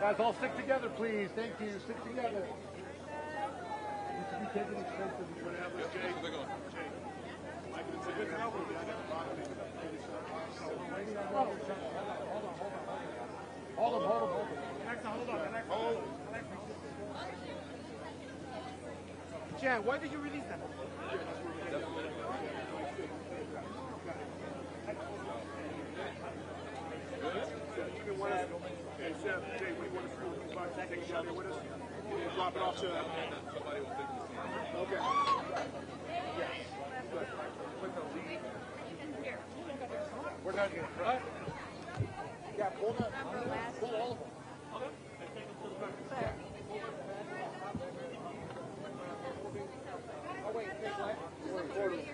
Guys, all stick together, please. Thank you. Stick together. You should be taking expensive. Hold him. Jan, why did you release that? Hey, Chef, Jay, we want to see what you take it down there with us. Drop it off to them. Okay. We're not here. Right? Yeah, pull that. Pull all of them. Oh, wait, take what? We're recording.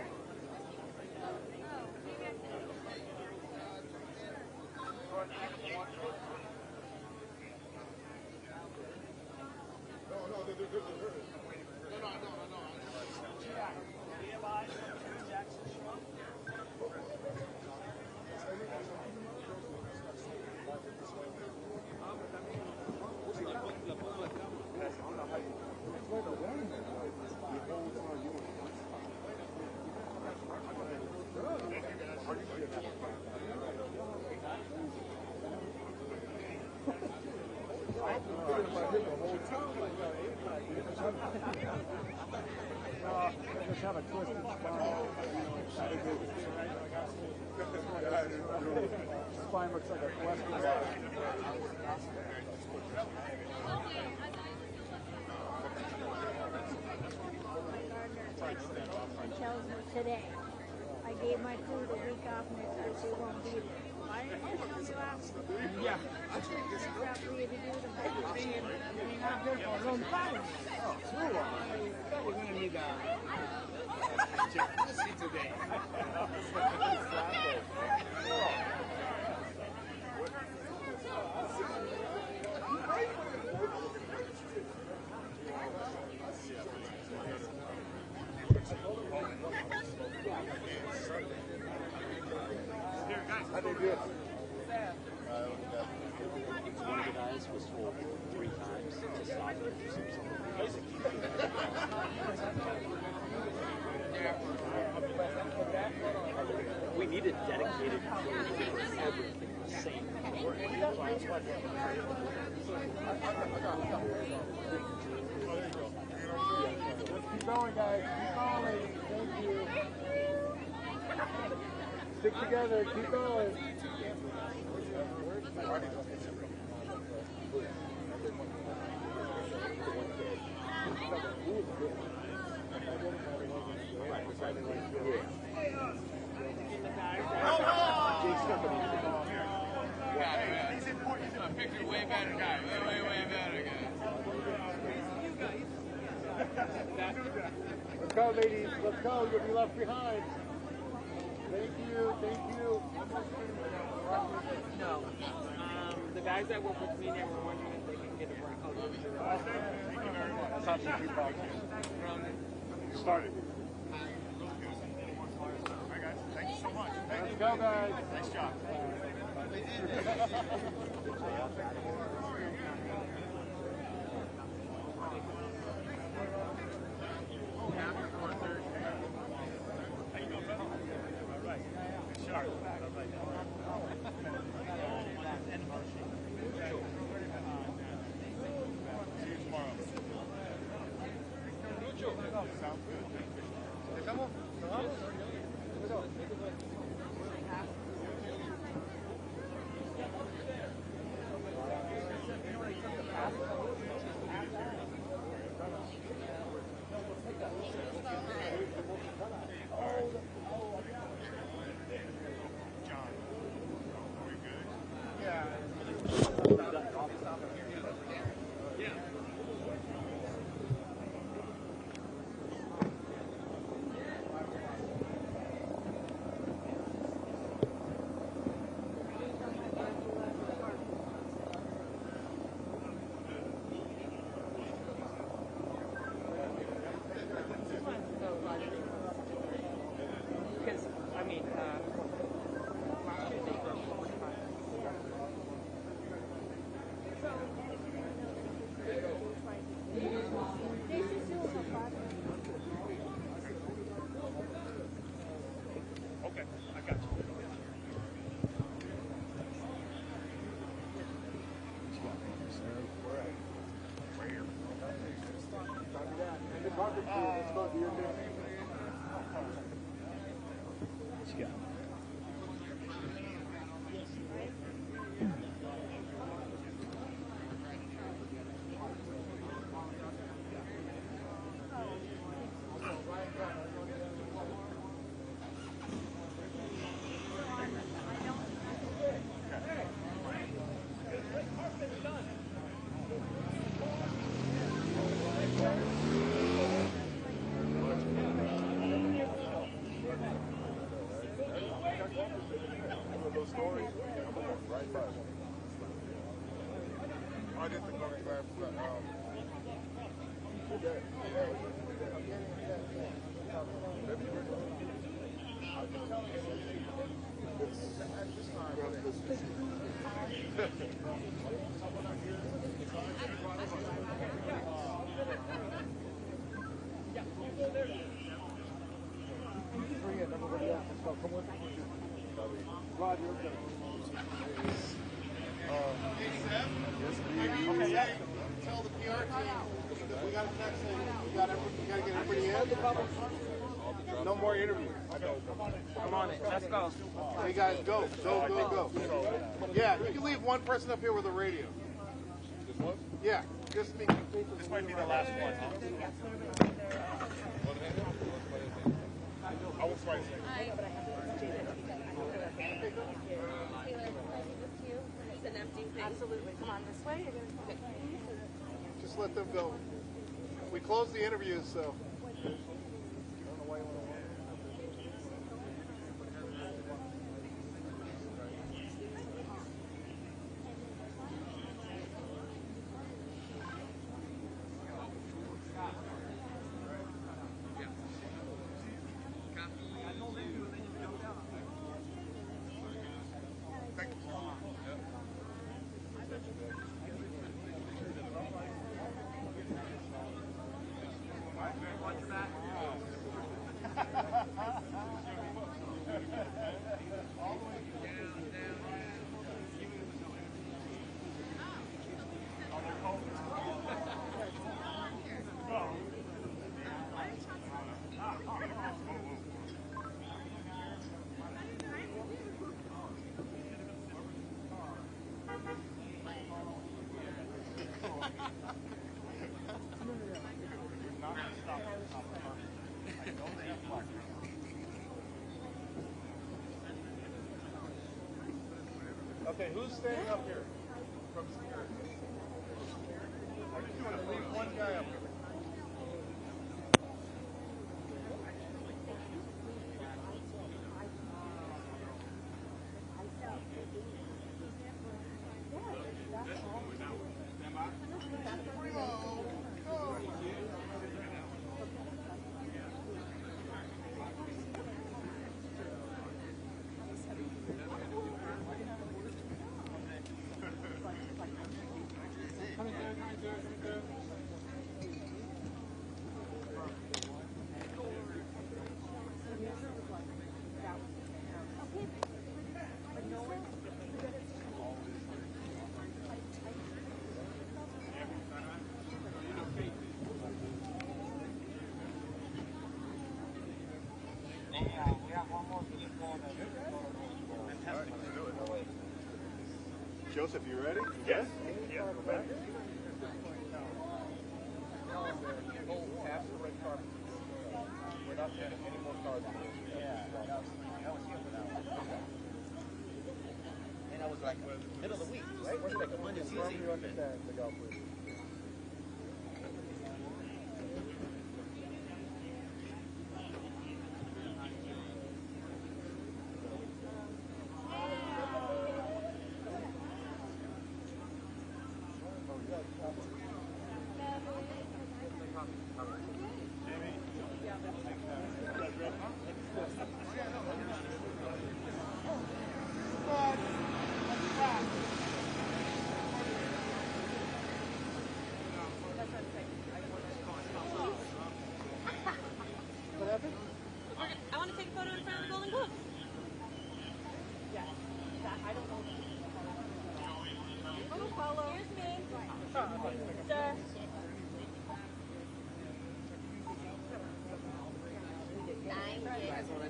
Just have a twisted spine looks like a question mark. She tells me today. I gave my food a week off next week, she won't be there. Why didn't you tell me last week? Yeah. That's for you to do the Being out there for a long time. Oh, too long. We're going to need a see today. I did good. One of the guys was told 3 times to stop and do something. We needed dedicated crew for everything the same. Keep going, guys. Keep going. Thank you. Stick together. Keep going. He's important. He's a picture way better guy. Way better guy. Let's go, ladies. Let's go. You'll be left behind. Thank you. Thank you. No. The guys that work with me there were wondering if they can get a break. Started. Alright, guys. Thank you so much. Let's go, guys. Nice job. supposed to be your turn. Let's go. I did the cover class. Tell the PR team that we got a next thing. We got to get everybody in. No more interviews. Come on it. Let's go. Hey guys, go. Yeah, you can leave one person up here with a radio. This one? Yeah, just me. This might be the last one, huh? I will try to say. It's an empty thing. Absolutely. Come on this way. Just let them go. We closed the interviews, so. Okay, who's staying up here from security? I'm just going to leave one guy up here. Joseph, you ready? Yes. Yeah. Go back. Pass the red carpet. We're not getting any more cards. Yeah, that was here for that one. And that was like middle of the week, right? Was it like a Monday, Tuesday? You understand the golf league.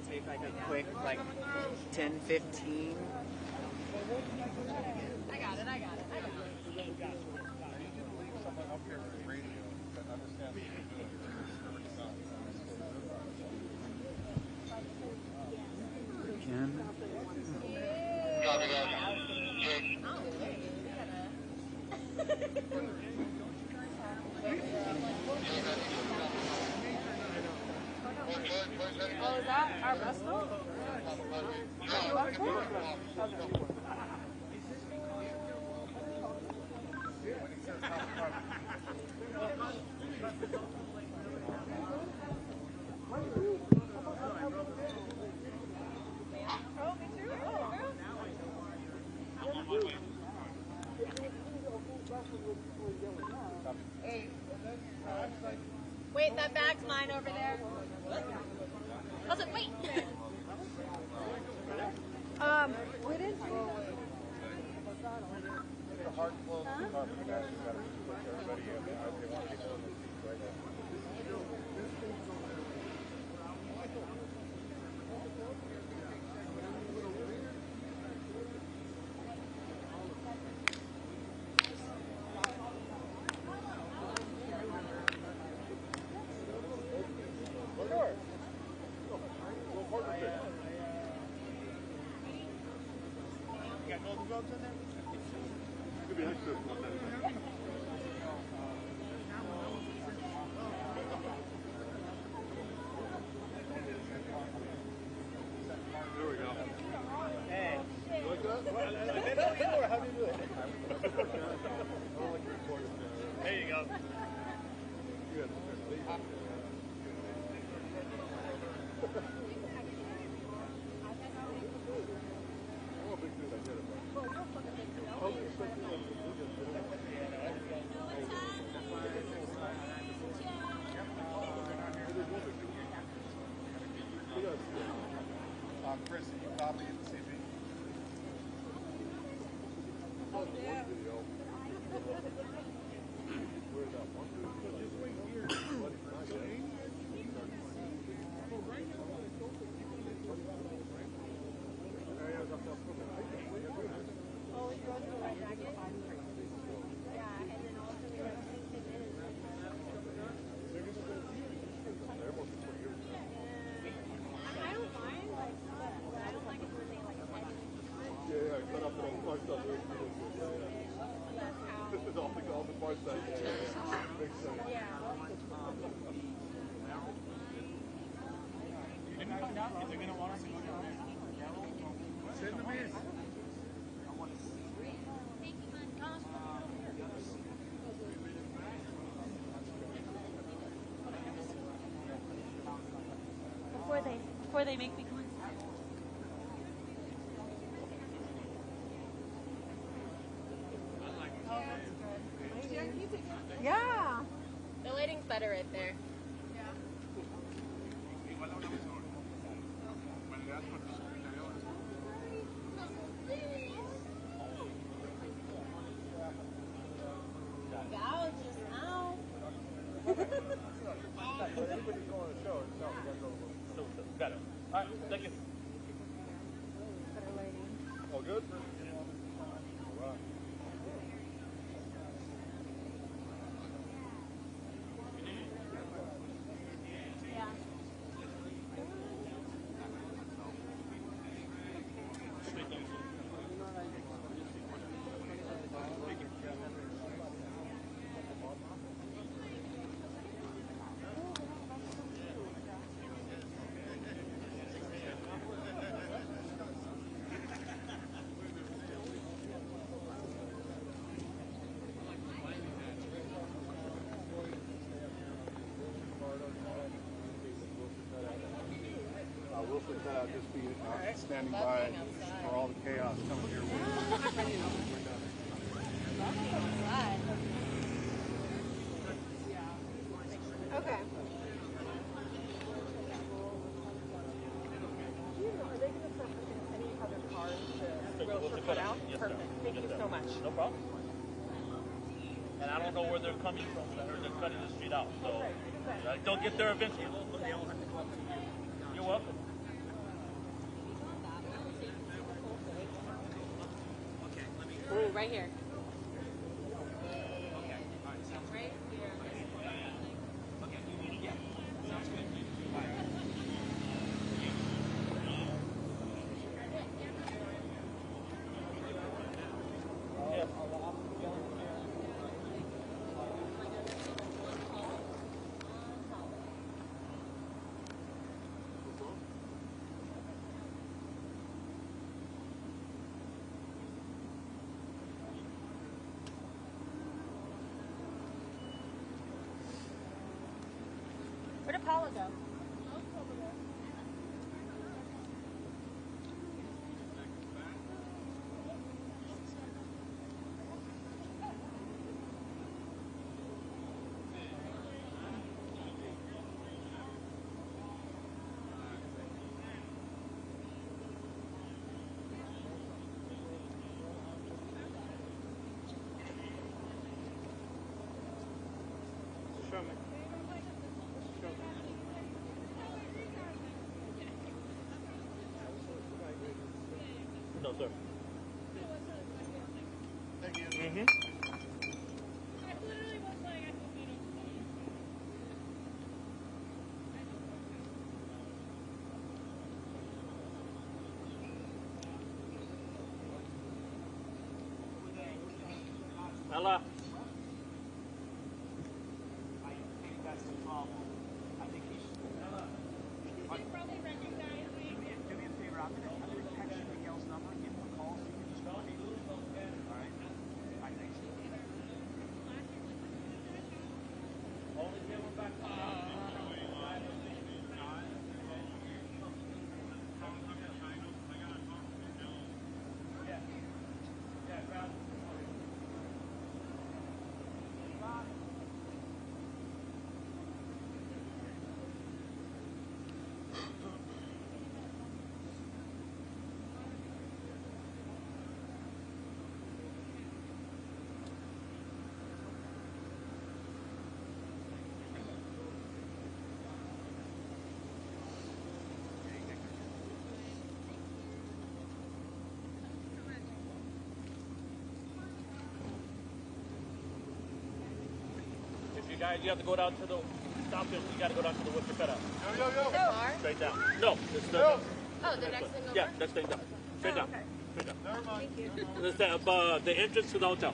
take like a quick, like 10, 15. I got it. Someone up here with a radio that understands what you're doing. Again. Oh, is that our bus stop? Wait, that bag's mine over there. I was like, wait. We didn't. The hard close carpet guys, you gotta push everybody in. They want people in the seats right now. There you go. Chris, are you copying the CV? Before they make me come inside. Oh, that's good. Yeah. The lighting's better right there. Got it. All right, thank you. All good? Wilson cut out just be standing by for all the chaos coming your way. Okay. Perfect. Thank you so much. No problem. And I don't know where they're coming from. I heard they're cutting the street out. So they'll get there eventually. You're welcome. Ooh, right here. Right here. Where'd Paula go? Show me. No, sir. Thank you. Mm-hmm. Ella. Guys, you have to go down to the stop him. You got to go down to the Worcester cutout. Yo, yo, yo. So far? Straight down. No, it's the No. Oh, the next thing over? yeah, next thing down. Straight down. okay. Straight down. Never mind. It's the entrance to the hotel.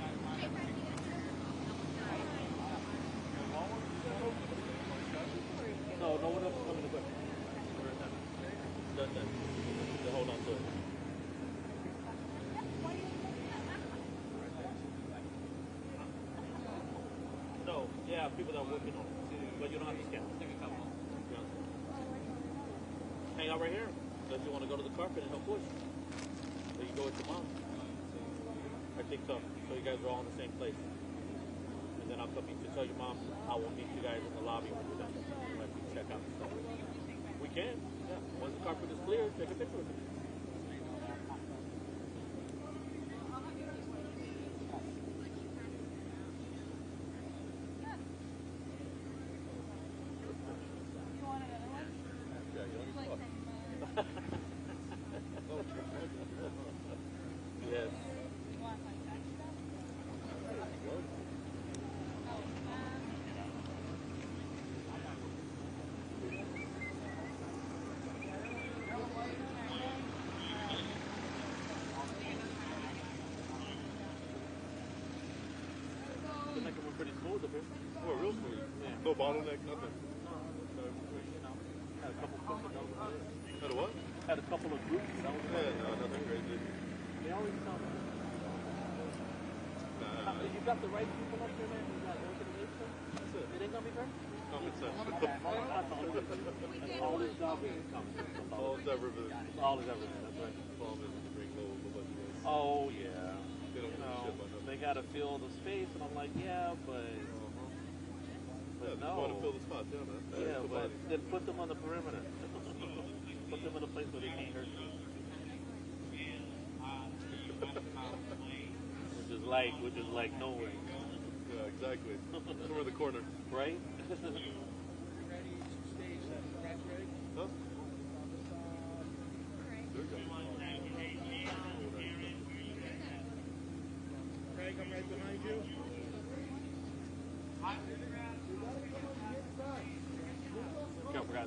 No, no one else is coming to work. Done. So hold on to it. No, yeah, people that are working on it. But you don't have to scan. Yeah. Hang out right here. Unless you want to go to the carpet and help push. Or you go with your mom. I think so. So you guys are all in the same place. And then I'll come meet you. Tell your mom I will meet you guys in the lobby when you're done. Like you check out the stuff. We can. Yeah. Once the carpet is clear, take a picture with it. Yes. Looks like it went pretty smooth up here. Oh, real smooth. Yeah. No bottleneck, nothing. Had a couple people that was there. Had a what? Had a couple of groups that was Yeah, no, nothing crazy. They always tell me. Nah, You got the right people up there, man. You got organization. that's it. It ain't gonna be fair. Common sense. All this job is coming. All it's ever been. All is everything. That's right. Bomb is to bring low budget. Oh yeah. They don't You give a know, shit about nothing. they gotta fill the space, and I'm like, yeah, but Yeah, they no. want to fill the spot, yeah, man. Yeah, Come but on. then put them on the perimeter. Put them in a place where they can't hurt you. Which is like nowhere, Yeah, exactly. Somewhere in the corner. right? Huh? There we go.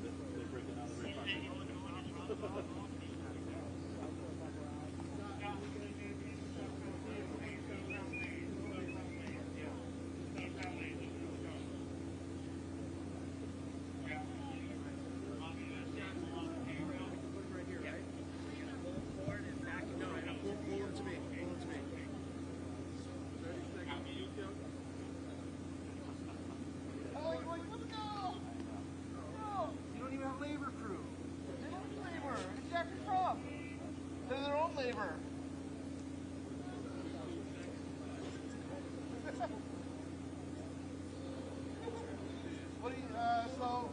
Yeah, they're breaking down the rip. You don't even have labor crew. They don't have labor. It's Jack and Trump. They're their own labor. What do you, so,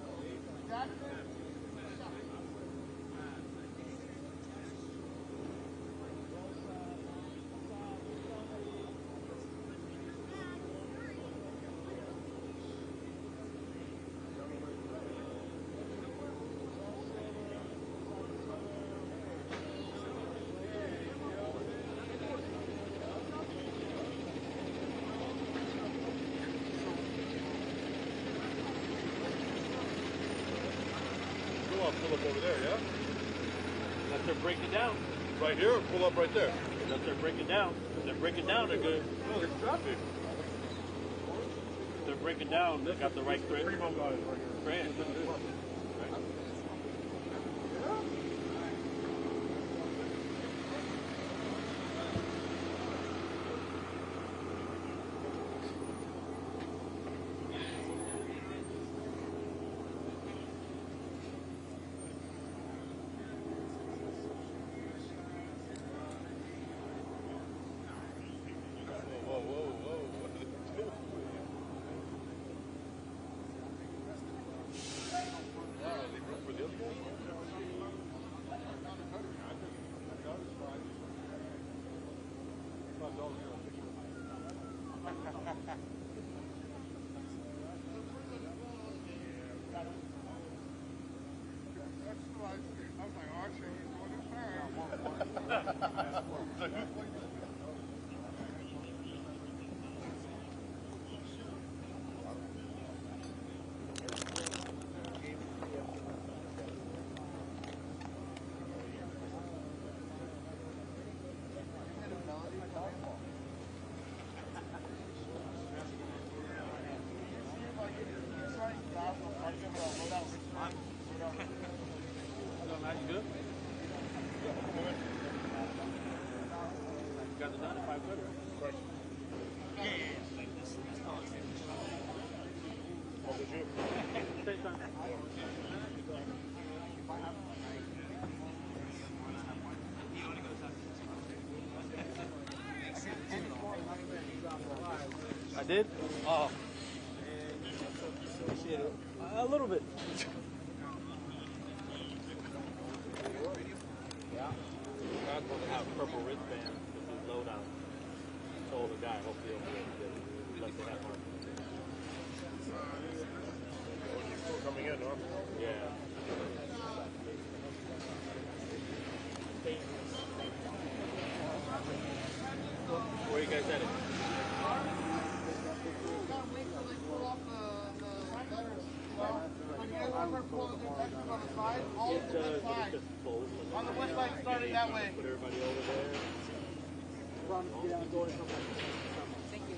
Jackson? Pull up over there, yeah? Let them break it down. Right here or pull up right there? Let them break it down. If they break it down, they're good. No, there's traffic. They're breaking down. They got the right crank. I did? Oh. A little bit. Yeah. That's going to have purple wristbands with his loadout. Told the guy, hopefully he'll be able to get it. Unless they have markers. You're still coming in, huh? Yeah. Where you guys headed? On the west side, starting that way. Put everybody over there. Thank you.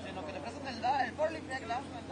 En lo que le prestan el forklift, ya que le hacen el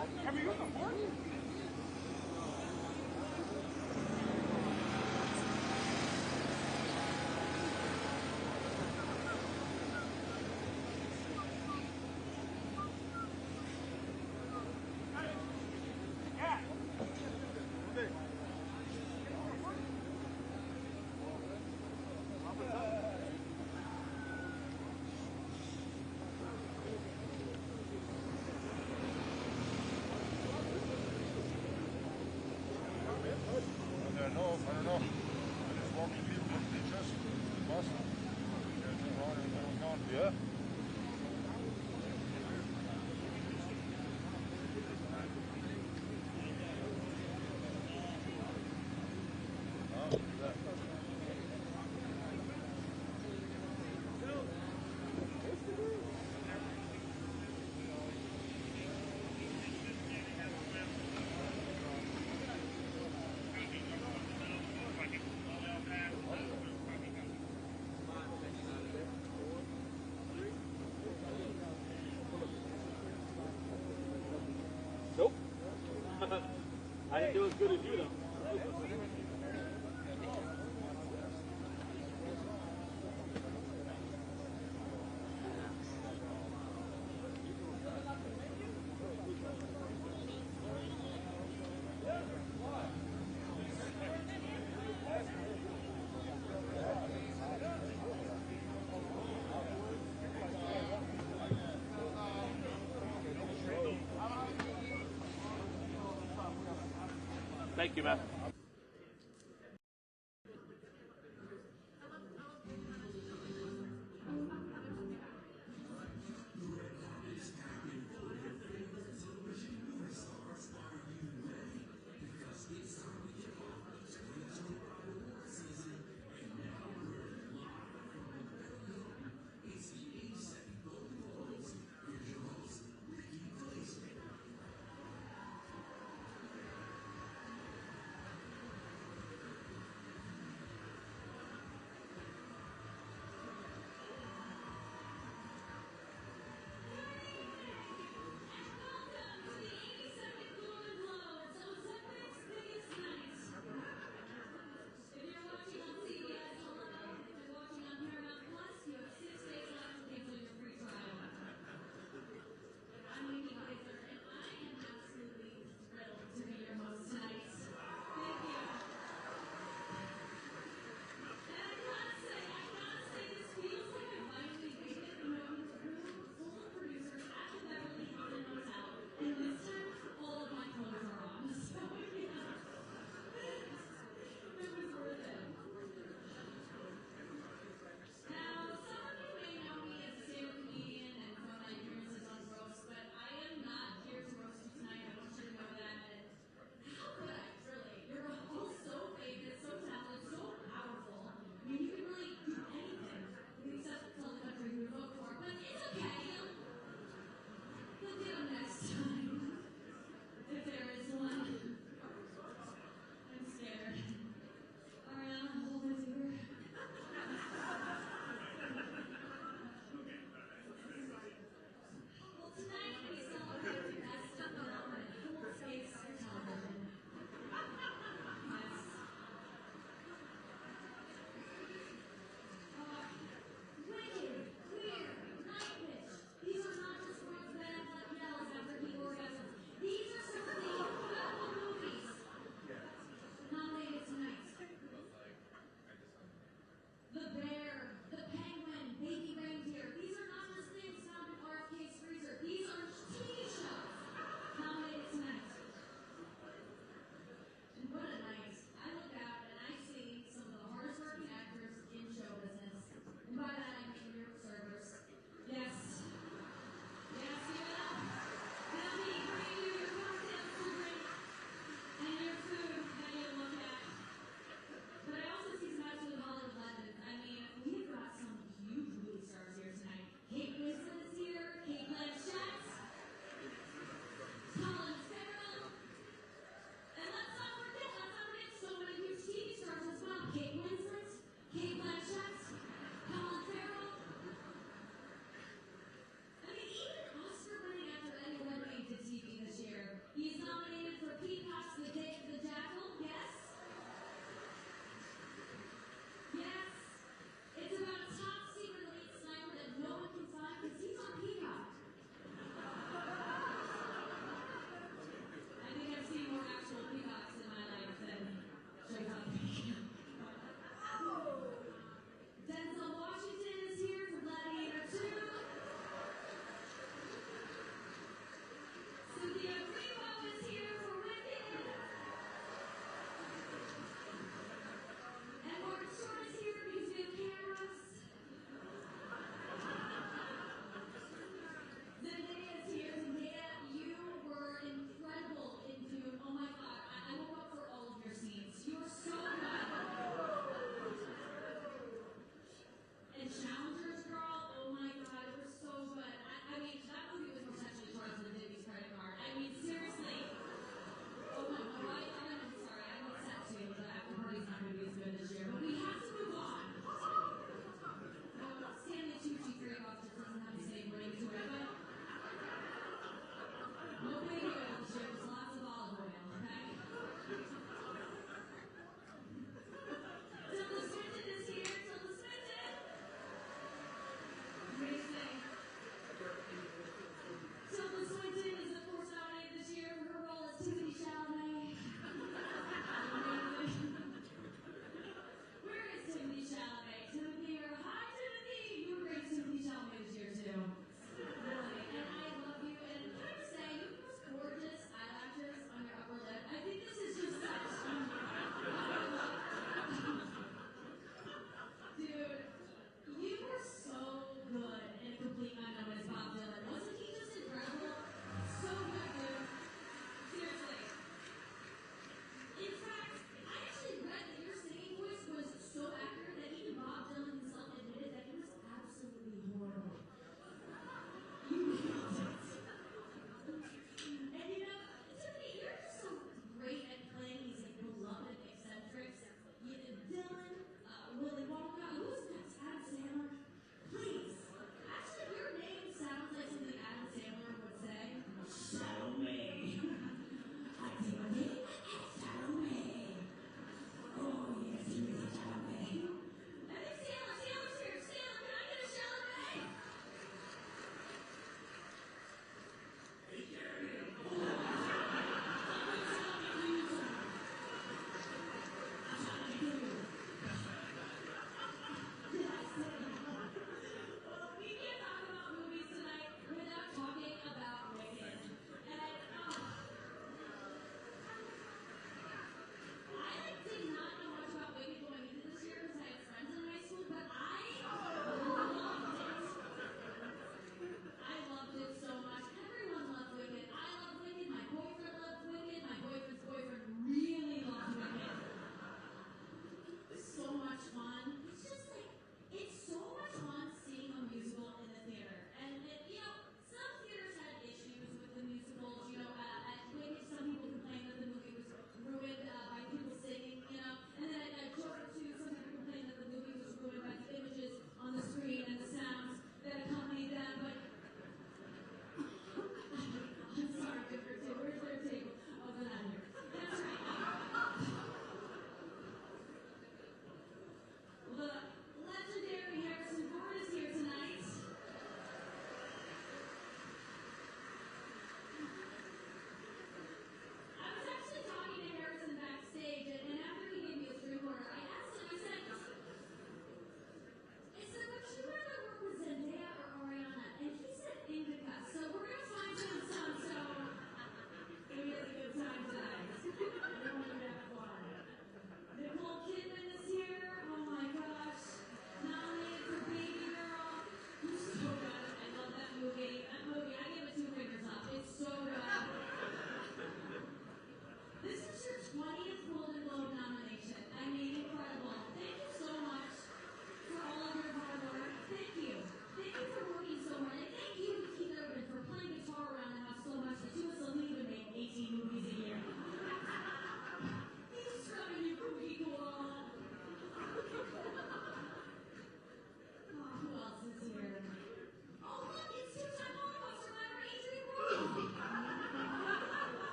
I didn't do as good as you, though. Thank you, man.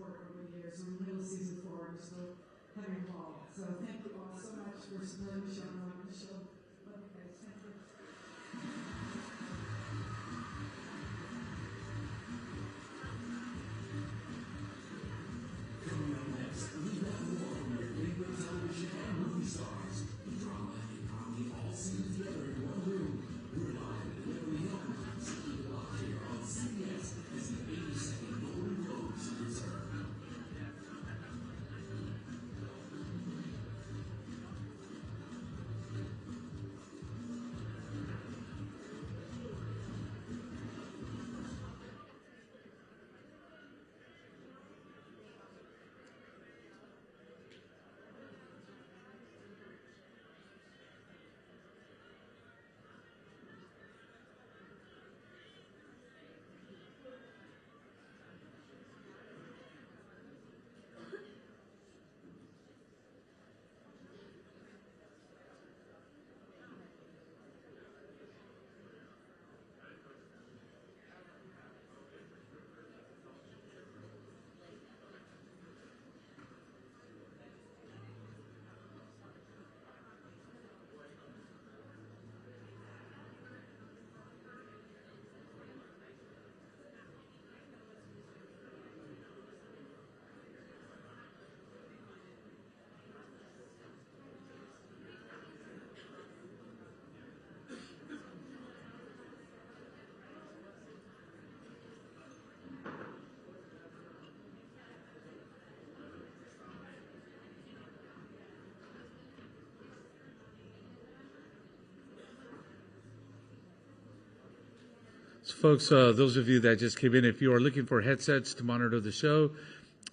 support over the years. I'm middle season 4, I'm still having a ball. So thank you all so much for supporting the show and loving the show. Love you guys. Thank you. Coming up next, we've got more from your favorite television and movie stars. The drama and comedy all seen together in one room. We're live at Beverly Hills. So keep it locked here on CBS as the 82nd Golden Globes return. So folks, those of you that just came in, if you are looking for headsets to monitor the show,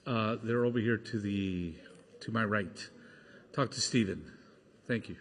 they're over here to my right. Talk to Stephen. Thank you.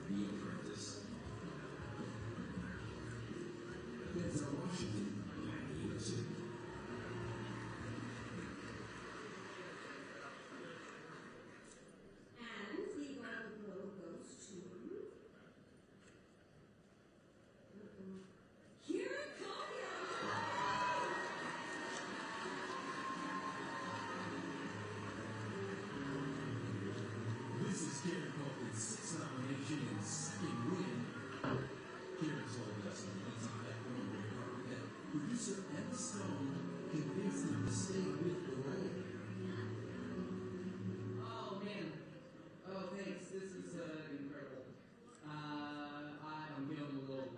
The Apprentice. Denzel Washington, Magnificent. And the Golden Globe goes to... Here it comes! This is Karen Copeland's 6th nomination and 2nd win. Karen told us on the Anti-Black Women Red Carpet that producer Emma Stone convinced him to stay with the role. Oh man. Oh thanks. This is incredible. I'm feeling a little.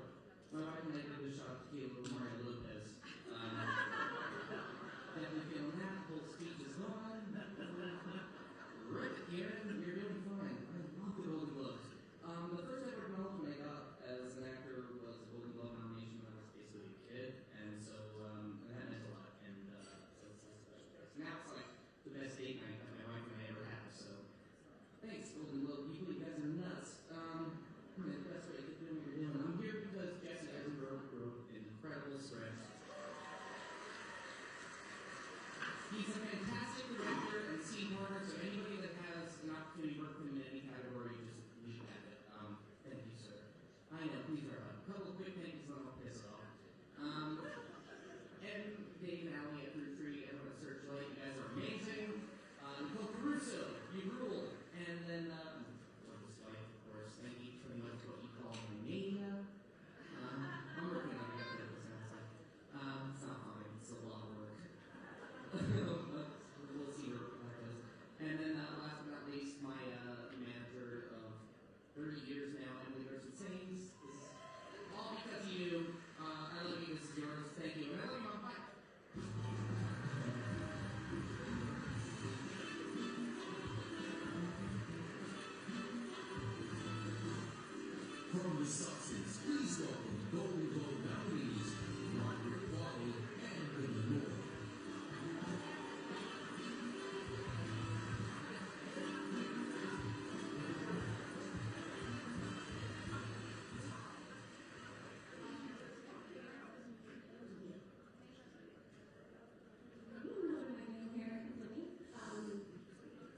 My wife and I did the shot tequila with Mario Lopez. Definitely feeling that. The whole speech is gone. Rick, Karen, you're doing fine. I love the Golden Globes. The first ever acknowledgement I got as an actor was a Golden Globe nomination when I was basically a kid, and so that meant a lot. And so it's a special place. Now it's like the best date night that my wife and I ever had. So thanks, Golden Globe people. You guys are nuts. The best way to keep doing what you're doing. I'm here because Jesse Eisenberg wrote an incredible script. He's a fantastic director and scene partner, so anybody that has an opportunity to work with him in any category, just leave at it. Thank you, sir. I know, please are up. A couple of quick things, and I'll piss off. Ed, Dave, and Allie at Fruit Tree, everyone at Searchlight, you guys are amazing. Nicole Caruso, you rule. And then, Lotus Light, of course, thank you for what you call mania. I'm working on it, what it sounds like. It's not fine, it's a lot of work. We'll see where that goes. And then last but not least, my manager of 30 years now, Emily Gerson Sains. This is all because of you. I love you, this is yours. Thank you. And I love you, Mom. Bye. From the substance, please welcome Golden Globe nominees, Margaret Qualley and Billy Moore.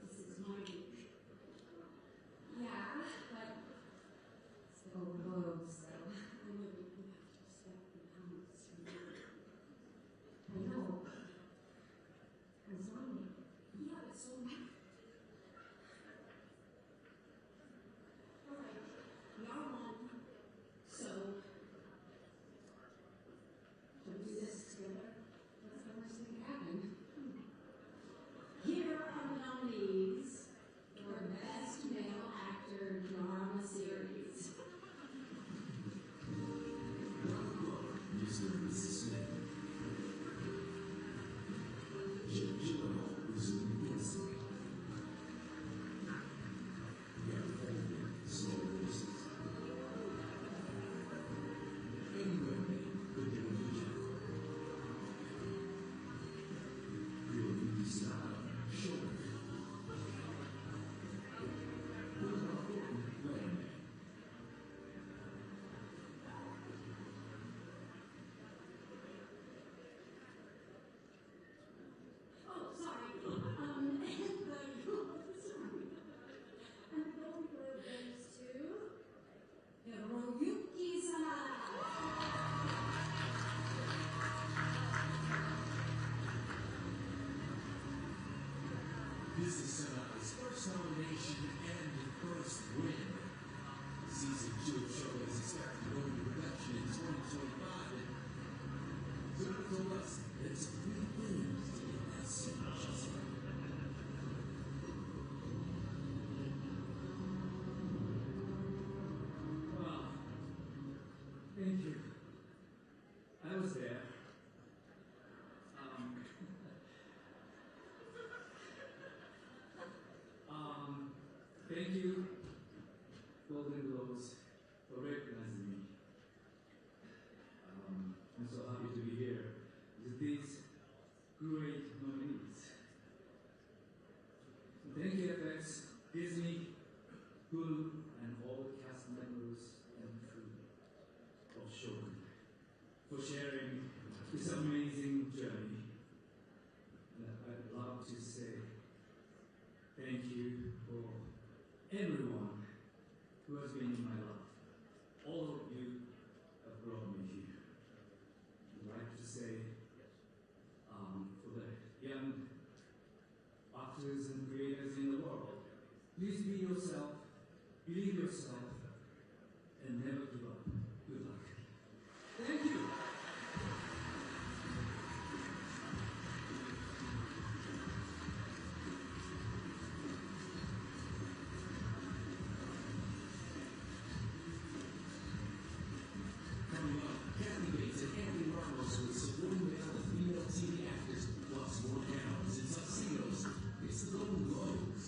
This is Marty. Yeah, but it's the Golden Globes, so I know we have to respect the comments from you. I know. I was wondering. Yeah, it's so much. All right, we are one. So, should we do this together? What's the worst thing that happened? Here are the nominees for Best Male Actor Drama Series. Mr. and Mrs. Smith. Jim Gyllenhaal was in Vincent. Gary Oldman, Slow Horses. Eddie Redmayne, The Daily Show. Bill Style, Short. Bill Norton, Landman. Oh, sorry. And the Golden Globe goes to Hiroyuki-sama. This is Sonata's first nomination and first win. Season 2 of show is expected to go into production in 2025. Sonata told us that it's 3 things to get that signature. Well, thank you. I was there. Thank you, Golden Globes, for recognizing me. I'm so happy to be here with these great nominees. Thank you, FX, Disney, Hulu, and all the cast members. for everyone who has been in my life. All of you have brought me here. I'd like to say, for the young actors and creators in the world, please be yourself, believe yourself, and never give up. Good luck. Thank you. Coming up, candidates and Andy Ramos with supporting male and female TV actors, plus more gowns and tuxedos. It's the Golden Globes.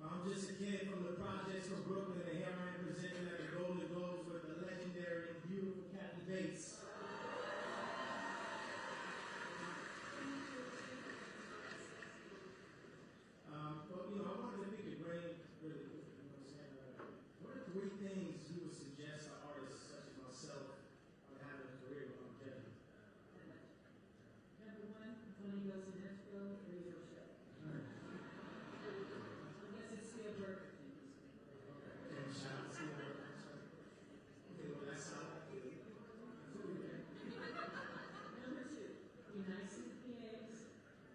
I'm just a kid from the projects from Brooklyn, and here I am presenting at the Golden Globes with the legendary and beautiful Kathy Bates. But you know, I wanted to pick your brain really quick. You know what I'm saying? What are 3 things you would suggest to artists such as myself on having a career with longevity? Number 1, when he goes to Nashville, read your show. Unless it's still perfect. Okay, shout out to you. Okay, well, that's how. Number 2, be nice to the PAs.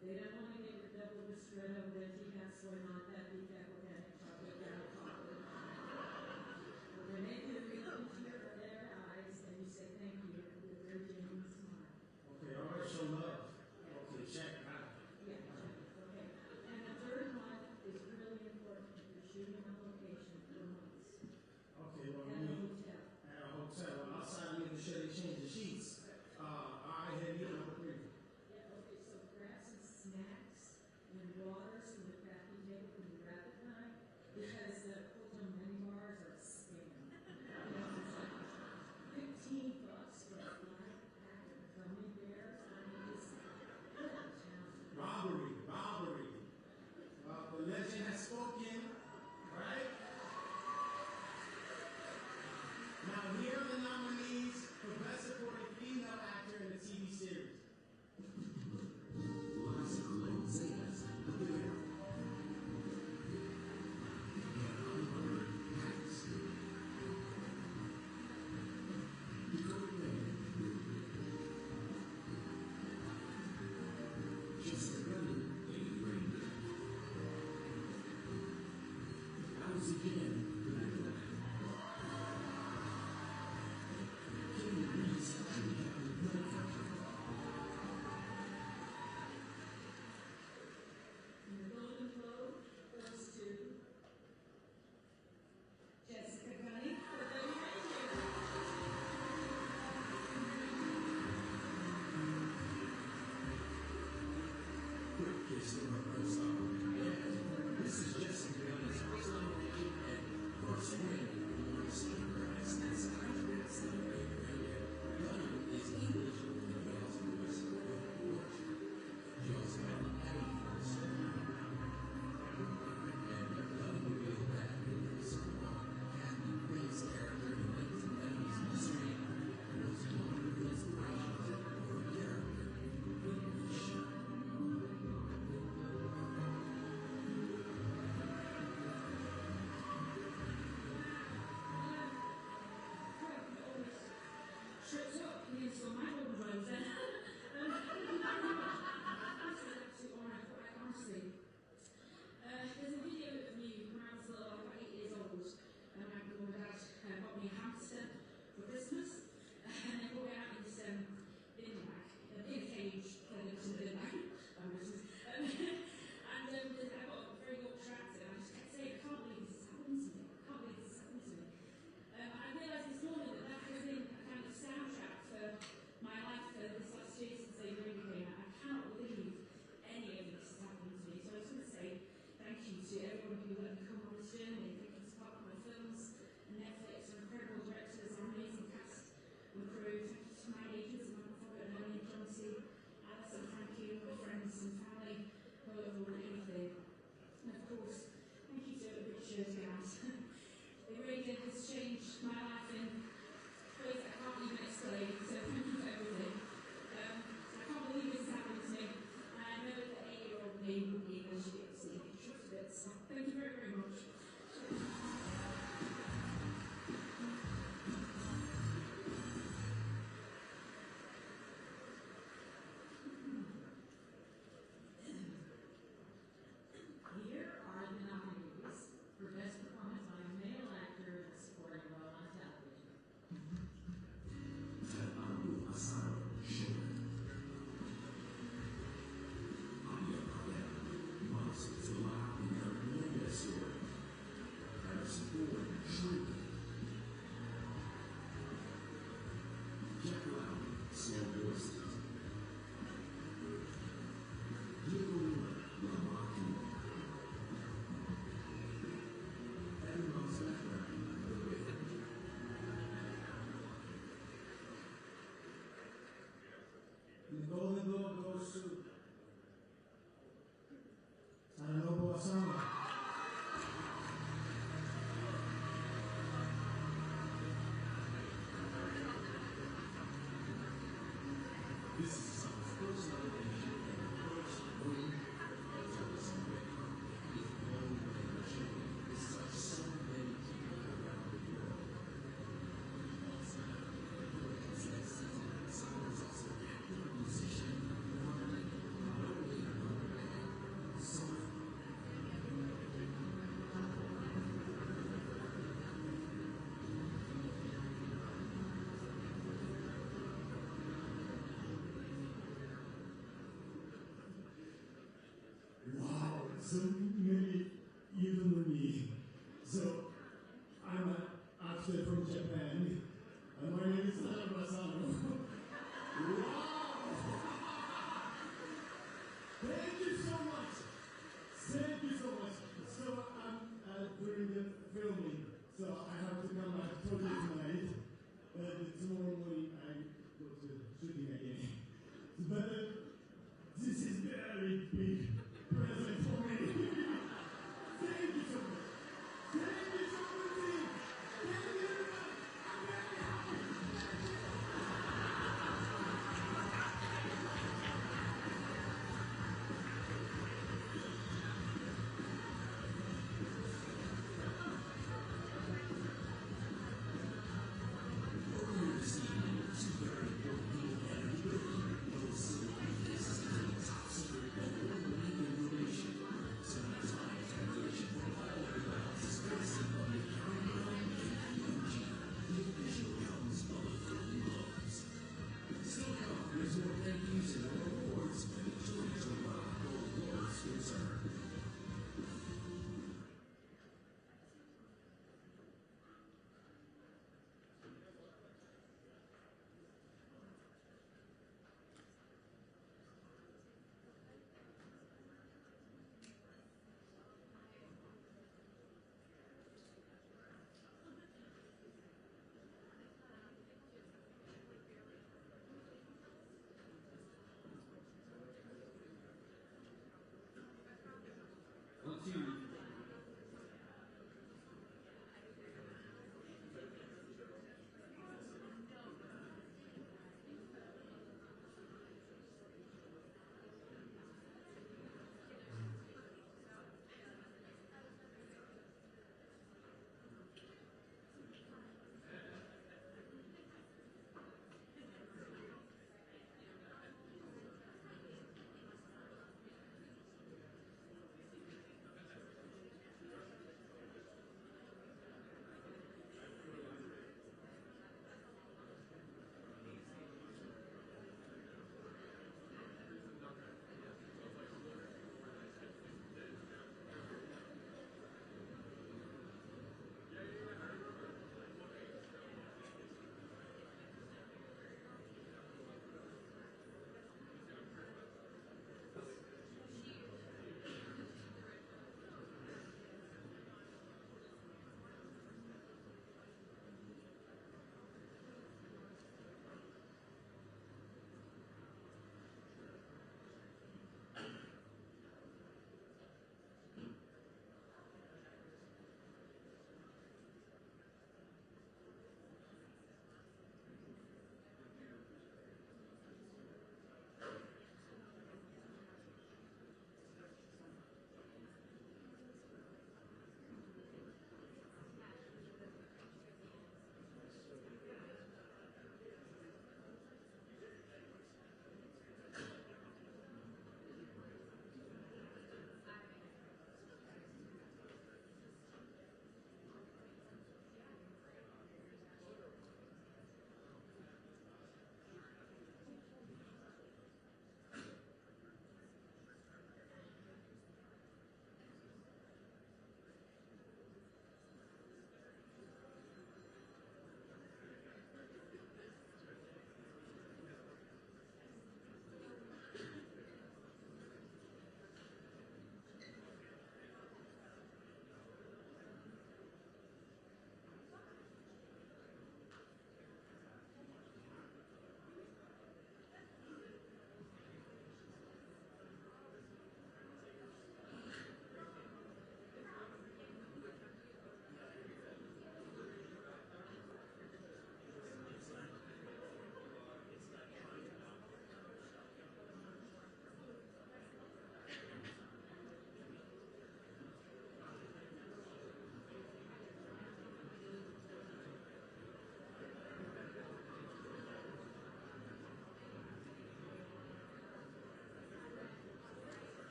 They don't want to get double the spread of veggie half soy not that beef organic chocolate down chocolate. But when they do, reach into their eyes and you say thank you with a very genuine smile. Okay, all right, show love. Okay, check. Got it. Yeah, okay. And the third one is really important. You're shooting on location for months. Okay, well, At a hotel. At a hotel. Well, outside, making sure they change the sheets. I had eaten number 3. Yeah, okay, so grab some snacks and waters from the crafty table from the rapid time because the hotel menu bars are a scam. You know, it's like $15 for a 5-pack of gummy bears. I mean, it's Robbery. Well, the legend has spoken, right? Now, here are the nominees for Best Supporting Female Actor in a TV series. the Golden Globe goes to Jessica Gunny for Baby Reindeer. This is Jessica Gunny's first nomination and so maybe you don't know me. So, I'm an actor from Japan, and my name is Masano. Wow! Thank you so much! Thank you so much! So, I'm during the filming, so I have to come back totally tonight. Tomorrow morning I go to shooting again. But this is very big present for me. Thank you so much. Thank you so much. Thank you very much. I'm very happy.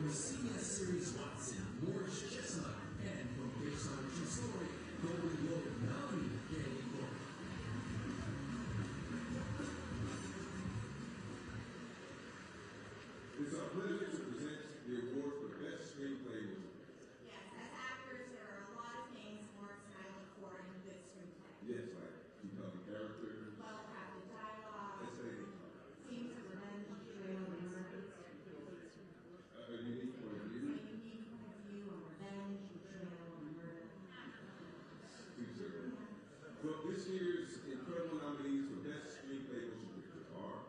the CBS series Watson, Morris Chestnut, and from based on a true story, Golden Globe nominee Danny Thorpe. It's our pleasure to present the award for Best Screenplay movie. Yes, as actors, there are a lot of things Morris and I look for in a good screenplay. Yes, like compelling characters, Well-crafted dialogue, aesthetic, scenes of revenge, betrayal, and murder. a unique point of view. A unique point of view on revenge, betrayal, and murder. Too soon. Well, this year's incredible nominees for Best Screenplay Motion Picture are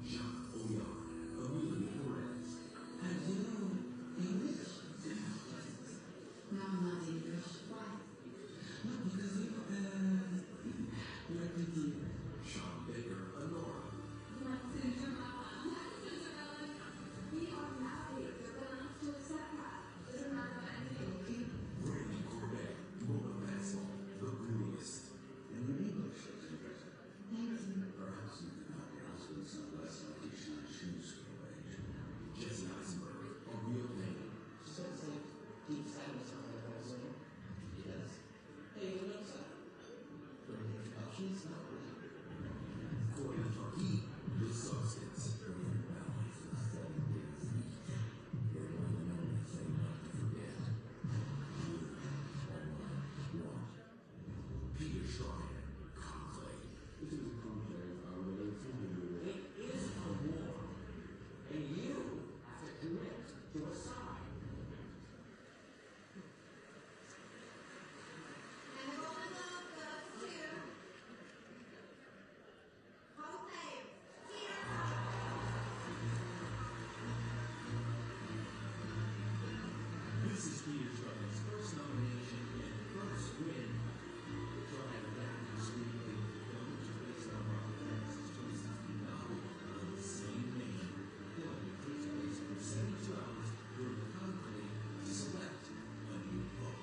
Jacques Audiard, Amelia Perez. And you know English? No, I'm not English. Why? No, because you're pretty. Sean Baker, Honora. Randy Corbett, Mona Maxwell, The Brutalist. And your English is interesting. Thank you. Perhaps you could help your husband some less vacation and shoes for the wage. Jesse Eisenberg, A Real Pain. She says like deep sadness on the whole. Yes. Hey, you know that? For an introduction, it's not really. Courtney Tarkey, The Substance. From your family for the 7 days a week. You're the only thing not to forget. You are one. Peter Strahan, Conclave. This is a conclave. I will let you do it. It is a war. And you have to commit to a side. And the Golden Globe goes to Conclave, Peter This is Peter Strahan's first nomination and first win. Strahan adapted the screenplay of the film, which is based on Robert Harris's 2016 novel of the same name. The film takes place for 72 hours during the conclave to select a new pope.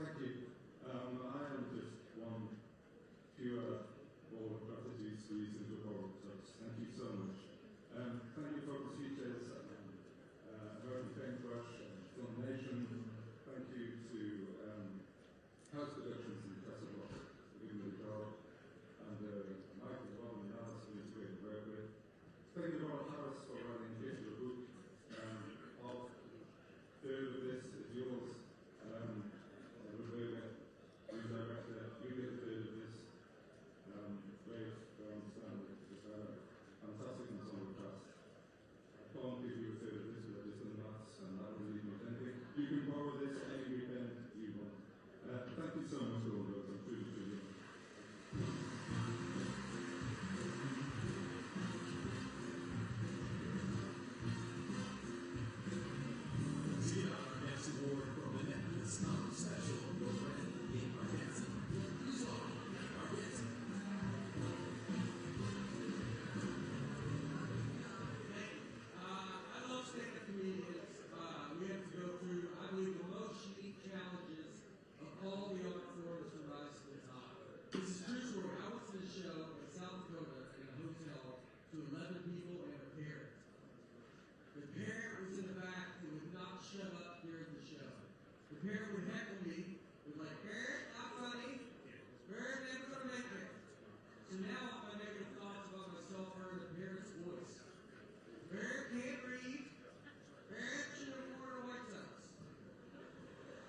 Thank you. I am just one pure ball of gratitude squeezed into a bowl of touch. Thank you so much. Thank you, Focus Features, American Paintbrush, Film Nation. Thank you to House Productions and Castle Rock for giving me the job. And Mike as well, and Alice, who is great to work with. Thank you to Robert Harris for writing the book. Of third of this is yours. Roberta, new director, you get a third of this. Great, fantastic ensemble cast. I can't give you a third of this without this and that, and that will leave me thinking. You can borrow this any weekend you want. Thank you so much, all of those. I'm truly, truly. Next award from the Netflix Summer Special, your friend, Gabe Argenzi. Please welcome Argenzi. I love stand-up comedians. We have to go through, I believe, the most unique challenges of all the art forms to rise to the top. This is a true story. I went to the show in South Dakota in a hotel to 11 people and a parent. The parent was in the back and would not shut up during the show. The parent would heckle me, was like, "Parent, not funny. Parent, never gonna make it." So now my negative thoughts about myself are in the parent's voice. Parent can't read. Parent should have worn a White Sox.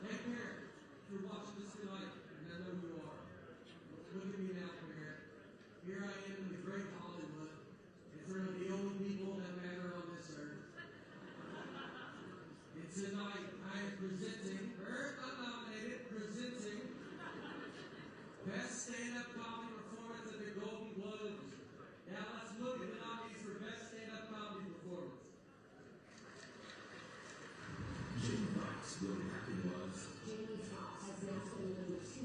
Hey parent, if you're watching this tonight, and I know you are, look at me now, parent. Here I am in the great Hollywood, in front of the only people that matter on this earth. And tonight I am presenting, unnominated, presenting Best Stand-Up Comedy Performance at the Golden Globes. Now let's look at the nominees for Best Stand-Up Comedy Performance. Jamie Foxx, What Happened Was. Jamie Foxx has now spent over 2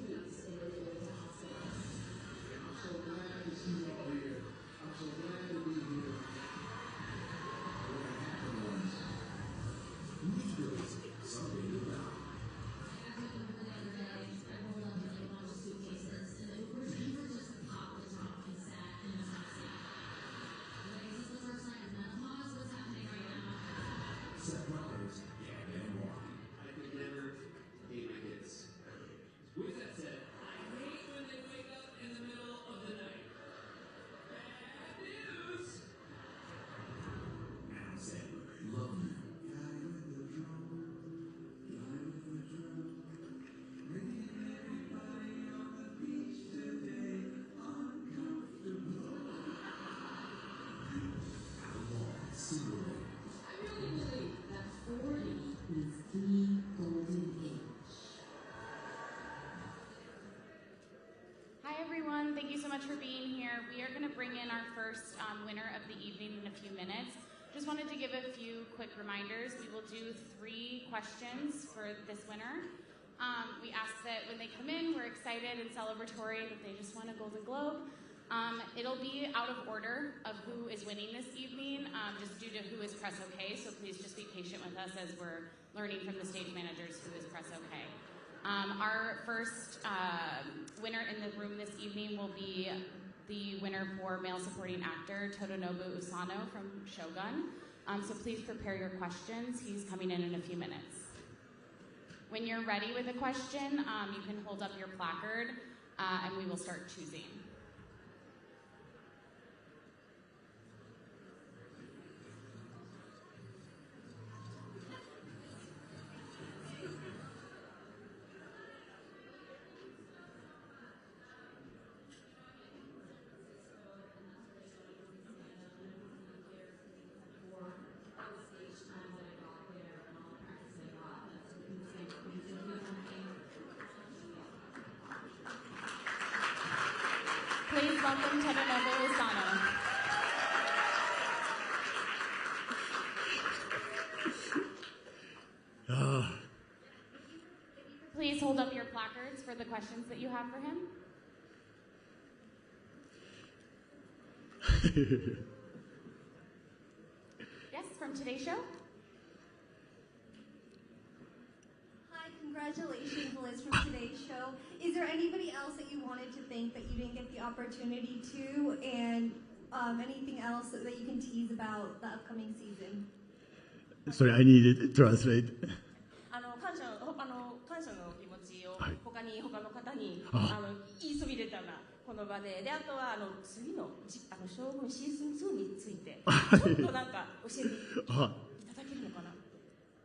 first winner of the evening in a few minutes. Just wanted to give a few quick reminders. We will do 3 questions for this winner. We ask that when they come in, we're excited and celebratory that they just won a Golden Globe. It'll be out of order of who is winning this evening, just due to who is press okay, so please just be patient with us as we're learning from the stage managers who is press okay. Our first winner in the room this evening will be the winner for male supporting actor, Todonobu Usano from Shogun. So please prepare your questions. He's coming in a few minutes. When you're ready with a question, you can hold up your placard and we will start choosing. Please welcome Todonobu Usano. Please hold up your placards for the questions that you have for him. Yes, from Today's Show. Hi, congratulations, Liz, from Today's Show. Is there anybody else that you wanted to thank that you didn't get the opportunity to, and anything else that you can tease about the upcoming season? Sorry, I need to translate. 感謝の気持ちを他の方に言いそびれたらこの場で、あとは次の将軍シーズン2についてちょっとなんか教えていただけるのかな。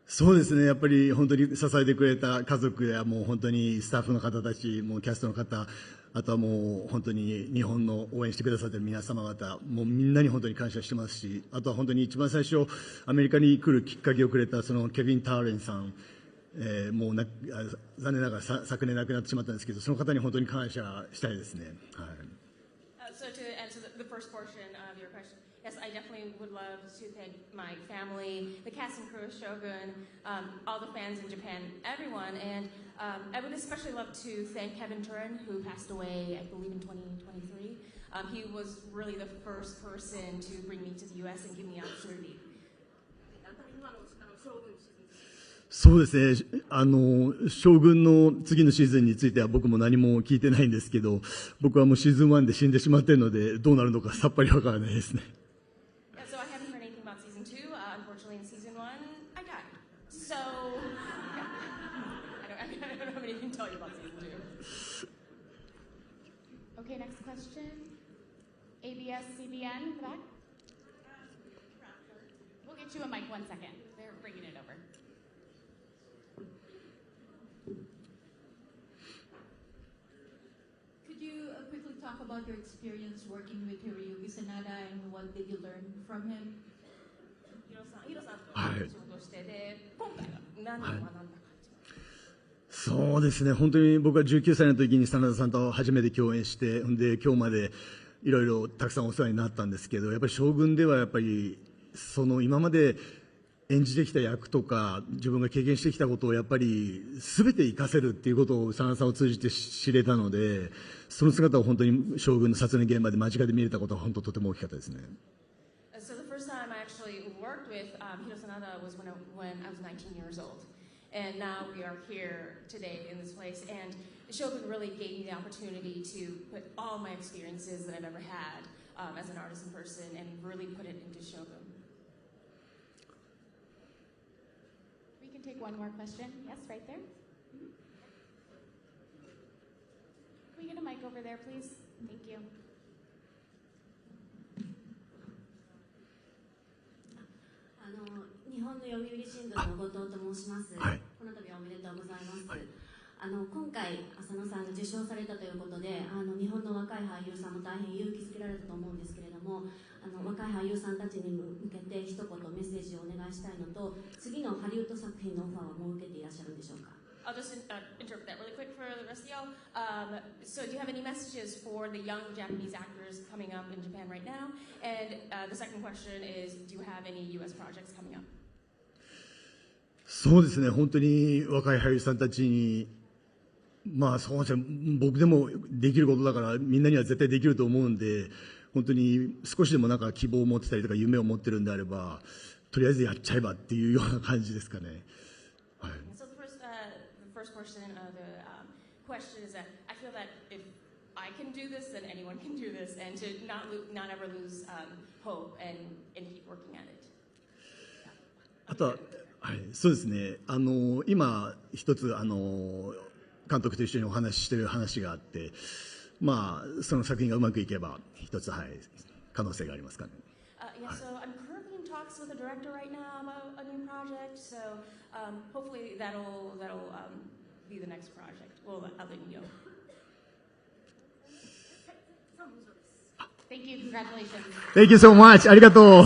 そうですね、やっぱり本当に支えてくれた家族やもう本当にスタッフの方たち、もうキャストの方、あとはもう本当に日本の応援してくださっている皆様方、もうみんなに本当に感謝してますし、あとは本当に一番最初アメリカに来るきっかけをくれたそのケビン・ターレンさん、もう残念ながら昨年亡くなってしまったんですけど、その方に本当に感謝したいですね。はい。So to answer the first portion of your question, yes, I definitely would love to thank my family, the cast and crew of Shogun, all the fans in Japan, everyone, and I would especially love to thank Kevin Turin, who passed away, I believe, in 2023. He was really the first person to bring me to the U.S. and give me the opportunity. そうですね、将軍の次のシーズンについては僕も何も聞いてないんですけど、僕はもうシーズン1で死んでしまっているので、どうなるのかさっぱりわからないですね。Yeah, so I haven't heard anything about season 2. Unfortunately, in season 1, I died. So, yeah. I don't have anything to tell you about season 2. Okay, next question. ABS CBN in the back. We'll get you a mic 1 second. They're bringing it over. Could you quickly talk about your experience working with Hiroyuki Sanada and what did you learn from him? ヒロさんと仕事してで、今回は何を学んだか。そうですね、本当に僕は19歳の時に真田さんと初めて共演して、で今日までいろいろたくさんお世話になったんですけど、やっぱり将軍ではやっぱりその今まで演じてきた役とか自分が経験してきたことをやっぱり全て活かせるっていうことを真田さんを通じて知れたので、その姿を本当に将軍の撮影現場で間近で見れたことは本当とても大きかったですね。So the first time I actually worked with Hiro Sanada was when I was 19 years old. And now we are here today in this place. And Shogun really gave me the opportunity to put all my experiences that I've ever had as an artist and person and really put it into Shogun. We can take one more question. Yes, right there. Can we get a mic over there, please? Thank you. 日本の読売新聞の後藤と申します。この度はおめでとうございます。今回浅野さんが受賞されたということで、日本の若い俳優さんも大変勇気づけられたと思うんですけれども、若い俳優さんたちに向けて一言メッセージをお願いしたいのと、次のハリウッド作品のオファーはもう受けていらっしゃるんでしょうか。I'll just interpret that really quick for the rest of y'all. So do you have any messages for the young Japanese actors coming up in Japan right now? And the second question is, do you have any U.S. projects coming up? そうですね、本当に若い俳優さんたちに、まあそうですね、僕でもできることだからみんなには絶対できると思うんで、本当に少しでもなんか希望を持ってたりとか夢を持ってるんであれば、とりあえずやっちゃえばっていうような感じですかね。はい。So the first portion of the question is that I feel that if I can do this, then anyone can do this, and to not ever lose hope and keep working at it. あとは、はい、そうですね。今一つ監督と一緒にお話ししてる話があって、まあその作品がうまくいけば一つ、はい、可能性がありますかね。Yeah, so I'm currently in talks with a director right now about a new project. So hopefully that'll be the next project. Well, I'll let you know. Thank you. Congratulations. Thank you so much. ありがとう。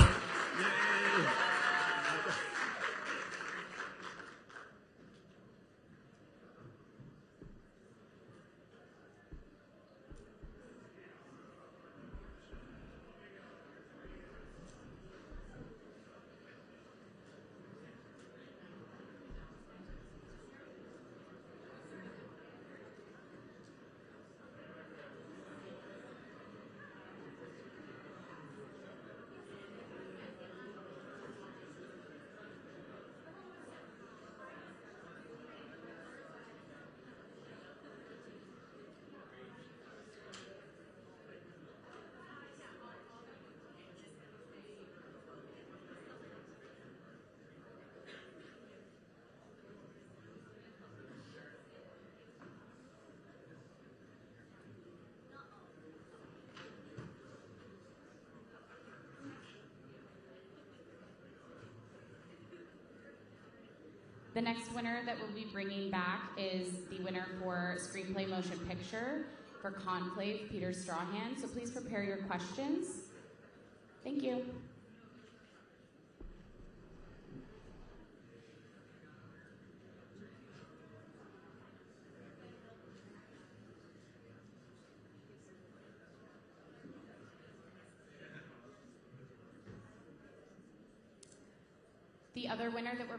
The next winner that we'll be bringing back is the winner for Screenplay Motion Picture for Conclave, Peter Strahan. So please prepare your questions. Thank you. The other winner that we're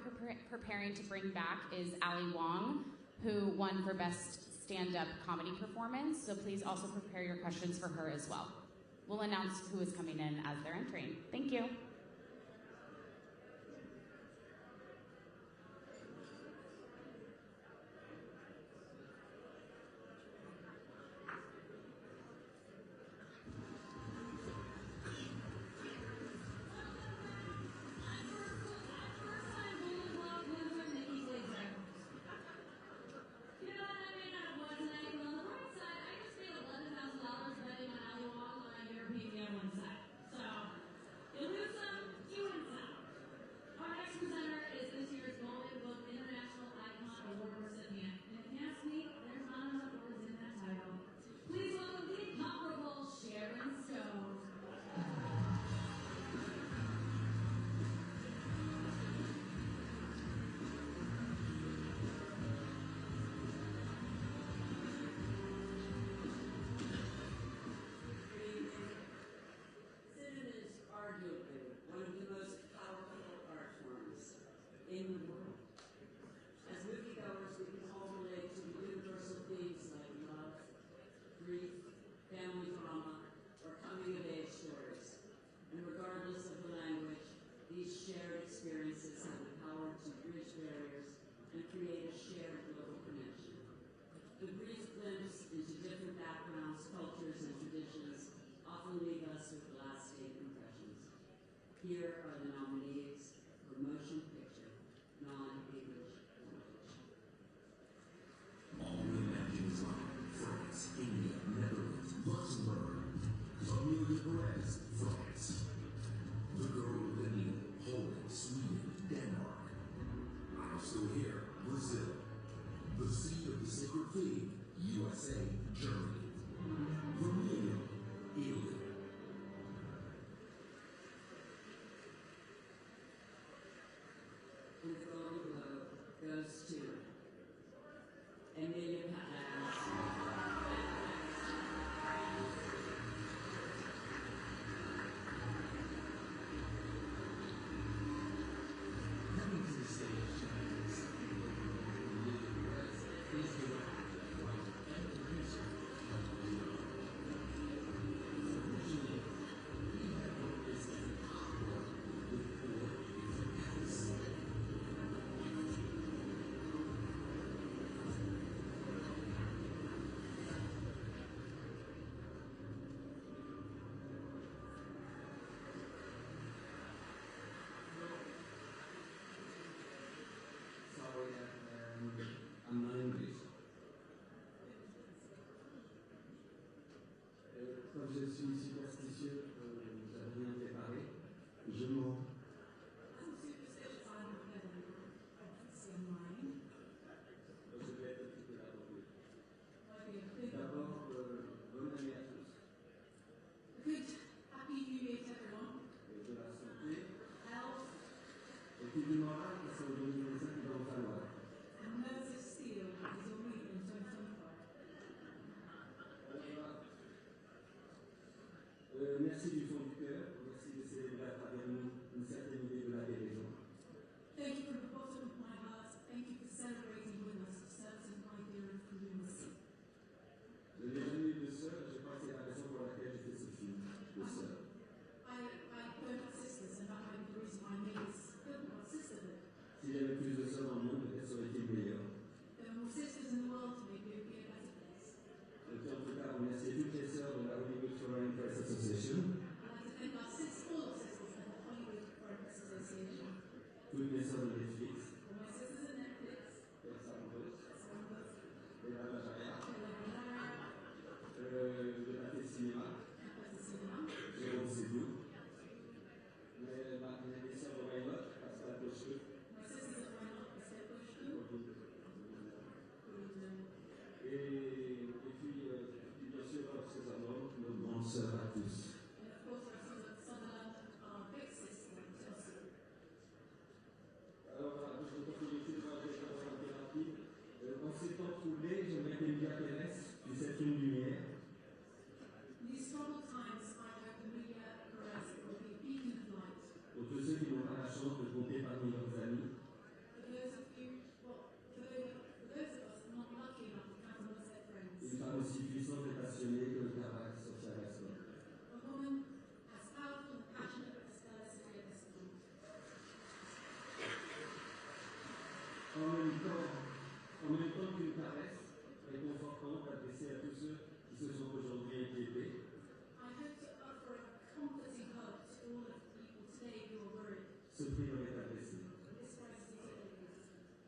preparing to bring back is Ali Wong, who won for Best Stand-Up Comedy Performance. So please also prepare your questions for her as well. We'll announce who is coming in as they're entering. Thank you. Here are the nominees for Motion Picture, non-English language. All imagine France, India, Netherlands, Luxembourg, Amelia Perez, France. The Girl Living, Poland, Sweden, Denmark. I'm Still Here, Brazil. The Seed of the Sacred Fig, USA, Germany. Vermilion, Italy. And the Golden Globe goes to Emilia Coming to the stage is the director, writer, and producer of the show. Originally, he had worked as an opera with 4 different acts. Sorry, I'm not English. Comme je suis superstitieux, j'avais rien préparé. Je mens. Je vais être tout à l'heure. D'abord, bonne année à tous. Good, happy New Year to everyone. Et de la santé. Health Et puis du moral, parce qu'aujourd'hui, c'est ça qu'il va en falloir. and nerves of steel is your week in 2025. Merci du fond du cœur. Merci de célébrer à travers nous une certaine idée de la guérison. Thank you from the bottom of my heart. Thank you for celebrating with us a certain idea of forgiveness. Je n'ai jamais eu de sœur, je crois que c'est la raison pour laquelle j'ai fait ce film, de sœur. I don't have sisters, and that might be the reason why I made this film about sisterhood. S'il y avait plus de sœurs dans le monde, peut-être ça aurait été meilleur. There are more sisters in the world, maybe it would be a better place. Je tiens en tout cas à remercier toutes les sœurs de la Hollywood Foreign Press Association, I'd like to thank our all our sisters in the Hollywood Foreign Press Association, toutes mes sœurs de Netflix, all my sisters at Netflix, Personne Sambas, et la Bajaya, Ella de la Fête Cinéma, Belara, Cinema, Jérôme Sédou, mais mes sœurs de Wayne, Pascal Cocheux, my sisters at Why Not, Estelle Bushman, et puis bien sûr, ces hommes, nos grandes sœurs à tous. and of course our sisters at Sutherland, our big sister, Chelsea. Alors voilà, je vais continuer par des choses un peu rapides. Dans ces temps troublés, j'aimerais qu'Emilia Pérez puisse être une lumière. In these troubled times, I hope Emilia Perez will be a beacon of light. Pour tous ceux qui n'ont pas la chance de compter parmi leurs amis, For those of you, well, for those of us not lucky enough to count amongst their friends, une femme aussi puissante et passionnée que le travail social reste. a woman as powerful and passionate as Stella Sophia Destin. En même temps qu'une caresse réconfortante adressée à tous ceux qui se sont aujourd'hui inquiétés, I hope to offer a comforting hug to all of the people today who are worried. ce prix leur est adressé. This crisis is over.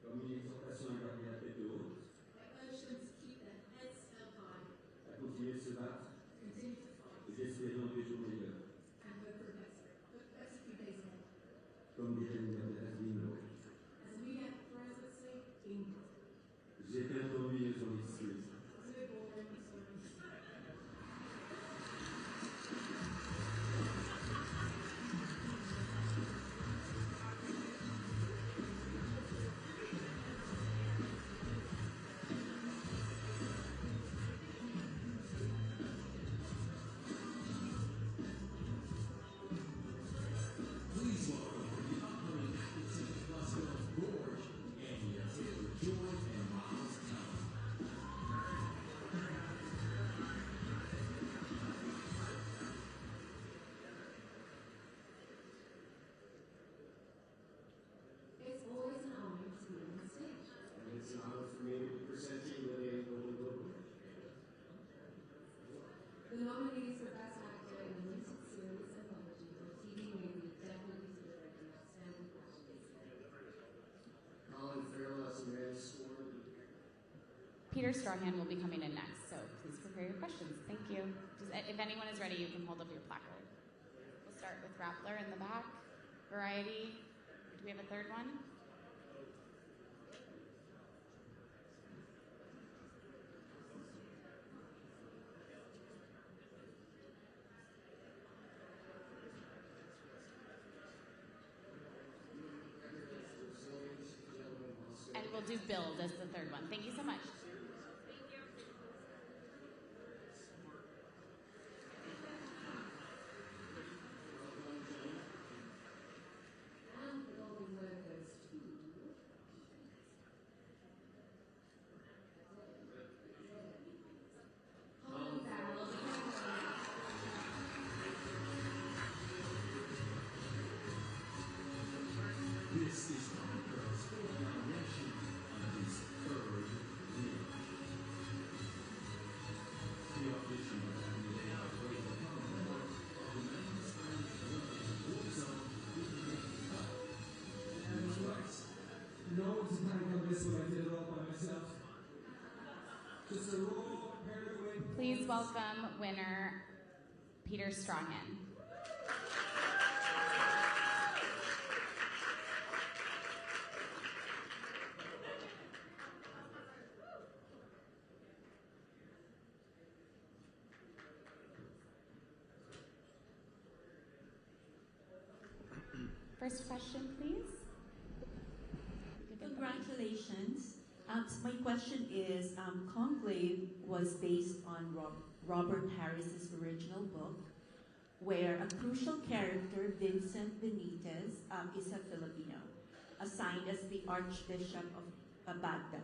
Comme une exhortation à garder la tête haute, I urge them to keep their heads held high, à continuer de se battre continue to fight, et d'espérer dans des jours meilleurs. and hope for better few days ahead. Comme dirait une dernière bingo. As Emilia Perez would say, bingo. J'étais ennuyé, j'en excuse. It's a bit boring, sorry. Please welcome the upcoming actors in the Oscar Gorge, Andrea Taylor-Joy and Miles Teller. It's always an honor to be on stage. And it's an honor for me to be presenting the Golden Globe. The nominees for Best Actor in a Limited Series Anthology or TV movie definitely deserve an outstanding performance. Colin Farrell has some red scored. Peter Strahan will be coming in next, so please prepare your questions. Thank you. If anyone is ready, you can hold up your placard. We'll start with Rappler in the back. Variety. Do we have a third one? And we'll do Build as the third one. Thank you so much. Please welcome winner Peter Strongen. First question, please. Congratulations. My question is, Conclave was based on Robert Harris's original book, where a crucial character, Vincent Benitez, is a Filipino, assigned as the Archbishop of Baghdad.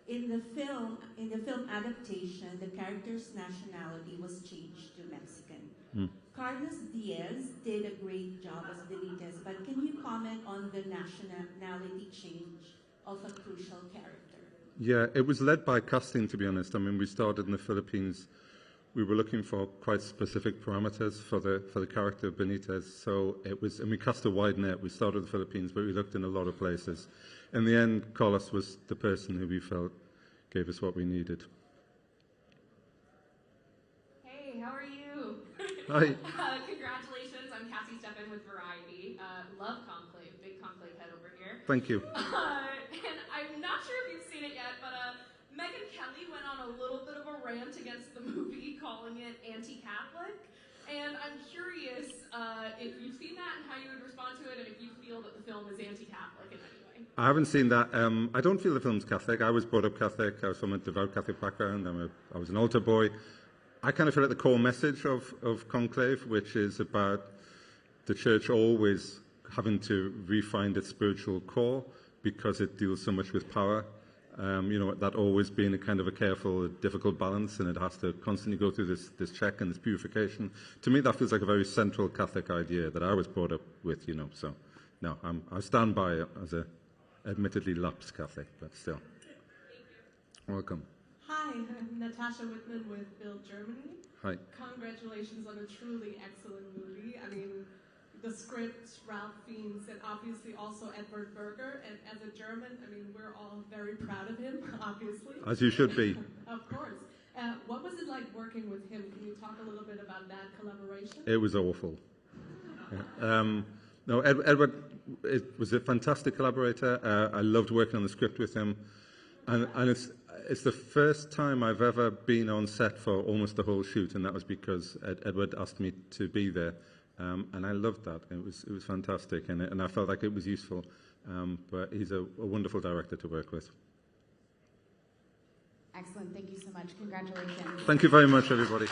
In the film adaptation, the character's nationality was changed to Mexican. Carlos Diaz did a great job as Benitez, but can you comment on the nationality change of a crucial character? Yeah, it was led by casting, to be honest. I mean, we started in the Philippines. We were looking for quite specific parameters for the character of Benitez. So it was, and we cast a wide net. We started in the Philippines, but we looked in a lot of places. In the end, Carlos was the person who we felt gave us what we needed. Hey, how are you? Hi. Congratulations, I'm Cassie Steffen with Variety. Love Conclave, big Conclave head over here. Thank you. And I'm not sure if you've seen it yet, but Megyn Kelly went on a little bit of a rant against the movie, calling it anti-Catholic. And I'm curious if you've seen that and how you would respond to it, and if you feel that the film is anti-Catholic in any way. I haven't seen that. I don't feel the film's Catholic. I was brought up Catholic. I was from a devout Catholic background. I was an altar boy. I kind of feel like the core message of Conclave, which is about the church always having to refine its spiritual core because it deals so much with power. That always being a kind of a careful, difficult balance, and it has to constantly go through this check and this purification. To me, that feels like a very central Catholic idea that I was brought up with, So, no, I stand by it as a admittedly lapsed Catholic, but still. Welcome. Hi, I'm Natasha Whitman with Build Germany. Hi. Congratulations on a truly excellent movie. I mean, the script, Ralph Fiennes, and obviously also Edward Berger. And as a German, I mean, we're all very proud of him, obviously. As you should be. Of course. What was it like working with him? Can you talk a little bit about that collaboration? It was awful. Yeah. No, Edward was a fantastic collaborator. I loved working on the script with him. And it's the first time I've ever been on set for almost the whole shoot, and that was because Edward asked me to be there. And I loved that. It was fantastic, and I felt like it was useful. But he's a wonderful director to work with. Excellent. Thank you so much. Congratulations. Thank you very much, everybody.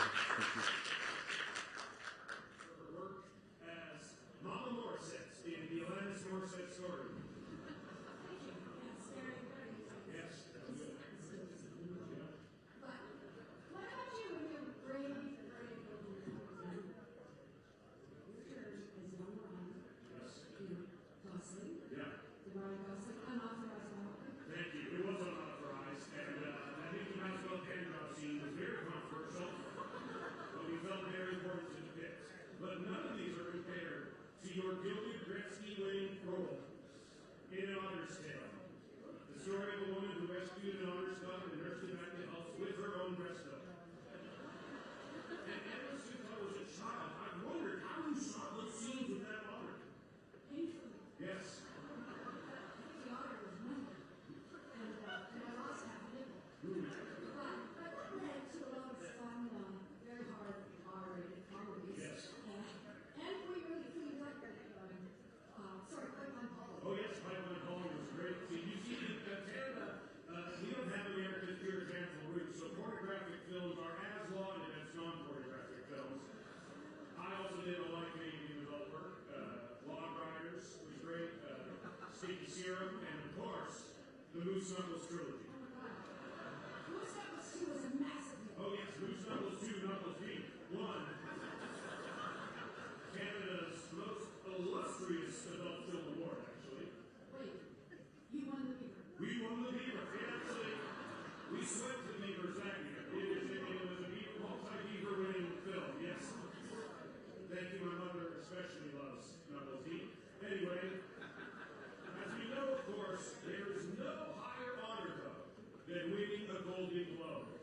Your Gilded Gretzky-winning role in An Honors Tale. The story of a woman who rescued an honors dog and nursed it back to health with her own breast milk. And ever since I was a child, I've wondered how you saw those scenes with that honor. Painfully. Yes. The honor was mine, and I lost half a nipple. But that led to a lot of fun, very hard R-rated comedies. Yes. And we really cleaned up Oh yes, Pipeline Calling was great. See, you see, Canada, we don't have America's pure example roots, so pornographic films are as lauded as non-pornographic films. I also did a lot of Canadian adult work. Log Riders was great. Sticky Syrup, and of course, the Moose Knuckles trilogy. Moose Knuckles 2 was a massive hit. Oh yes, Moose Knuckles 2, Knuckles Deep. 1. Canada's most illustrious adult film award, actually. Wait, you won the Beaver. We won the Beaver. Actually, we swept the Beaver Zaggy. It was a multi-Beaver winning film, yes. Thank you, my mother especially loves Knuckles Deep. Anyway, as we know, of course, there is no higher honor, though, than winning a Golden Globe.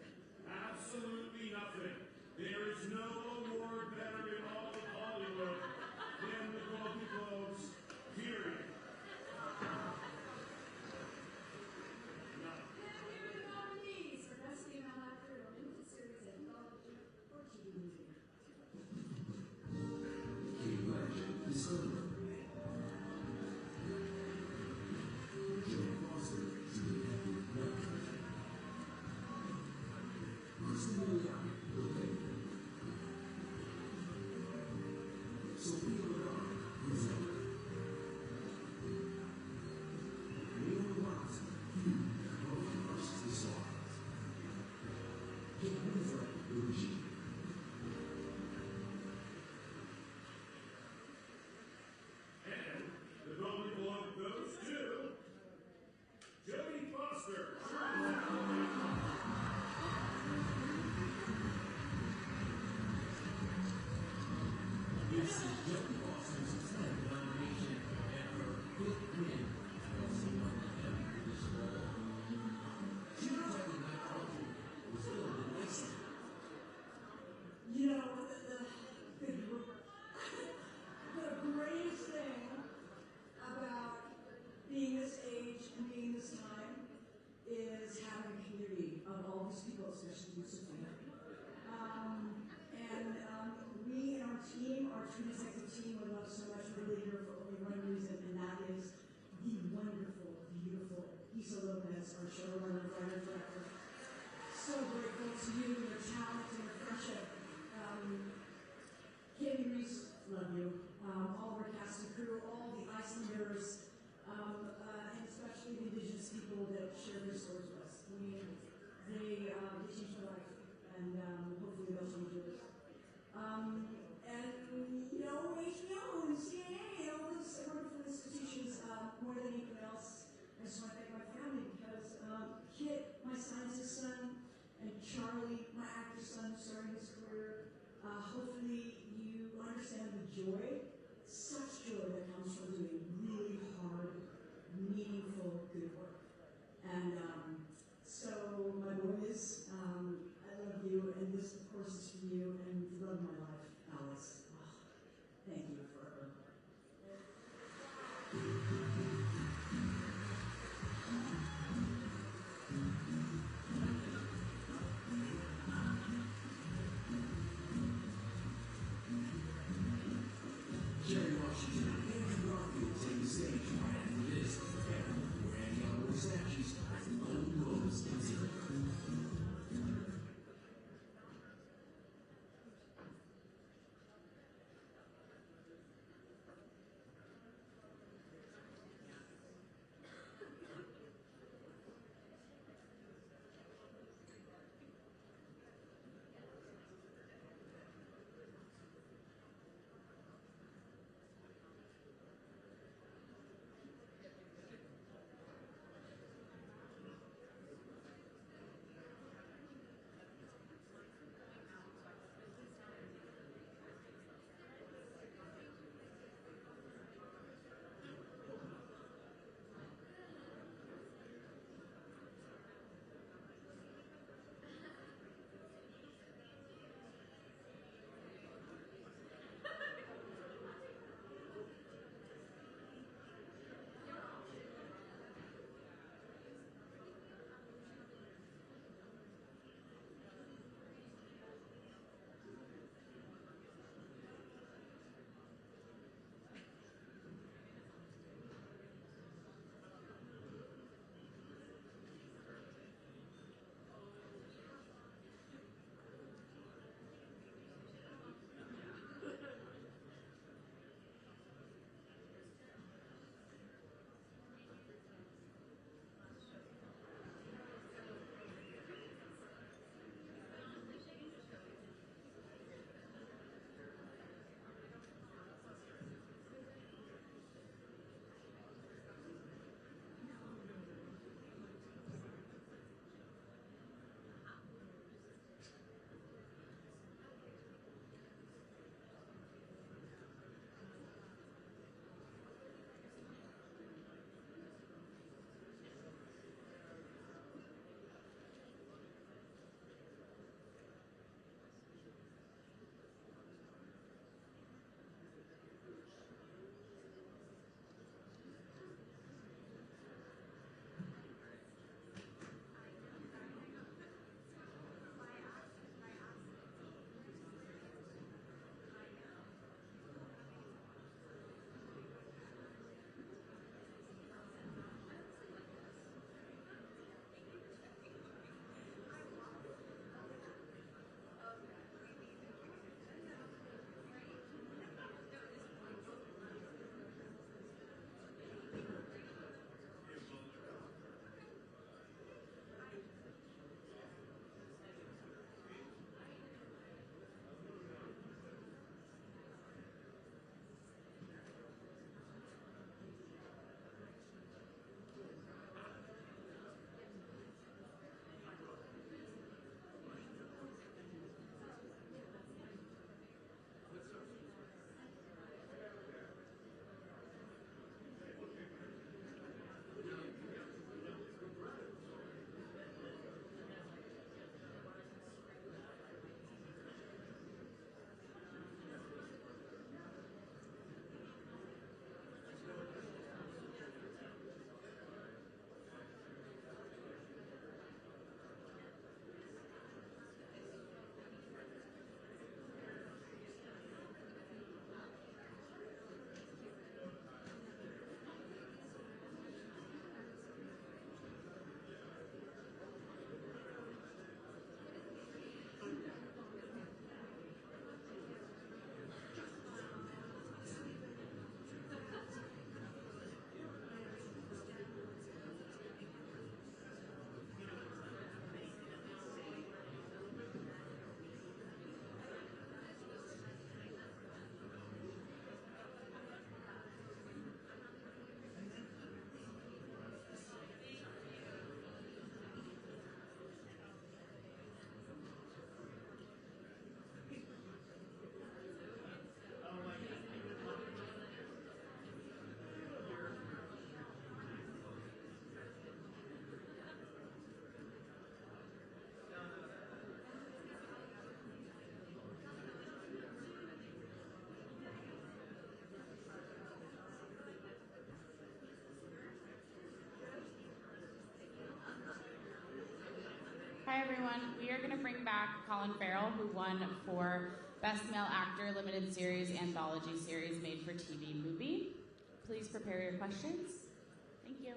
Hi everyone. We are going to bring back Colin Farrell, who won for Best Male Actor Limited Series Anthology Series Made for TV Movie. Please prepare your questions. Thank you.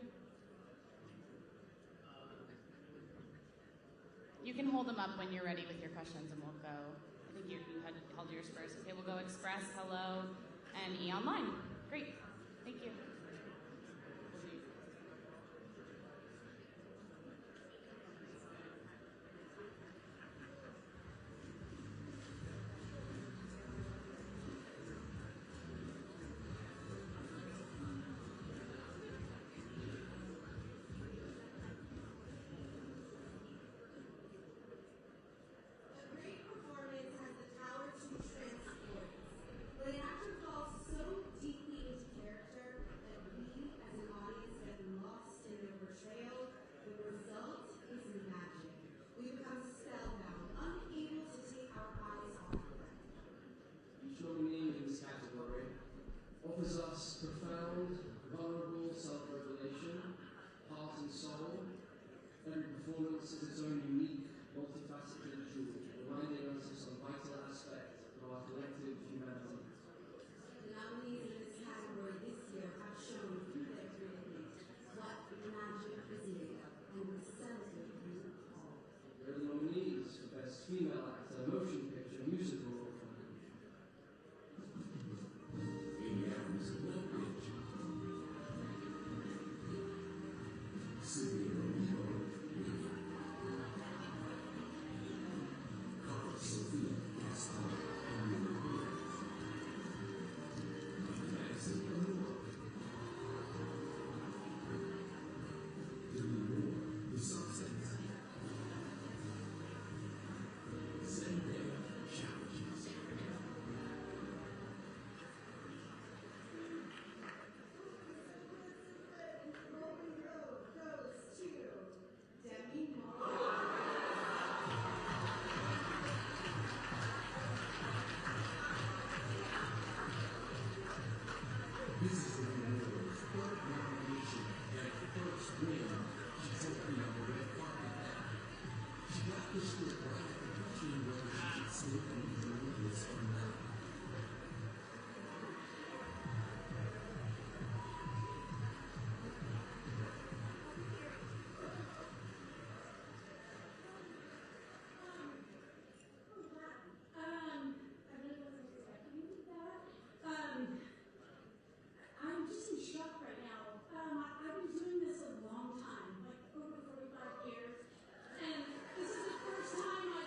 You can hold them up when you're ready with your questions and we'll go. I think you held yours first. Okay, we'll go Express, Hello, and E! Online. Great. Thank you. Offers us profound, vulnerable self-revelation, heart and soul. Every performance is its own unique, multifaceted jewel, reminding us of some vital aspect of our collective humanity. The nominees in this category this year have shown through their creativity what magic is made of, and we celebrate you all. Here are the nominees for Best Female Actor, Motion Picture, Musical, or Comedy. I'm just in shock right now. I've been doing this a long time, like over 45 years, and this is the first time I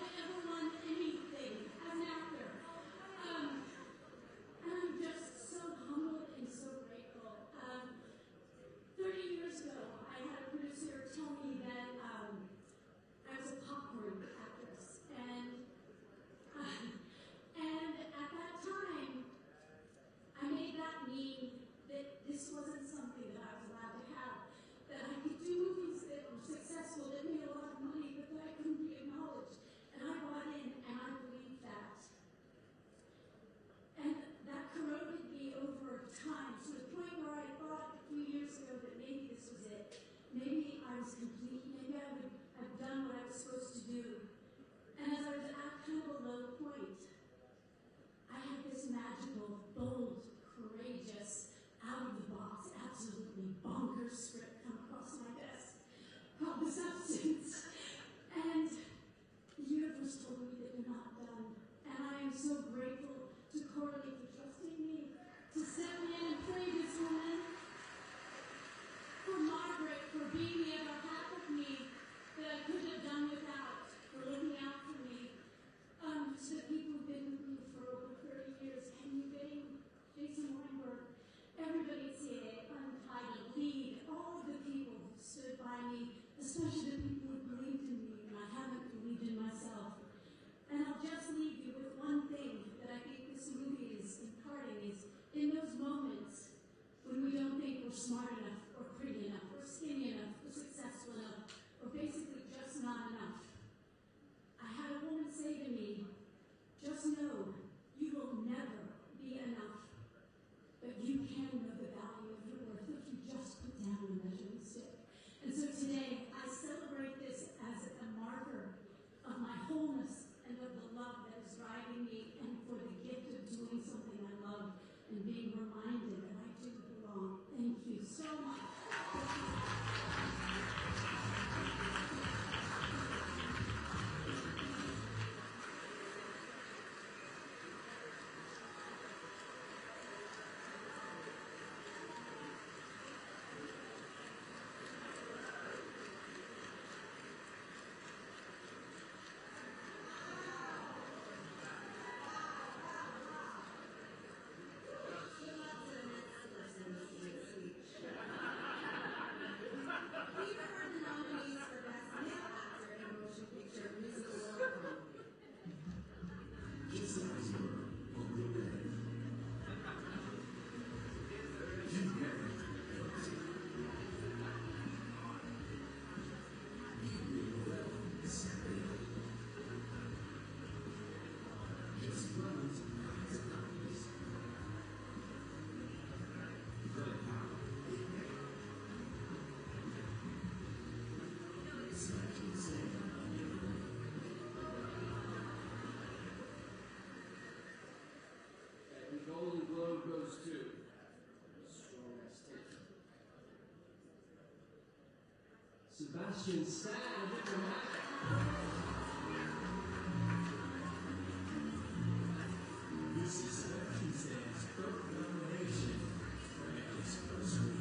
Sebastian Stan, This is Sebastian Stan's third nomination for his first week.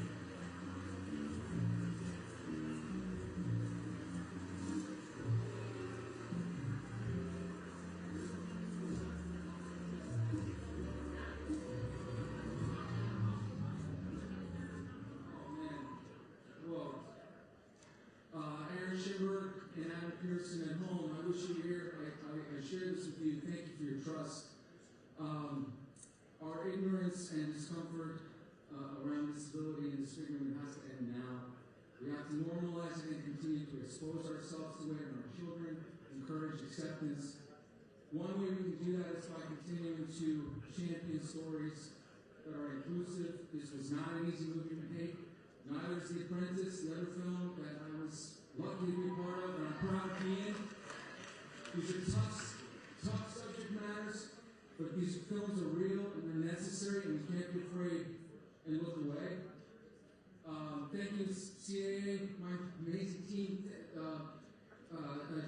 Aaron Schimberg and Adam Pearson at home, I wish you were here. I share this with you. Thank you for your trust. Our ignorance and discomfort around disability and disfigurement has to end now. We have to normalize it and continue to expose ourselves to it and our children, encourage acceptance. One way we can do that is by continuing to champion stories that are inclusive. This was not an easy movie to make. Neither is The Apprentice, the other film that I was lucky to be part of, and I'm proud to be in. These are tough subject matters, but these films are real and they're necessary, and we can't be afraid and look away. Thank you, CAA, my amazing team,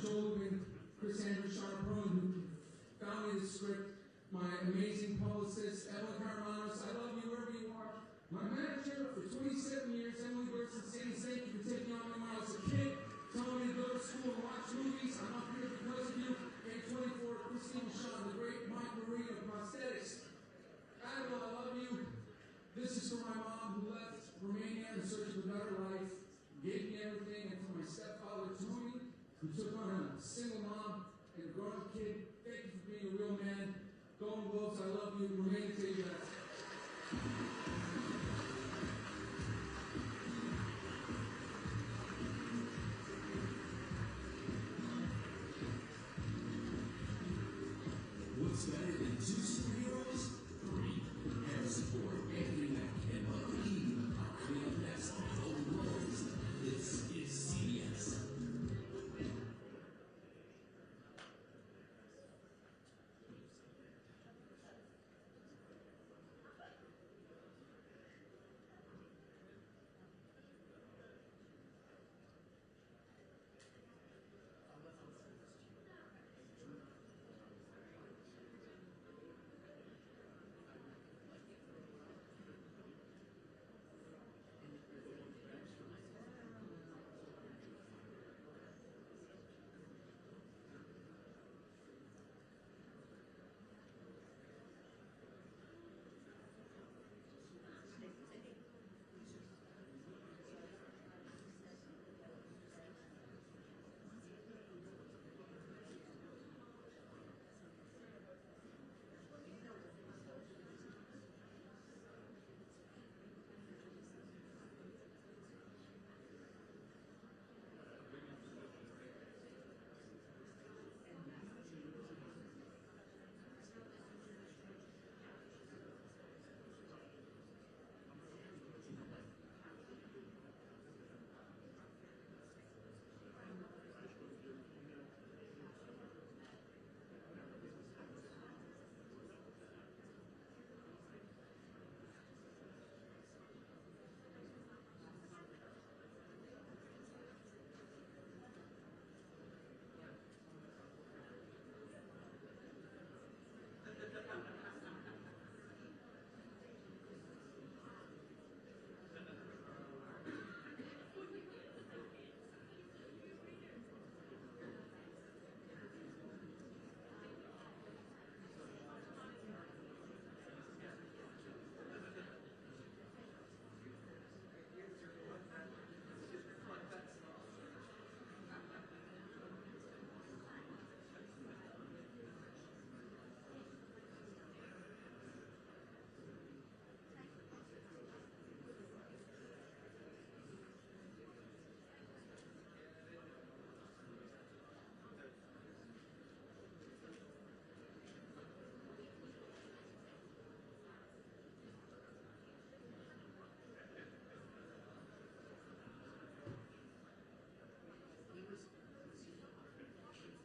Joel Lubin, Chris Andrews, Sean Perone, who found me the script, my amazing publicist, Evelyn Carmanos, I love you wherever you are. My manager for 27 years, Emily Gerson, thank you for taking on me when I was a kid, telling me to go to school and watch movies. I'm up here because of you. And 24, Christine Shaw, the great Mike Marie of prosthetics. Adela, I love you. This is for my mom who left Romania in search of a better life, gave me everything, and for my stepfather, Tony, who took on a single mom and a grown-up kid. Thank you for being a real man. Golden Globes, I love you. Romania, take you guys. What's better than two superheroes? Three. Harrison Ford, Anthony Mackie, and Michael Keaton are coming up next on Golden Globes. This is CBS.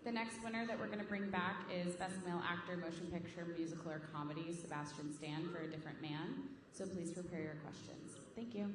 The next winner that we're going to bring back is Best Male Actor, Motion Picture, Musical, or Comedy, Sebastian Stan for A Different Man. So please prepare your questions. Thank you.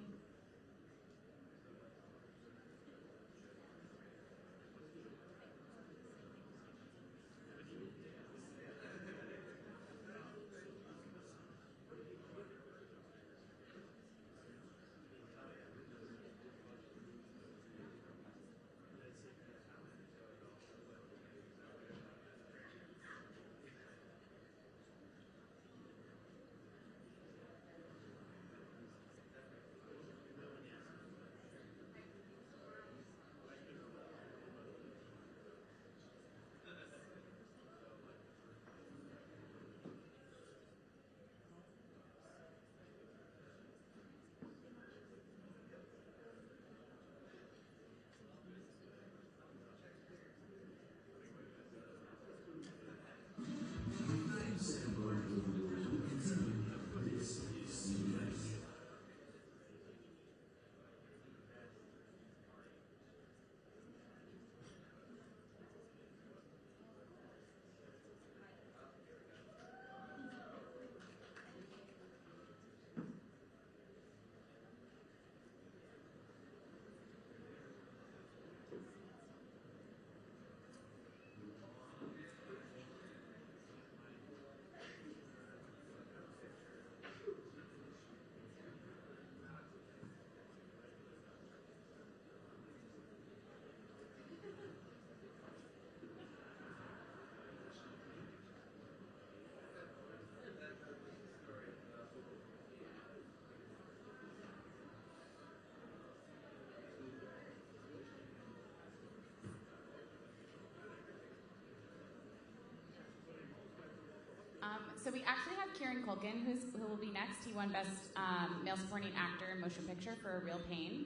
So we actually have Kieran Culkin, who will be next. He won Best Male Supporting Actor in Motion Picture for Real Pain.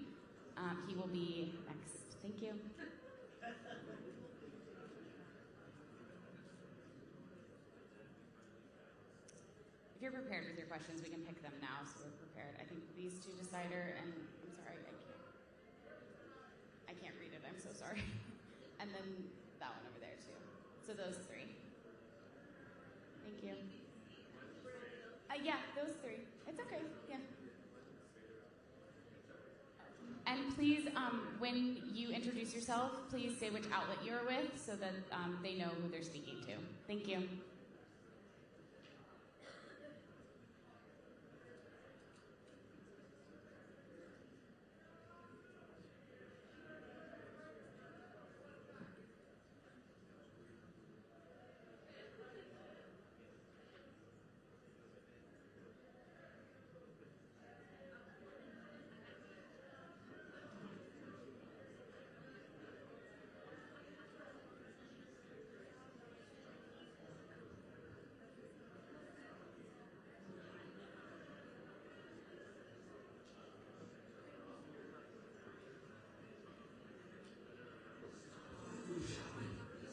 He will be next. Thank you. If you're prepared with your questions, we can pick them now, so we're prepared. I think these two decider, and I'm sorry, I can't read it. I'm so sorry. And then that one over there too. So those three. Thank you. Yeah, those three. It's okay. Yeah. And please, when you introduce yourself, please say which outlet you're with so that they know who they're speaking to. Thank you.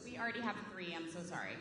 We already have three. I'm so sorry.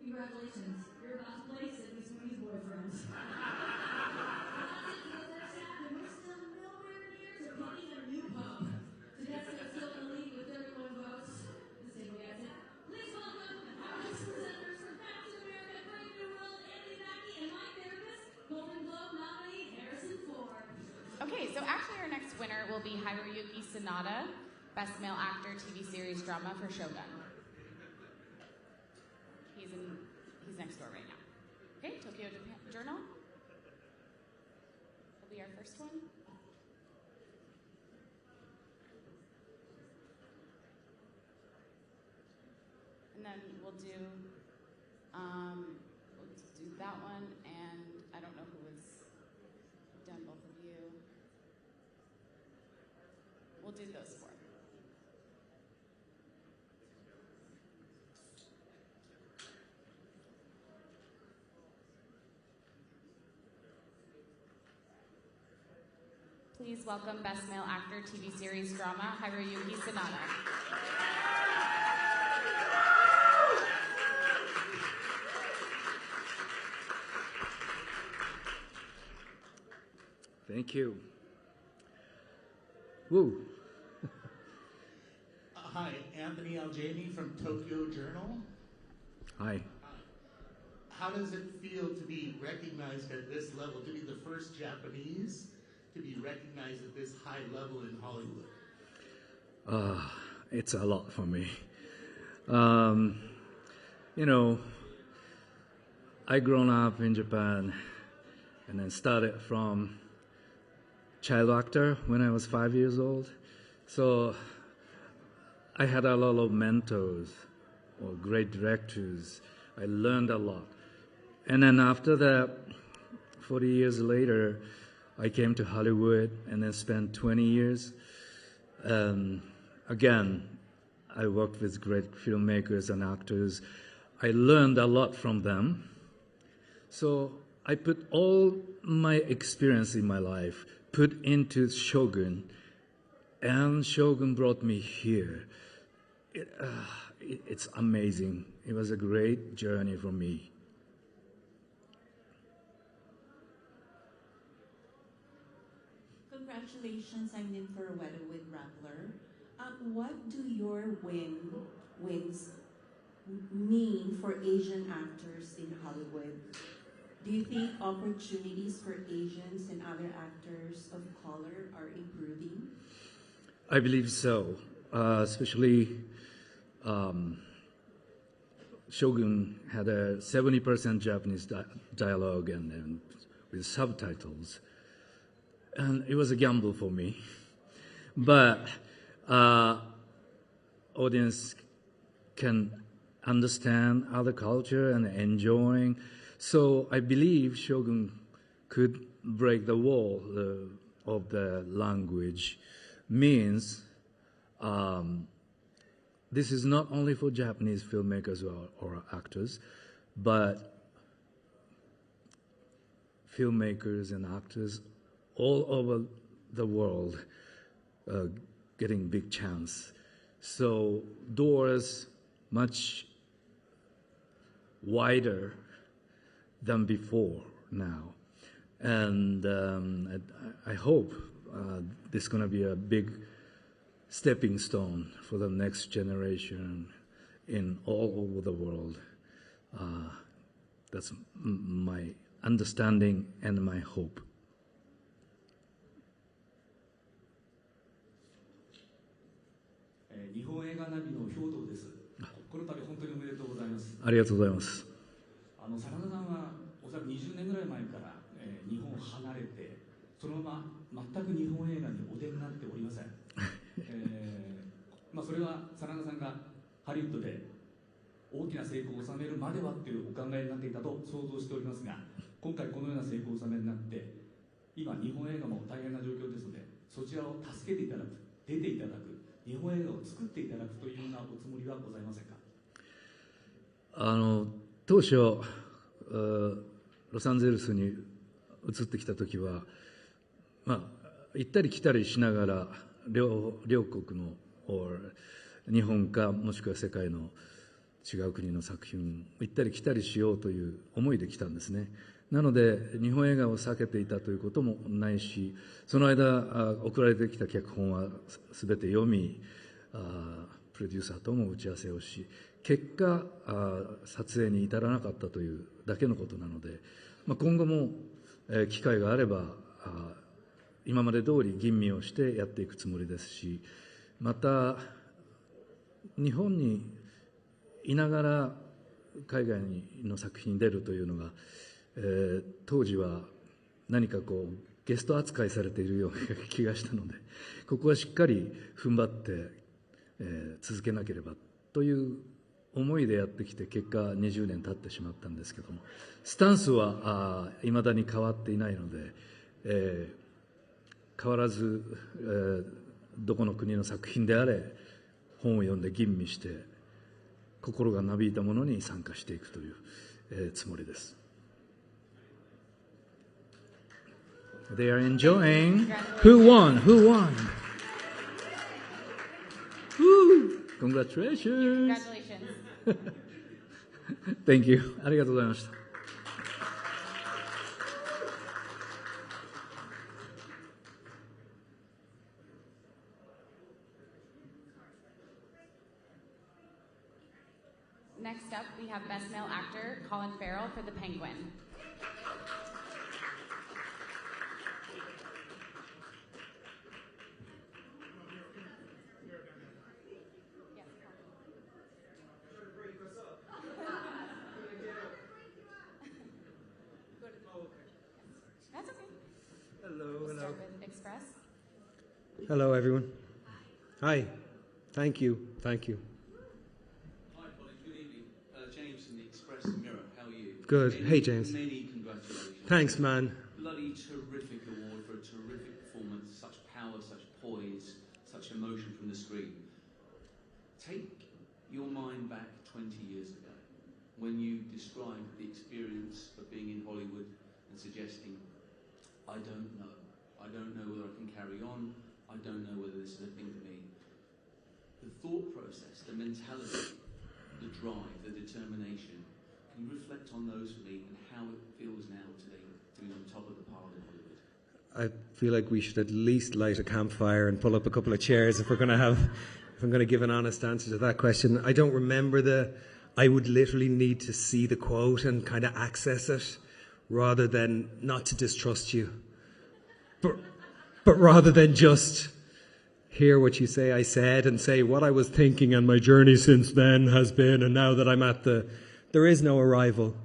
Congratulations, you're about to place at least one of these boyfriends. We're still nowhere near to picking a new pope. Tedesco's still in the lead with 31 votes. The same way I said. Please welcome our next presenters from Back to America, Brave New World, Andy Mackey, and my therapist, Golden Globe nominee Harrison Ford. Okay, so actually our next winner will be Hiroyuki Sanada, Best Male Actor TV Series Drama for Shogun. He's next door right now. Okay, Tokyo Japan Journal will be our first one. And then we'll do that one, and I don't know who has done both of you. We'll do those four. Please welcome Best Male Actor TV Series Drama, Hiroyuki Sanada. Thank you. Woo. Hi, Anthony Aljani from Tokyo Journal. Hi. How does it feel to be recognized at this level, to be the first Japanese to be recognized at this high level in Hollywood? It's a lot for me. I grown up in Japan and then started from child actor when I was 5 years old. So I had a lot of mentors or great directors. I learned a lot. And then after that, 40 years later, I came to Hollywood and then spent 20 years. Again, I worked with great filmmakers and actors. I learned a lot from them. So I put all my experience in my life, put into Shogun, and Shogun brought me here. It's amazing. It was a great journey for me. Congratulations, I'm in for a wedding with Rappler. What do your wins mean for Asian actors in Hollywood? Do you think opportunities for Asians and other actors of color are improving? I believe so, especially Shogun had a 70% Japanese dialogue and with subtitles. And it was a gamble for me. But audience can understand other culture and enjoying. So I believe Shogun could break the wall of the language. Means this is not only for Japanese filmmakers or actors, but filmmakers and actors all over the world getting big chance. So doors much wider than before now. And I hope this is going to be a big stepping stone for the next generation in all over the world. That's my understanding and my hope.ありがとうございます。真田さんはおそらく20年ぐらい前から、日本を離れてそのまま全く日本映画にお出になっておりません。それは真田さんがハリウッドで大きな成功を収めるまではというお考えになっていたと想像しておりますが、今回このような成功を収めになって今日本映画も大変な状況ですので、そちらを助けていただく、出ていただく、日本映画を作っていただくというようなおつもりはございませんか？当初ロサンゼルスに移ってきた時は、行ったり来たりしながら両国の日本かもしくは世界の違う国の作品行ったり来たりしようという思いで来たんですね。なので日本映画を避けていたということもないし、その間送られてきた脚本は全て読み、プロデューサーとも打ち合わせをし、結果撮影に至らなかったというだけのことなので、今後も機会があれば今まで通り吟味をしてやっていくつもりですし、また日本にいながら海外の作品に出るというのが、当時は何かゲスト扱いされているような気がしたので、ここはしっかり踏ん張って、続けなければという思いでやってきて、結果20年経ってしまったんですけども、スタンスは未だに変わっていないので、変わらず、どこの国の作品であれ本を読んで吟味して心がなびいたものに参加していくという、つもりです。They are enjoying. Who won? Who won? Woo! Congratulations. Thank you. ありがとうございました。Next up, we have Best Male Actor Colin Farrell for The Penguin. That's okay. We'll start with Express. Hello, everyone. Hi. Thank you. Thank you. Hi, Colin. Good evening. James from the Express Mirror. How are you? Good. Many, Hey, James. Many congratulations. Thanks, man. Bloody terrific award for a terrific performance, such power, such poise, such emotion from the screen. Take your mind back 20 years ago when you described the experience of being in Hollywood and suggesting, I don't know. I don't know whether I can carry on. I don't know whether this is a thing for me. The thought process, the mentality, the drive, the determination. Can you reflect on those for me and how it feels now today to be on top of the pile in Hollywood? I feel like we should at least light a campfire and pull up a couple of chairs if I'm going to give an honest answer to that question. I don't remember I would literally need to see the quote and kind of access it rather than not to distrust you. But rather than just hear what you say I said and say what I was thinking and my journey since then has been, and now that I'm at there is no arrival.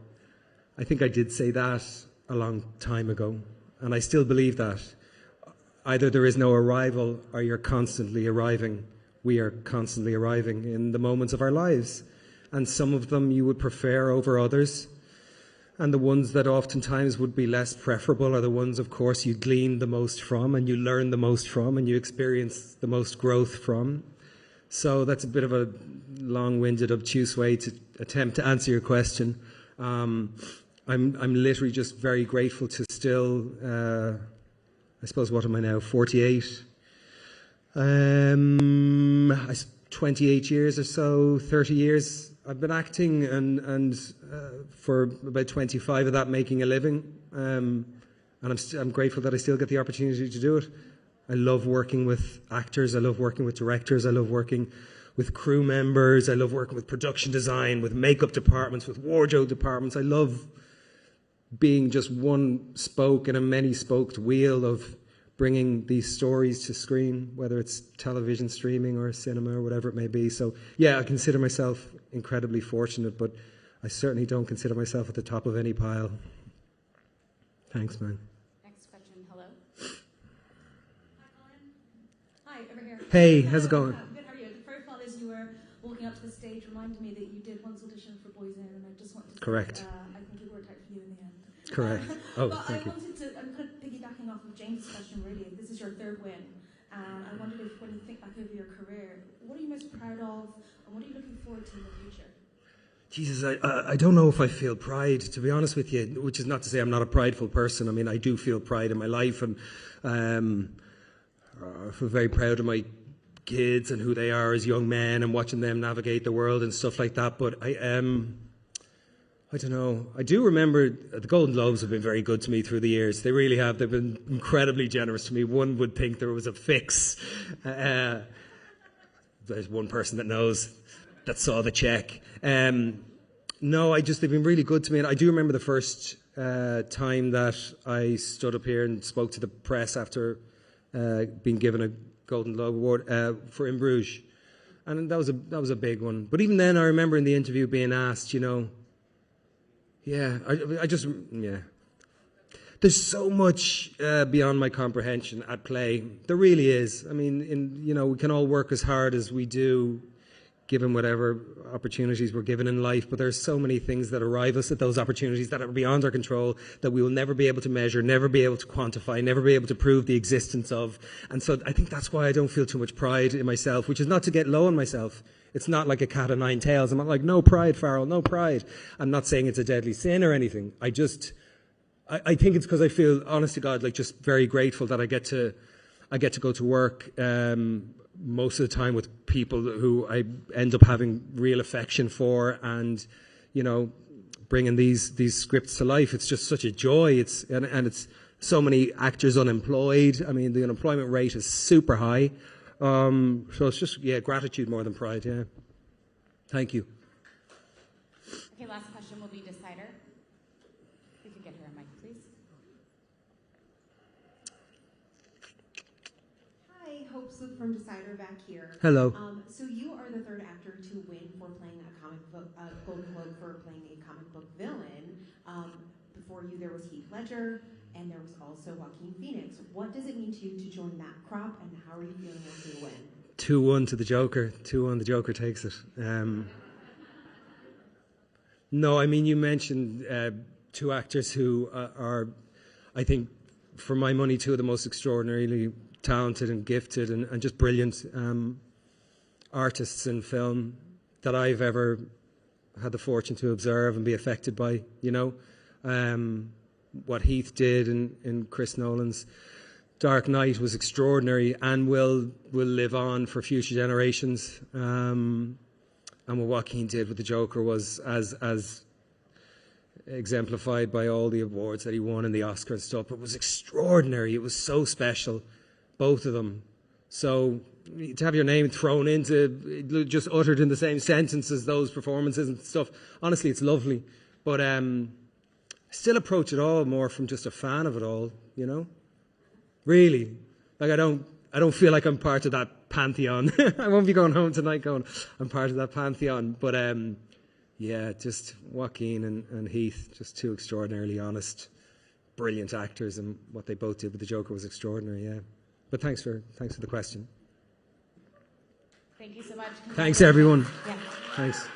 I think I did say that a long time ago, and I still believe that. Either there is no arrival or you're constantly arriving. We are constantly arriving in the moments of our lives, and some of them you would prefer over others. And the ones that oftentimes would be less preferable are the ones, of course, you glean the most from and you learn the most from and you experience the most growth from. So that's a bit of a long-winded, obtuse way to attempt to answer your question. I'm literally just very grateful to still, I suppose, what am I now, 48? 28 years or so, 30 years I've been acting, and for about 25 of that making a living, and I'm grateful that I still get the opportunity to do it. I love working with actors, I love working with directors, I love working with crew members, I love working with production design, with makeup departments, with wardrobe departments. I love being just one spoke in a many-spoked wheel of bringing these stories to screen, whether it's television, streaming, or cinema, or whatever it may be. So, yeah, I consider myself incredibly fortunate, but I certainly don't consider myself at the top of any pile. Thanks, man. Next question. Hello. Hi, over here. Hey, how's it going? Good, how are you? The first one is you were walking up to the stage reminded me that you did once audition for Boys In, and I just wanted to Correct. say, I think it worked out for you in the end. Correct. Oh, but thank you. I'm kind of piggybacking off of James' question, really. This is your third win, and I wondered if, when you think back over your career, what are you most proud of, and what are you looking forward to in the future? Jesus, I don't know if I feel pride, to be honest with you, which is not to say I'm not a prideful person. I mean, I do feel pride in my life, and I feel very proud of my kids and who they are as young men and watching them navigate the world and stuff like that. But I don't know. I do remember the Golden Globes have been very good to me through the years. They really have. They've been incredibly generous to me. One would think there was a fix. There's one person that knows, that saw the check. No, they've been really good to me. And I do remember the first time that I stood up here and spoke to the press after being given a Golden Globe Award for In Bruges. And that was a big one. But even then, I remember in the interview being asked, there's so much beyond my comprehension at play. There really is. I mean, we can all work as hard as we do, given whatever opportunities we're given in life, but there's so many things that arrive us at those opportunities that are beyond our control, that we will never be able to measure, never be able to quantify, never be able to prove the existence of. And so I think that's why I don't feel too much pride in myself, which is not to get low on myself. It's not like a cat of nine tails. I'm not like, no pride, Farrell, no pride. I'm not saying it's a deadly sin or anything. I think it's because I feel, honest to God, like just very grateful that I get to go to work most of the time with people who I end up having real affection for, and bringing these scripts to life. It's just such a joy. It's so many actors unemployed. I mean, the unemployment rate is super high. So it's just gratitude more than pride. Yeah. Thank you. Okay, last question will be Decider. We could get her a mic, please. Hi, Hope Swoop from Decider back here. Hello. So you are the third actor to win for playing a comic book, Golden Globe for playing a comic book villain. Before you, there was Heath Ledger, and there was also Joaquin Phoenix. What does it mean to you to join that crop, and how are you feeling after the win? 2-1 to the Joker. 2-1, the Joker takes it. No, I mean, you mentioned two actors who are, I think, for my money, two of the most extraordinarily talented and gifted and just brilliant artists in film that I've ever had the fortune to observe and be affected by, you know. What Heath did in Chris Nolan's Dark Knight was extraordinary and will live on for future generations. And what Joaquin did with the Joker was as exemplified by all the awards that he won and the Oscar and stuff. It was extraordinary. It was so special, both of them. So to have your name thrown into, just uttered in the same sentence as those performances and stuff, honestly, it's lovely. But I still approach it all more from just a fan of it all, you know? Really. Like, I don't feel like I'm part of that pantheon. I won't be going home tonight going, I'm part of that pantheon. But yeah, just Joaquin and Heath, just two extraordinarily honest, brilliant actors, and what they both did with the Joker was extraordinary, yeah. But thanks for the question. Thank you so much. Thanks, everyone. Yeah. Thanks.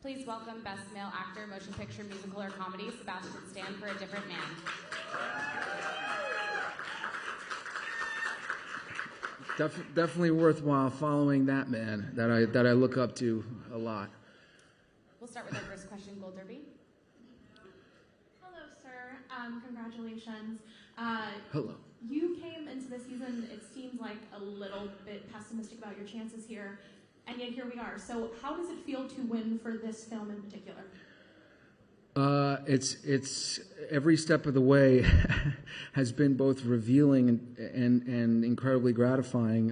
Please welcome Best Male Actor, Motion Picture, Musical, or Comedy, Sebastian Stan for A Different Man. Definitely worthwhile following that man that I look up to a lot. We'll start with our first question, Gold Derby. Hello, sir. Congratulations. Hello. You came into the season, it seems like a little bit pessimistic about your chances here, and yet here we are. So how does it feel to win for this film in particular? It's every step of the way has been both revealing and incredibly gratifying.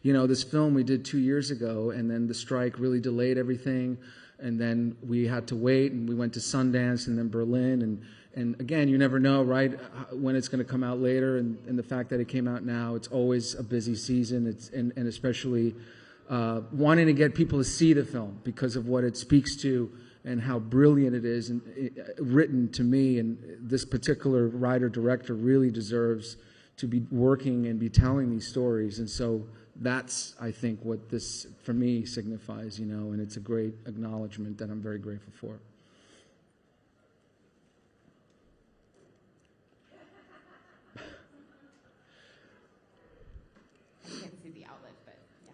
You know, this film we did 2 years ago, and then the strike really delayed everything, and then we had to wait, and we went to Sundance and then Berlin, and again, you never know, right, when it's going to come out later, and the fact that it came out now, it's always a busy season, and especially wanting to get people to see the film because of what it speaks to and how brilliant it is, and written to me. And this particular writer-director really deserves to be working and be telling these stories. And so that's, I think, what this, for me, signifies, you know, and it's a great acknowledgement that I'm very grateful for. I can't see the outlet, but yeah.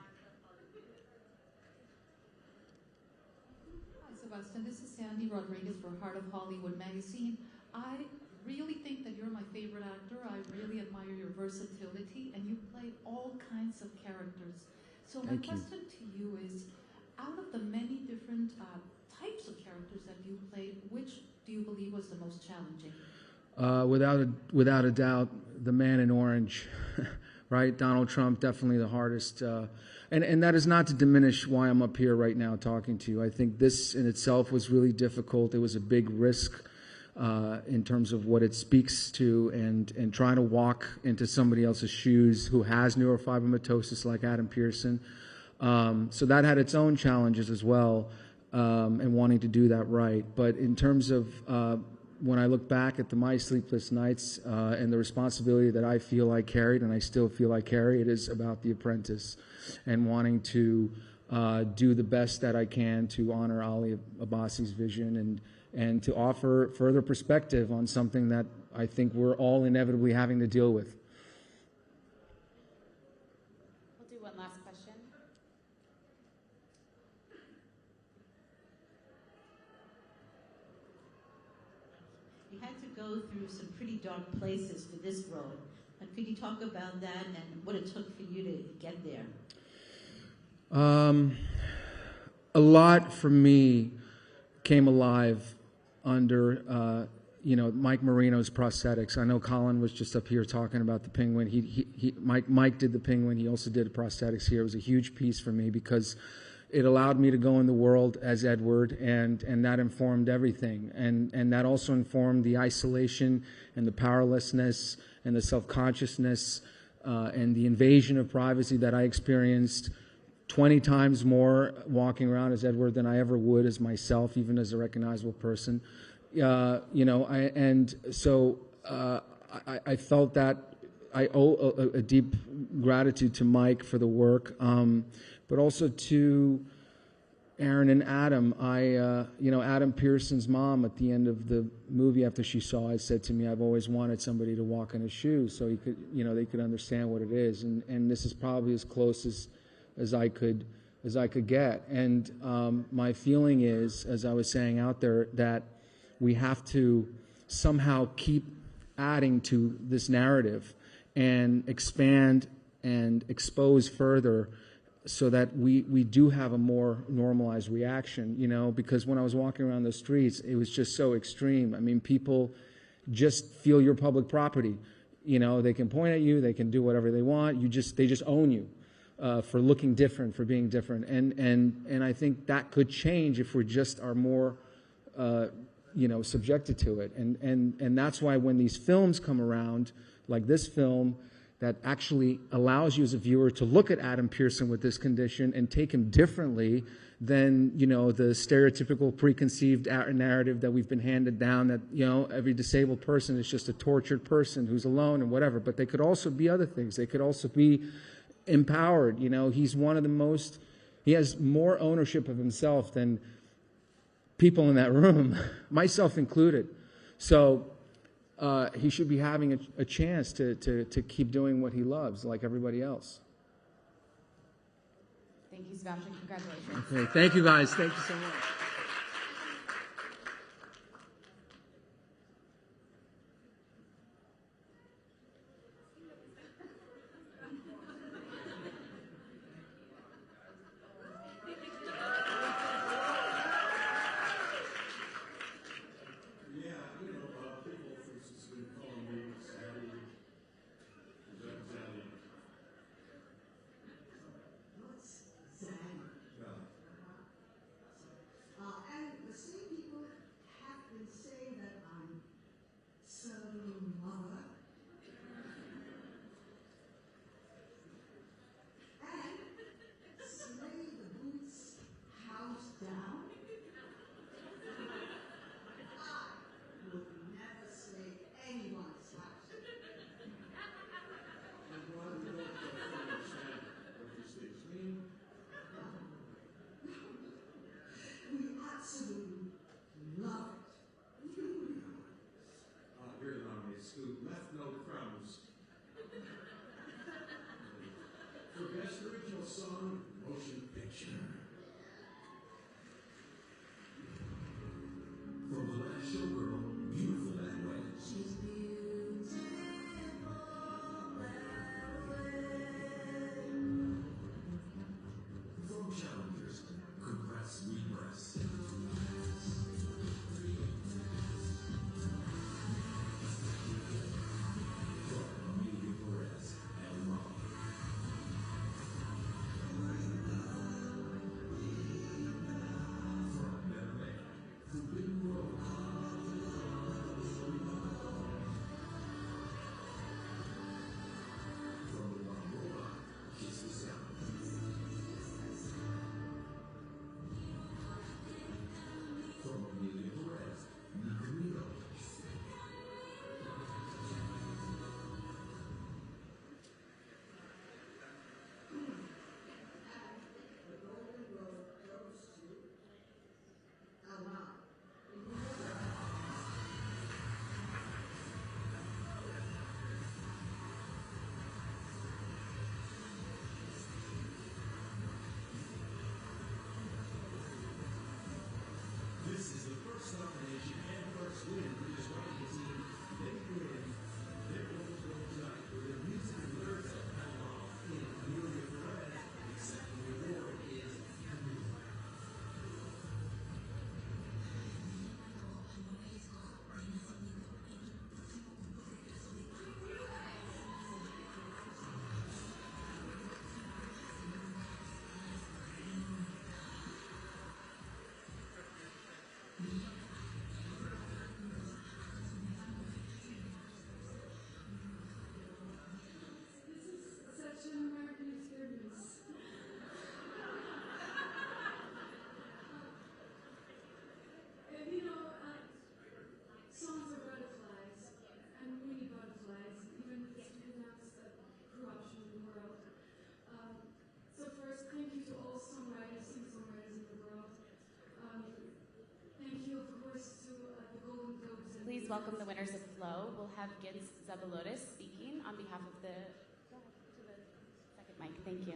Hi, Sebastian. This is Sandy Rodriguez for Heart of Hollywood magazine. I really think that you're my favorite actor. I really admire your versatility, and you play all kinds of characters. So my question to you is, out of the many different types of characters that you played, which do you believe was the most challenging? Without a doubt, the man in orange, right? Donald Trump, definitely the hardest. And that is not to diminish why I'm up here right now talking to you. I think this in itself was really difficult. It was a big risk in terms of what it speaks to, and trying to walk into somebody else's shoes who has neurofibromatosis like Adam Pearson. So that had its own challenges as well, and wanting to do that right. But in terms of when I look back at My Sleepless Nights and the responsibility that I feel I carried, and I still feel I carry, it is about The Apprentice and wanting to do the best that I can to honor Ali Abbasi's vision and to offer further perspective on something that I think we're all inevitably having to deal with. We'll do one last question. You had to go through some pretty dark places for this role. And could you talk about that and what it took for you to get there? A lot for me came alive under, Mike Marino's prosthetics. I know Colin was just up here talking about the Penguin. Mike did the Penguin. He also did prosthetics here. It was a huge piece for me because it allowed me to go in the world as Edward, and that informed everything. And that also informed the isolation and the powerlessness and the self-consciousness and the invasion of privacy that I experienced 20 times more walking around as Edward than I ever would as myself, even as a recognizable person. I felt that I owe a deep gratitude to Mike for the work, but also to Aaron and Adam. Adam Pearson's mom at the end of the movie, after she saw it, said to me, "I've always wanted somebody to walk in his shoes so he could, they could understand what it is." And this is probably as close as I could get. And my feeling is, as I was saying out there, that we have to somehow keep adding to this narrative and expand and expose further, so that we do have a more normalized reaction, because when I was walking around the streets, it was just so extreme. I mean, people just feel you're public property. They can point at you, they can do whatever they want. They just own you for looking different, for being different. And I think that could change if we just are more, subjected to it. And that's why when these films come around, like this film, that actually allows you as a viewer to look at Adam Pearson with this condition and take him differently than, the stereotypical preconceived narrative that we've been handed down, that, every disabled person is just a tortured person who's alone and whatever. But they could also be other things. They could also be empowered. He's one of the most, he has more ownership of himself than people in that room, myself included. So he should be having a chance to keep doing what he loves, like everybody else. Thank you, Sebastian. Congratulations. Okay, thank you guys. Thank you so much. And the same people have been saying that I'm so mother. And slay the boots house down. I would never slay anyone's house. I'm glad we don't understand what these things mean. We absolutely love it. Here the nominees, who left no crumbs. For Best Original Song, Motion Picture. From The Last Showgirl, Beautiful That Way. She's From Challengers, Compress Repress. From Amelia Perez and Mom. welcome the winners of Flow. We'll have Gids Zabalotis speaking on behalf of the... Go ahead to the second mic. Thank you.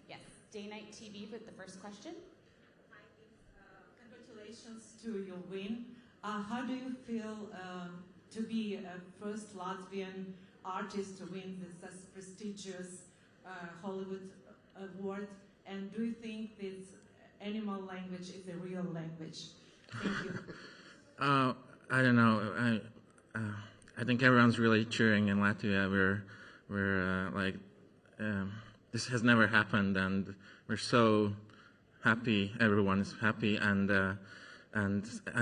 Yes, Day Night TV with the first question. Congratulations to your win. How do you feel to be a first Latvian artist to win this prestigious Hollywood award? And do you think this animal language is a real language? Thank you. I don't know. I think everyone's really cheering in Latvia. We're like, this has never happened, and we're so happy. Everyone is happy, and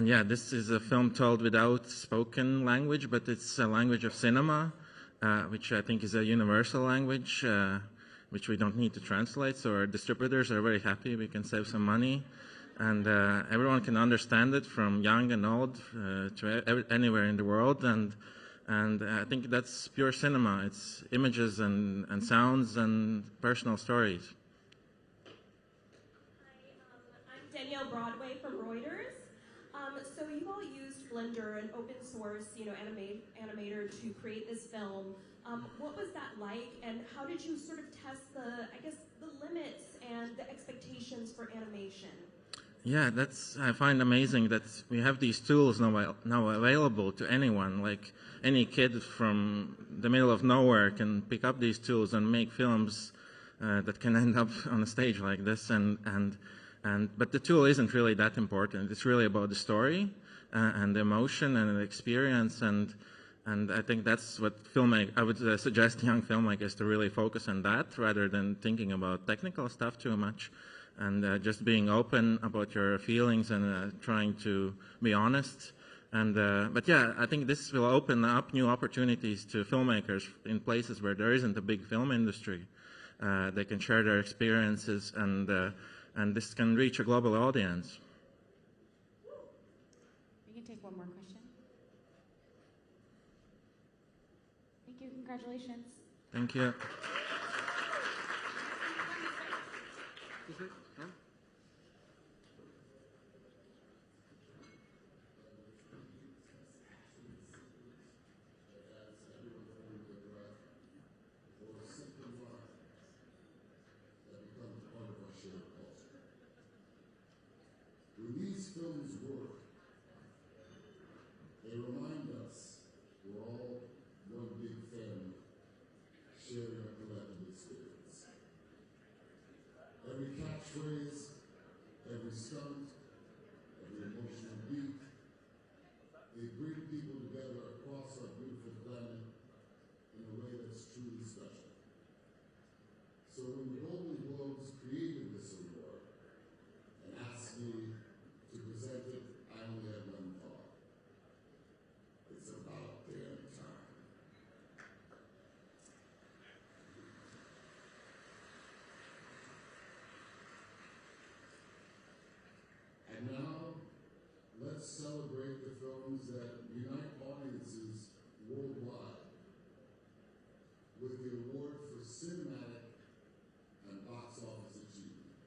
yeah, this is a film told without spoken language, but it's a language of cinema, which I think is a universal language, which we don't need to translate. So our distributors are very happy. We can save some money, and everyone can understand it, from young and old to anywhere in the world. And I think that's pure cinema. It's images and sounds and personal stories. I'm Danielle Broadway from Reuters. So you all used Blender, an open source, animator, to create this film. What was that like, and how did you sort of test the limits and the expectations for animation? Yeah, I find amazing that we have these tools now available to anyone. Like any kid from the middle of nowhere can pick up these tools and make films that can end up on a stage like this. But the tool isn't really that important. It's really about the story and the emotion and the experience, and I think that's what I would suggest young filmmakers to really focus on that rather than thinking about technical stuff too much, and just being open about your feelings and trying to be honest. But yeah, I think this will open up new opportunities to filmmakers in places where there isn't a big film industry. They can share their experiences, and this can reach a global audience. We can take one more question. Thank you. Congratulations. Thank you. When these films work, they remind us we're all one big family, sharing a collective experience. Every catchphrase, every stunt, every emotional beat, they bring people together across our beautiful planet in a way that's truly special. So when the Golden Globes created this award and asked me to present it, I only had one thought. It's about damn time. And now, let's celebrate the films that unite audiences worldwide with the award for cinematic and box office achievement.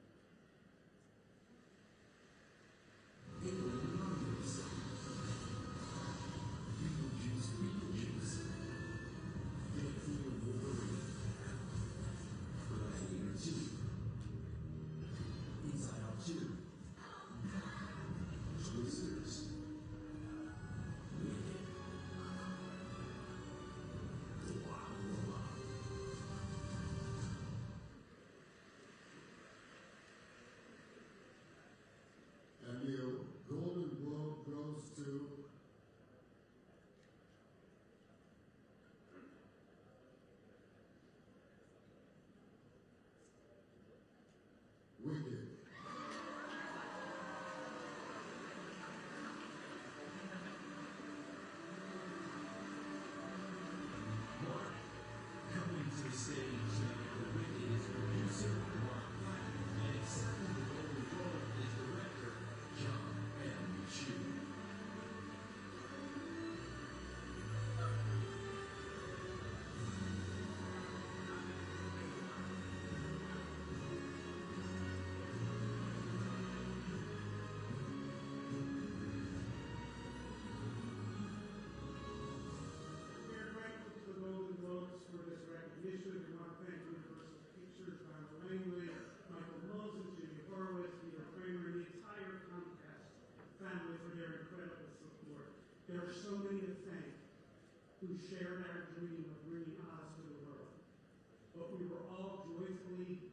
Inside Out 2. Choices. Wicked. The Wild Robot. so many to thank who shared our dream of bringing Oz to the world. But we were all joyfully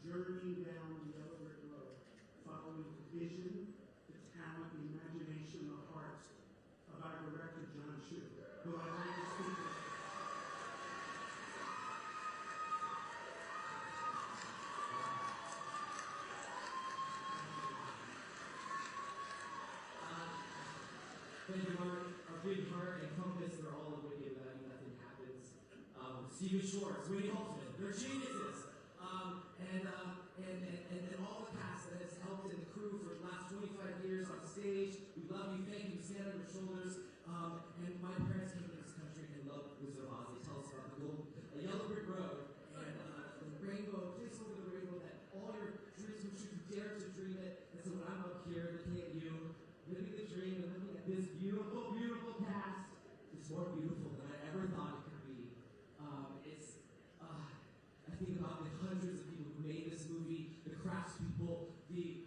journeying down the yellow brick road, following the vision, the talent, the imagination, the hearts of our director, John Chu, who I like to speak with. Thank you, Mark. Our big heart and compass are all of Wicked Without You, Nothing Happens. Steven Schwartz, Winnie Holtzman, they're geniuses. And all the cast that has helped in the crew for the last 25 years on stage. We love you, thank you, stand on your shoulders. And my parents came to this country and loved Wizard of Oz. They tell us about the yellow brick road and the rainbow, place over the rainbow that all your dreams come true. You dare to dream it. And so when I'm up here looking at you, living the dream and looking at this beautiful, beautiful cast, it's more beautiful than I ever thought it could be. I think about the hundreds of people who made this movie, the craftspeople, the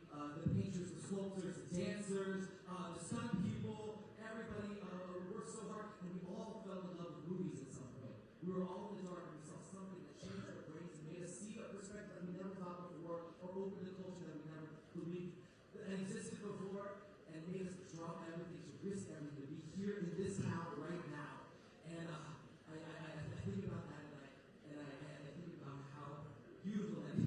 painters, the sculptors, the dancers, the stunt people, everybody worked so hard, and we all fell in love with movies at some point. We were all in the dark, and we saw something that changed our brains and made us see a perspective that we never thought before, or opened the culture that we never believed that existed before, and made us drop everything, to risk everything, to be here in this town right now. And I think about that, and I think about how beautiful that is.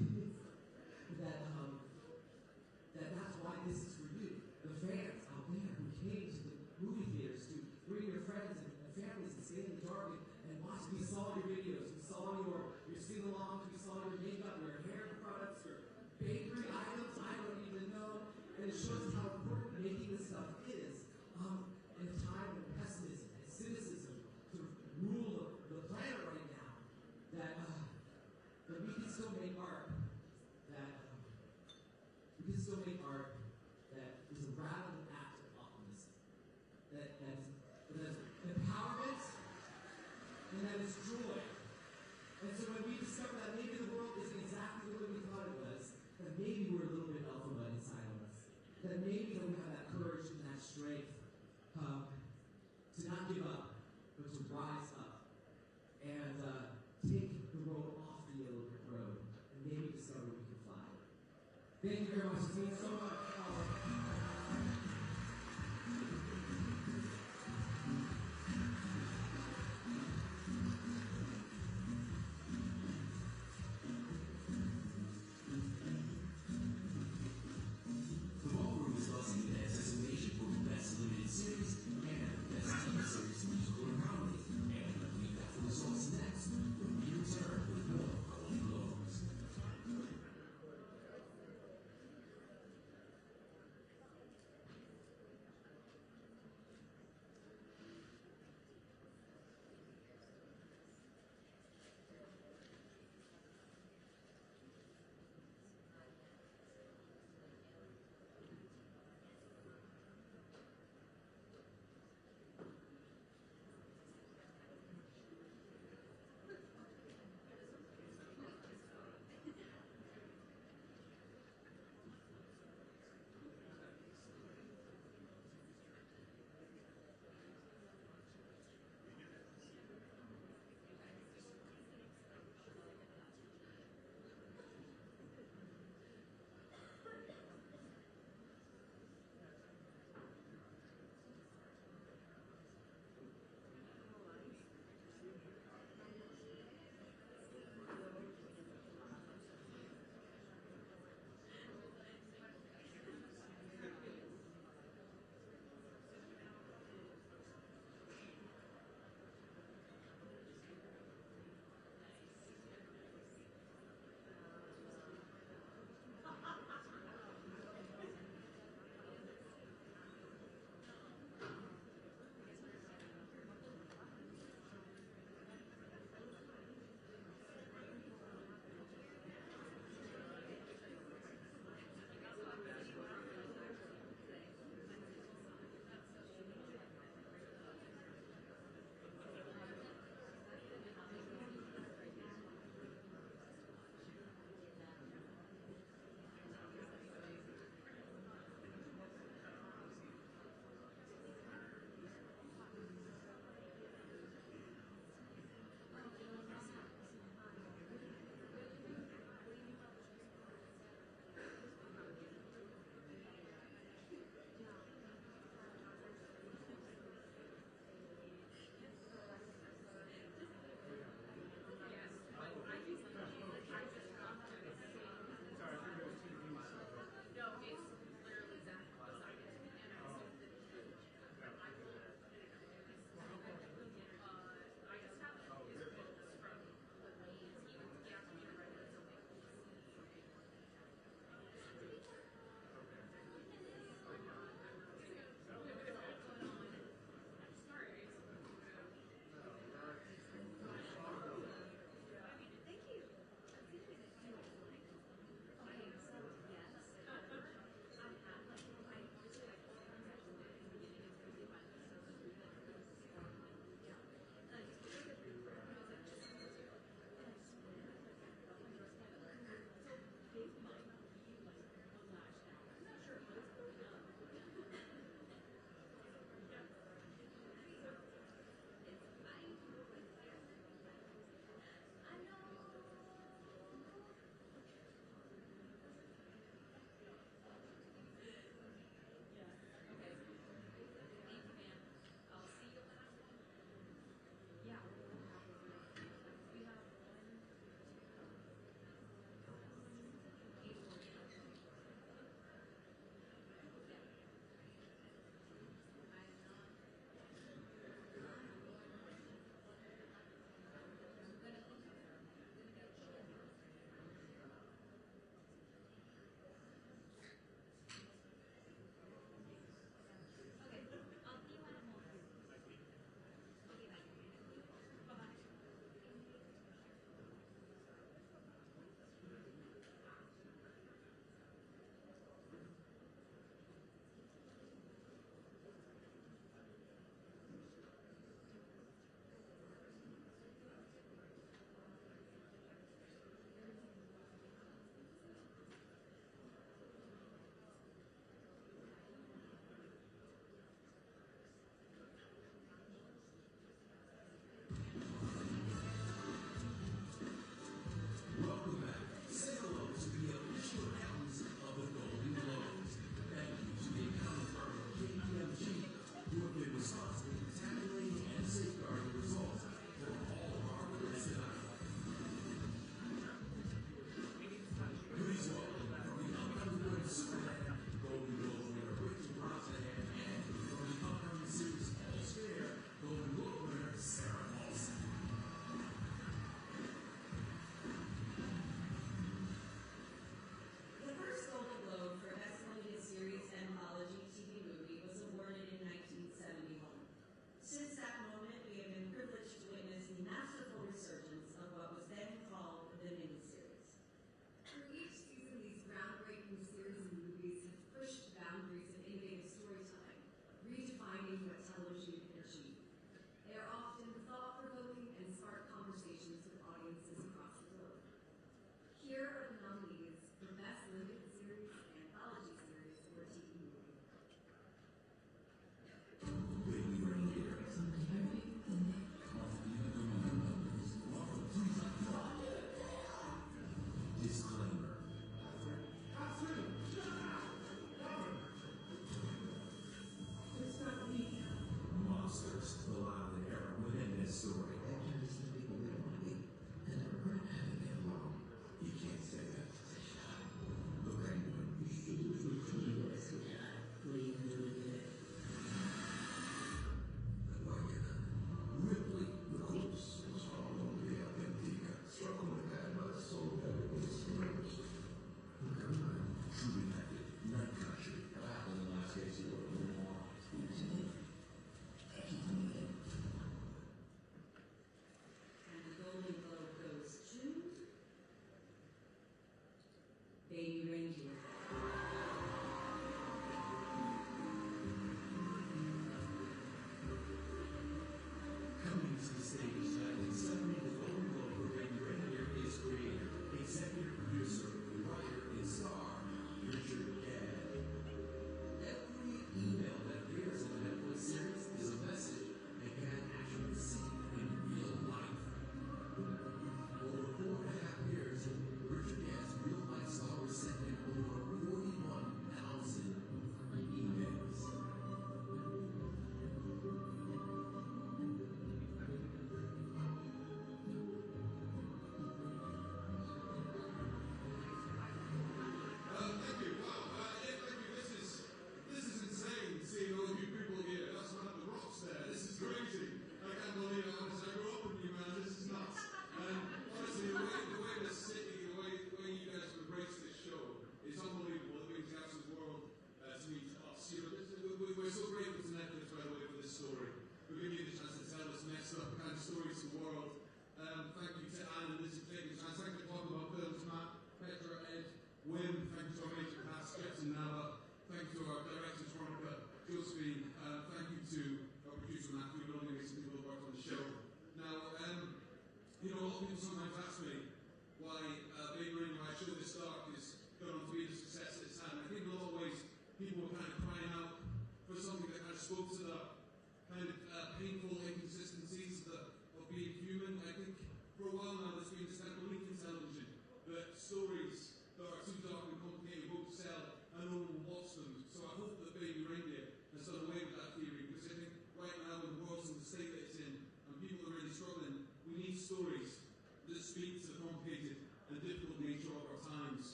That's why this is for you, the fans out there who came to the movie theaters to bring your friends and families and stay in the dark and watch. We saw your videos, we saw your sing-alongs, we saw your makeup, your hair products, your bakery items. I don't even know. And it shows how important making this stuff is in a time when pessimism and cynicism sort of rule the planet right now. That we can still make art. We can still make art that is a radical act of optimism. That is empowerment and that is joy. And so when we discover that maybe the world isn't exactly the way we thought it was, that maybe we're a little bit alpha inside of us, that maybe we have that courage and that strength to not give up, but to rise up and take the road off the yellow brick road and maybe discover we can fly. Thank you very much. It means so much. The ballroom is buzzing with anticipation for the best limited series and best TV series.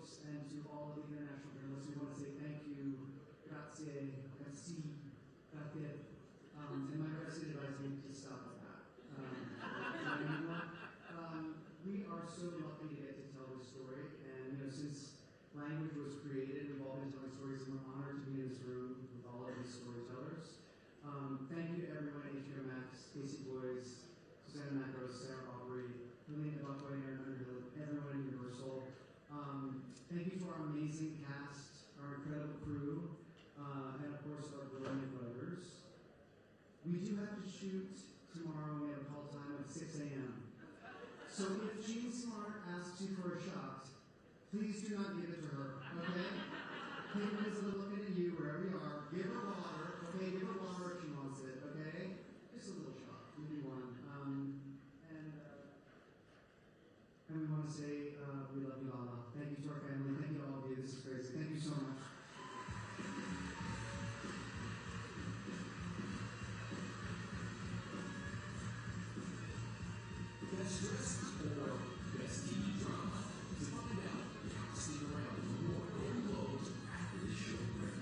folks and to all of the international journalists, we want to say thank you, grazie, merci, grazie. And my resident advised me to stop at that. We are so lucky to get to tell this story, and since language was created, we've all been telling stories, and we're honored to be in this room with all of these storytellers. Thank you to everyone, HBO Max, Casey Boys, Susanna Macros, Sarah Aubrey, Lillian Buckway, Aaron Underhill, everyone in Universal. Thank you to our amazing cast, our incredible crew, and of course our brilliant writers. We do have to shoot tomorrow. We have a call time of 6 a.m. So if Jean Smart asks you for a shot, please do not give it to her, okay? Think Elizabeth looking at you wherever you are. Give her water, okay? Give her water if she wants it, okay? Just a little shot, maybe one. And we want to say we love you, Lala. Thank you to our family. Thank you to all of you. This is crazy. Thank you so much. Best dressed or best TV drama. To find out, stick around for more Golden Globes after the show break.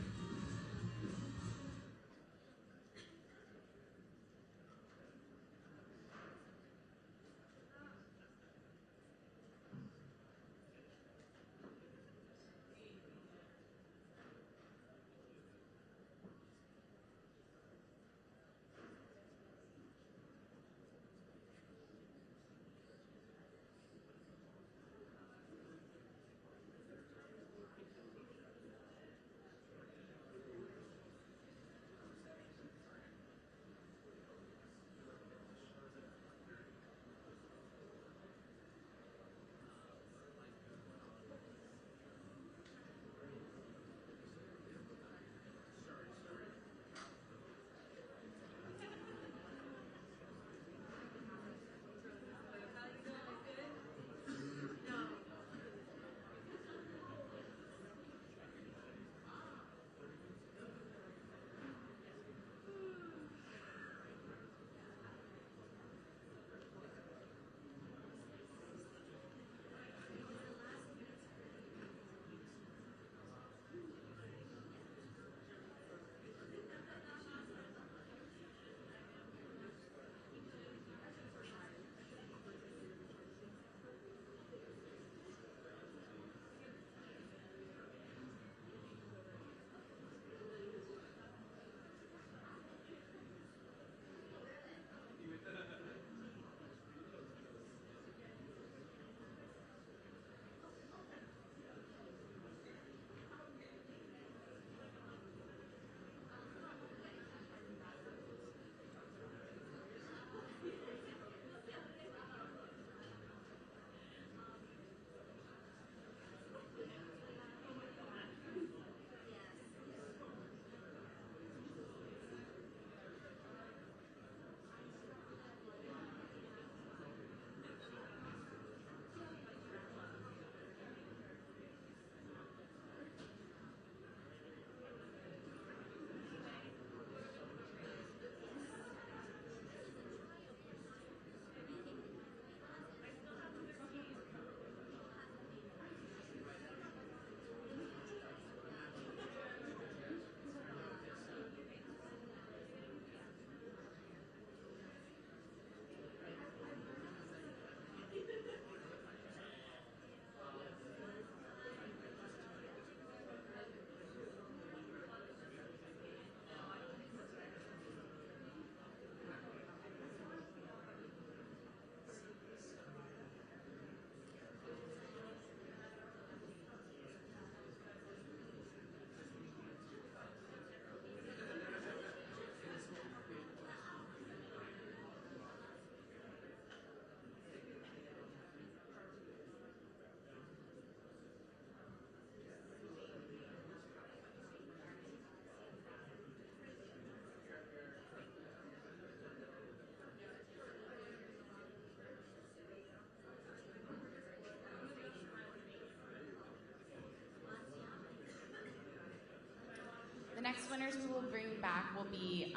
The next winners we will bring back will be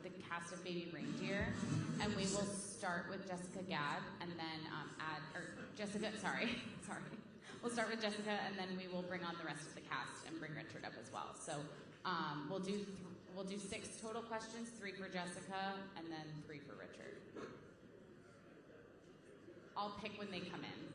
the cast of Baby Reindeer, and we will start with Jessica Gad, and then we'll start with Jessica, and then we will bring on the rest of the cast and bring Richard up as well. So we'll do 6 total questions, 3 for Jessica, and then 3 for Richard. I'll pick when they come in.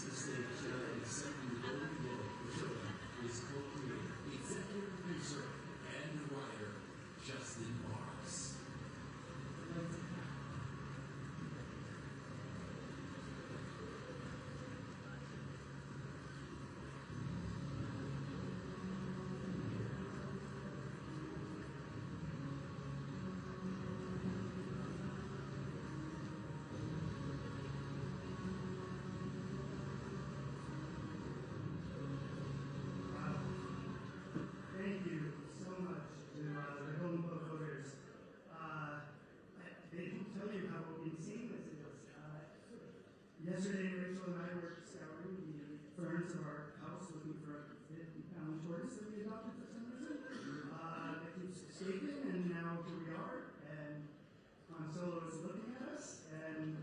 to the stage and accepting the Golden Globe for film is co-creator, executive producer, and writer Justin Barnes. Thank you so much to the Golden Globe voters. They can tell you how insane this is. Yesterday, Rachel and I were scouring the ferns of our house looking for a 50-pound tortoise that we adopted for some reason. That keeps escaping, and now here we are. And Han Solo is looking at us, and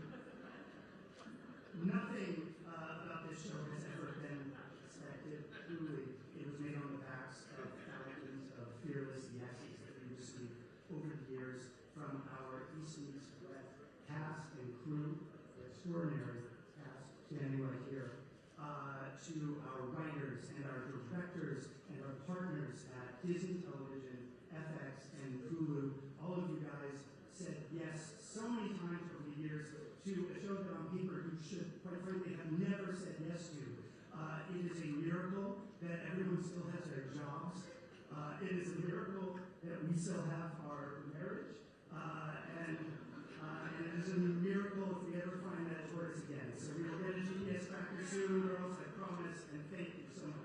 nothing about this show has ever been expected. Truly, it was made on the backs of thousands of fearless yeses that we received over the years from our East Meets West cast and crew, extraordinary cast standing right here, to our writers and our directors and our partners at Disney Television, FX, and Hulu. All of you guys said yes so many times over the years to a show that on paper you should, quite frankly, have never said yes to. It is a miracle that everyone still has their jobs. It is a miracle that we still have our marriage. And it is a miracle if we ever find that tortoise again. So we will get a GPS tracker soon, girls, I promise, and thank you so much.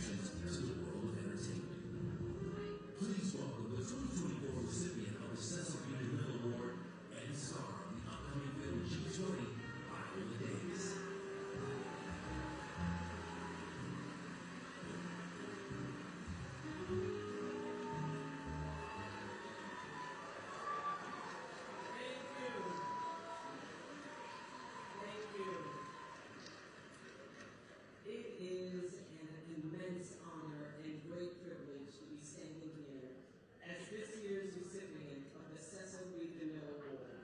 contributions to the world of entertainment. Please welcome the 2024 recipient of the Cecil B. DeMille Award and star of the upcoming film G20, Viola Davis. Thank you. It is an immense honor and great privilege to be standing here as this year's recipient of the Cecil B. DeMille Award.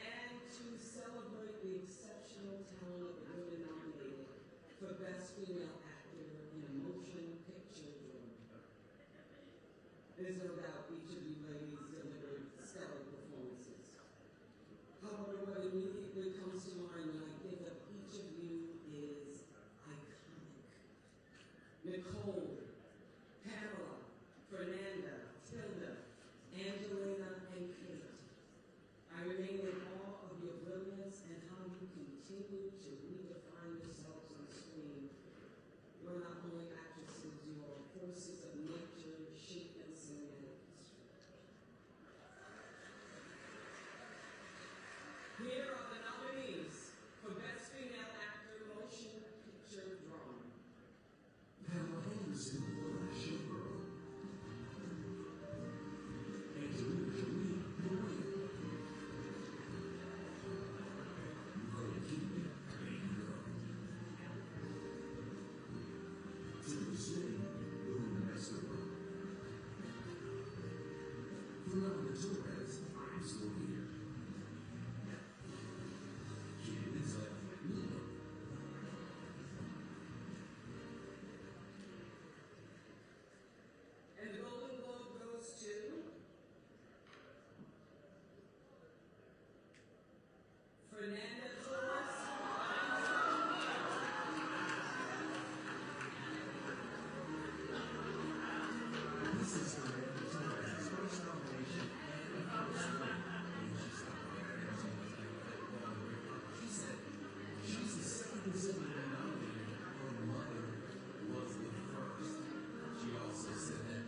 And to celebrate the exceptional talent of the women nominated for Best Female Actor in a Motion Picture Drama. There's no doubt each of you ladies delivered stellar performances. However, what immediately comes to mind when I think of each of you is iconic. Nicole, Pamela, Fernanda, Tilda, Angelina, and Kate. I remain in awe of your brilliance and how you continue to redefine yourselves on screen. You're not only actresses, you are forces of nature shaping cinematic history. Here are the nominees for Best Female Actor Motion Picture Drama. Pamela Anderson for Showgirl. Angelina Jolie, Maria. Nicole Kidman, Main Girl. Tilda Swinton, Boone Westerberg. Fernando Torres, I'm Still Here. Kate Winslet, Lilo. And the Golden Globe goes to Fernanda Torres. This is Fernanda Torres' first nomination and her first win. When she stopped by our entertainment on the record, she said she's the second recipient nominated. Her mother was the first. She also said that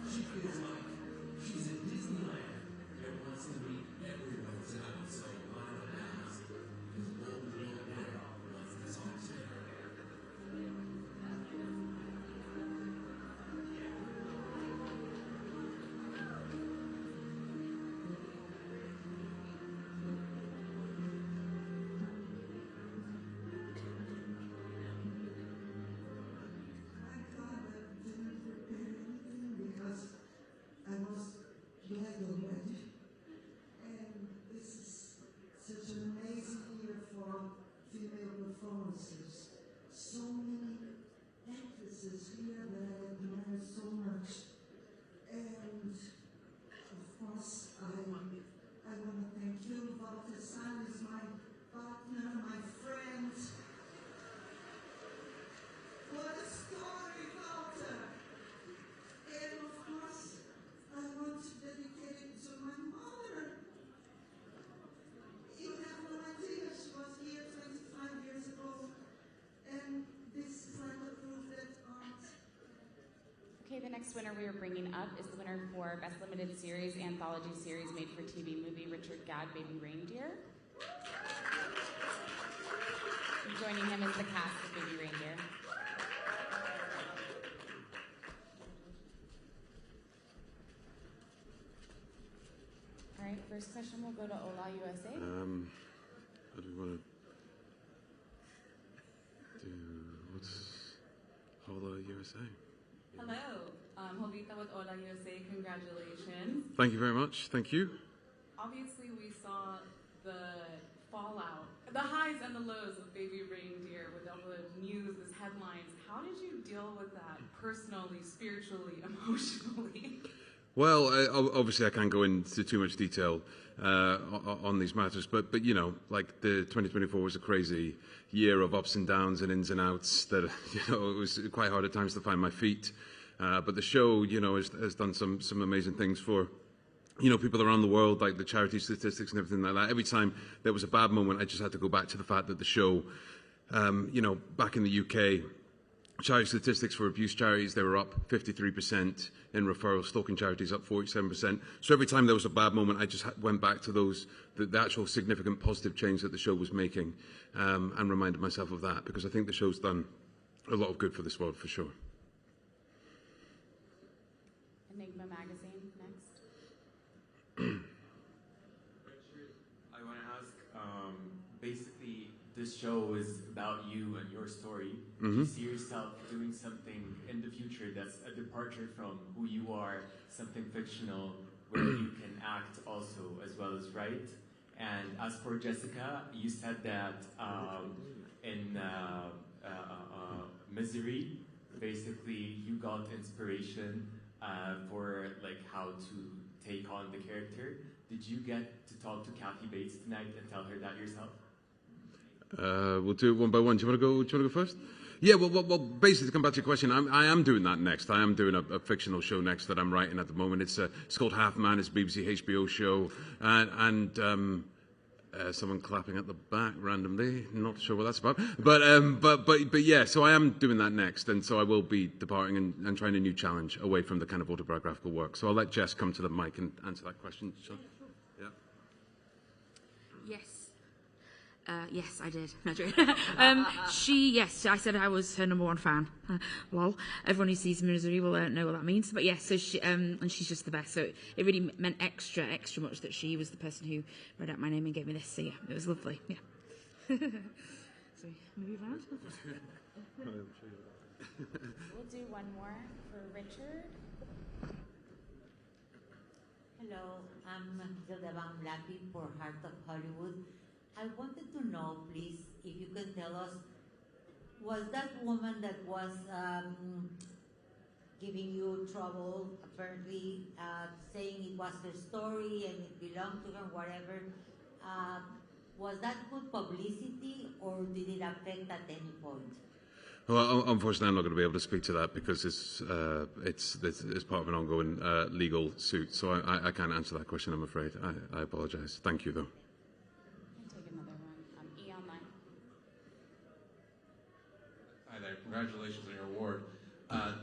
she feels like she's at Disneyland. Everyone's going to meet everyone tonight. So line up now because the Golden Globe winner wants to talk to her. I thought I didn't prepare anything because I was glad already. And this is such an amazing year for female performances. So many actresses here that I admire so much. And of course, I want to thank you. Walter San is my partner, my friend. What a story, Walter! And of course, I want to dedicate it to my mother. You have no idea, she was here 25 years ago, and this is like a proof that art. Okay, the next winner we are bringing up is the winner for Best Limited Series Anthology Series Made for TV Movie, Richard Gadd, Baby Reindeer. And joining him is the cast of Baby Reindeer. All right, first question will go to Ola USA. What do we want to do? What's Hola USA? Hello, Jovita with Ola USA. Congratulations. Thank you very much. Thank you. Obviously, we saw the fallout, the highs and the lows of Baby Reindeer with all the news, the headlines. How did you deal with that personally, spiritually, emotionally? Well, obviously I can't go into too much detail on these matters, but you know, like the 2024 was a crazy year of ups and downs and ins and outs. That it was quite hard at times to find my feet. But the show, has done some amazing things for people around the world, like the charity statistics and everything like that. Every time there was a bad moment, I just had to go back to the fact that the show, back in the UK, charity statistics for abuse charities, they were up 53%, in referrals, stalking charities up 47%. So every time there was a bad moment, I just went back to the actual significant positive change that the show was making, and reminded myself of that, because I think the show's done a lot of good for this world, for sure. Enigma Magazine, next. Richard, I want to ask, basically, this show is about you and your story. Do you see yourself doing something in the future that's a departure from who you are, something fictional, where you can act also as well as write? And as for Jessica, you said that in Misery, basically you got inspiration for like how to take on the character. Did you get to talk to Kathy Bates tonight and tell her that yourself? We'll do it one by one. Do you want to go first? Yeah, well, basically, to come back to your question, I am doing that next. I am doing a fictional show next that I'm writing at the moment. It's called Half Man. It's a BBC HBO show, and someone clapping at the back randomly. Not sure what that's about, but yeah. So I am doing that next, and so I will be departing and trying a new challenge away from the kind of autobiographical work. So I'll let Jess come to the mic and answer that question. So, yeah. Yes. Yes, I did. No, yes, I said I was her #1 fan. Lol. Everyone who sees Misery will know what that means. But yes, so she, and she's just the best. So it really meant extra much that she was the person who read out my name and gave me this. So yeah, it was lovely. Yeah. So move around. We'll do one more for Richard. Hello, I'm Hilda Van Blackie for Heart of Hollywood. I wanted to know, please, if you can tell us, was that woman that was giving you trouble, apparently saying it was her story and it belonged to her, whatever, was that good publicity or did it affect at any point? Well, unfortunately, I'm not going to be able to speak to that because it's part of an ongoing legal suit, so I can't answer that question, I'm afraid. I apologise. Thank you, though. Congratulations on your award.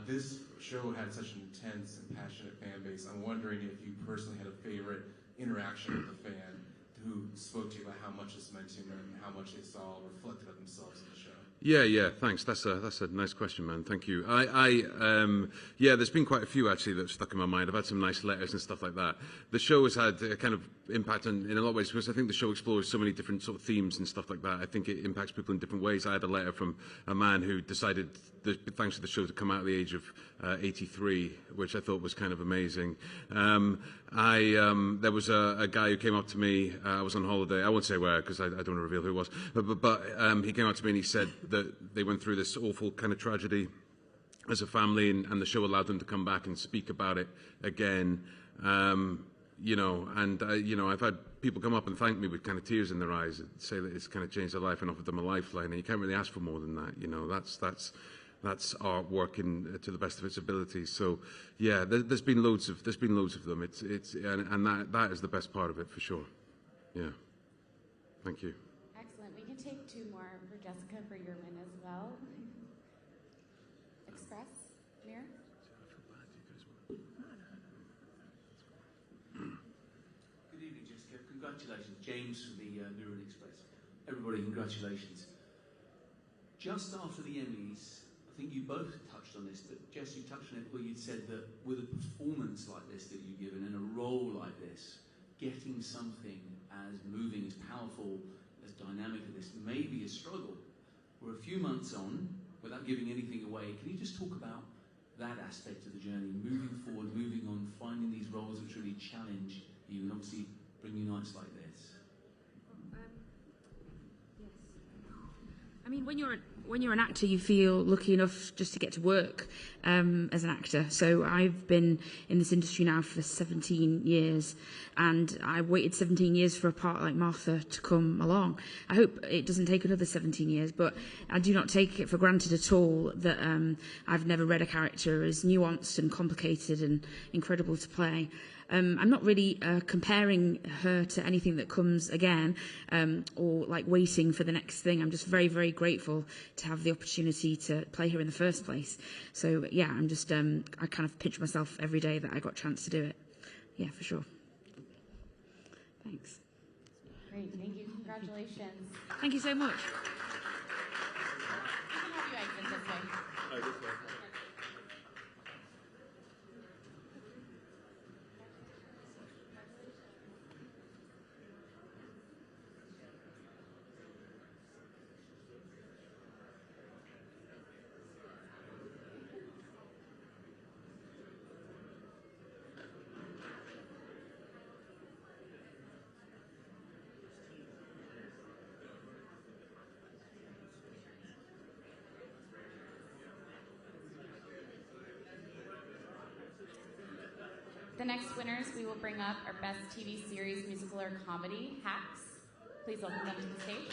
This show had such an intense and passionate fan base. I'm wondering if you personally had a favorite interaction with a fan who spoke to you about how much this meant to them and how much they saw reflected of themselves in the show. Yeah, thanks. That's a nice question, man. Thank you. Yeah, there's been quite a few actually that have stuck in my mind. I've had some nice letters and stuff like that. The show has had a kind of impact in a lot of ways because I think the show explores so many different sort of themes and stuff like that. I think it impacts people in different ways. I had a letter from a man who decided, thanks to the show, to come out at the age of 83, which I thought was kind of amazing. There was a guy who came up to me. I was on holiday. I won't say where because I don't want to reveal who it was. But he came up to me and he said that they went through this awful kind of tragedy as a family, and the show allowed them to come back and speak about it again. I've had people come up and thank me with kind of tears in their eyes and say that it's kind of changed their life and offered them a lifeline. And you can't really ask for more than that. That's art working to the best of its ability. So, yeah, there's been loads of them. And that is the best part of it for sure. Yeah. Thank you. Excellent. We can take two more for Jessica for your win as well. Express, Mir. Good evening, Jessica. Congratulations. James from the Mirror Express. Everybody, congratulations. Just after the Emmys, I think you both touched on this, but Jess, you touched on it where you'd said that with a performance like this that you've given and a role like this, getting something as moving, as powerful, as dynamic as this may be a struggle. We're a few months on, without giving anything away, can you just talk about that aspect of the journey, moving forward, moving on, finding these roles which really challenge you and obviously bring you nights like this? Yes. I mean, when you're an actor, you feel lucky enough just to get to work as an actor. So I've been in this industry now for 17 years, and I waited 17 years for a part like Martha to come along. I hope it doesn't take another 17 years, but I do not take it for granted at all that I've never read a character as nuanced and complicated and incredible to play. I'm not really comparing her to anything that comes again, or like waiting for the next thing. I'm just very, very grateful to have the opportunity to play her in the first place. So yeah, I'm just I kind of pinch myself every day that I got a chance to do it. Yeah, for sure. Thanks. Great, thank you. Congratulations. Thank you so much. We can have you exit this way. Oh, this way. The next winners we will bring up are Best TV Series, Musical, or Comedy, Hacks. Please welcome them to the stage.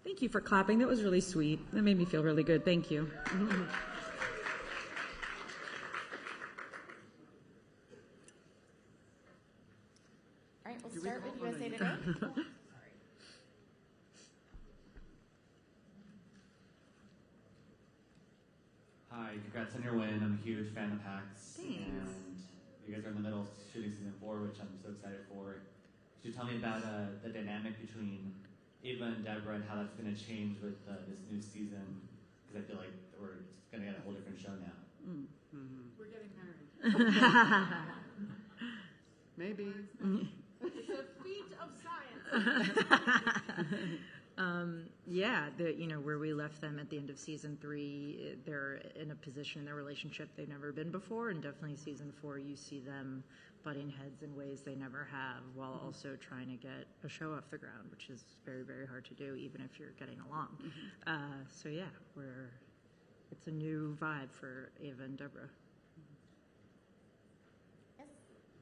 Thank you for clapping. That was really sweet. That made me feel really good. Thank you. All right, we'll start with USA Today. Hi, congrats on your win. I'm a huge fan of Hacks. Thanks. And you guys are in the middle of shooting season 4, which I'm so excited for. Could you tell me about the dynamic between Ava and Deborah and how that's going to change with this new season? Because I feel like we're going to get a whole different show now. We're getting married. Maybe. It's a feat of science. Yeah, where we left them at the end of season 3, they're in a position in their relationship they've never been before, and definitely season 4, you see them butting heads in ways they never have, while also trying to get a show off the ground, which is very, very hard to do, even if you're getting along. So yeah, it's a new vibe for Ava and Deborah. Yes,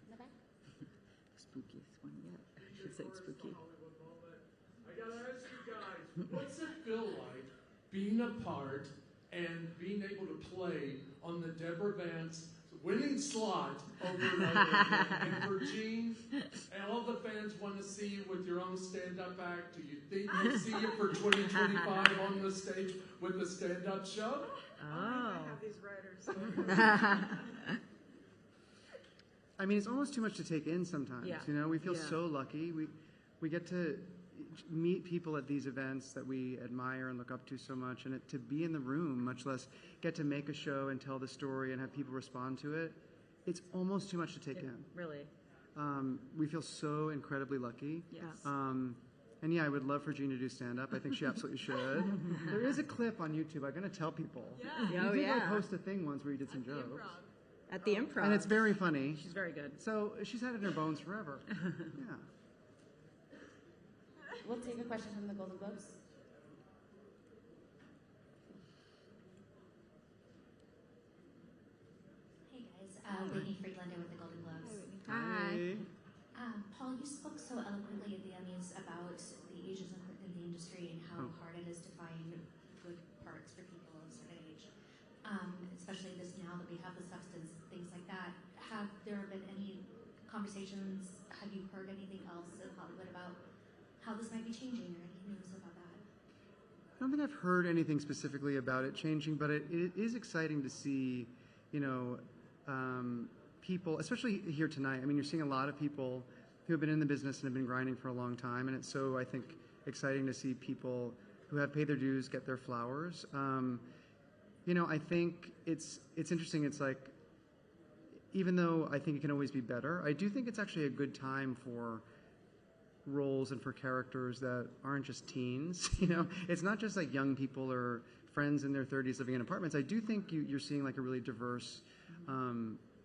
in the back. Spookiest one yet. I should say it's spooky. I gotta ask you guys, what's it feel like being a part and being able to play on the Deborah Vance winning slot over and over again? And for Gene, and all the fans want to see you with your own stand-up act. Do you think we'll see you for 2025 on the stage with a stand-up show? Oh. I have these writers. I mean, it's almost too much to take in sometimes. Yeah. You know, we feel Yeah. so lucky. We get to meet people at these events that we admire and look up to so much, and to be in the room, much less get to make a show and tell the story and have people respond to it. It's almost too much to take in. Really. We feel so incredibly lucky. Yes. And yeah, I would love for Jean to do stand-up. I think she absolutely should. There is a clip on YouTube. I'm going to tell people. Yeah. You Oh, did yeah. host a thing once where you did some jokes. At the Improv. And it's very funny. She's very good. So she's had it in her bones forever. Yeah. We'll take a question from the Golden Globes. Hey guys, Whitney Friedlander with the Golden Globes. Hi. Paul, you spoke so eloquently at the Emmys about the ageism in the industry and how hard it is to find good parts for people of a certain age. Especially this now that we have the substance, things like that. Have there been any conversations? Have you heard anything else in Hollywood about how this might be changing or any news about that? I don't think I've heard anything specifically about it changing, but it is exciting to see, people, especially here tonight. I mean, you're seeing a lot of people who have been in the business and have been grinding for a long time, and it's so, I think, exciting to see people who have paid their dues get their flowers. I think it's interesting. It's like, even though I think it can always be better, I do think it's actually a good time for roles and for characters that aren't just teens. It's not just like young people or friends in their 30s living in apartments. I do think you're seeing like a really diverse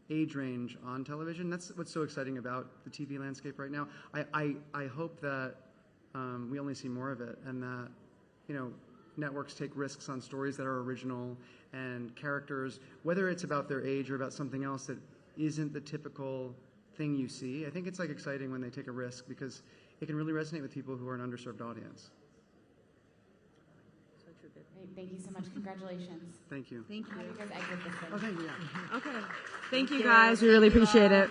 age range on television. That's what's so exciting about the TV landscape right now. I hope that we only see more of it, and that networks take risks on stories that are original and characters, whether it's about their age or about something else that isn't the typical thing you see. I think it's like exciting when they take a risk, because it can really resonate with people who are an underserved audience. Great, thank you so much. Congratulations. Thank you. Thank you. How do you guys exit this thing? Oh, thank you. Yeah. Okay. Thank you, guys. We really appreciate it.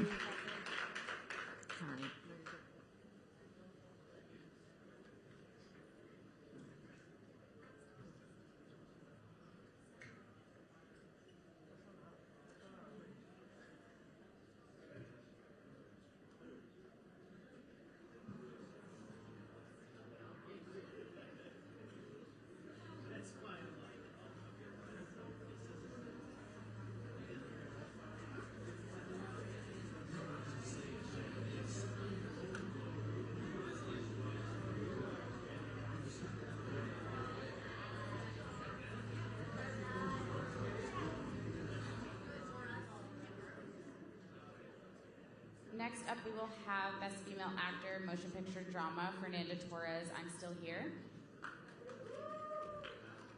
Next up, we will have Best Female Actor, Motion Picture Drama, Fernanda Torres, I'm Still Here.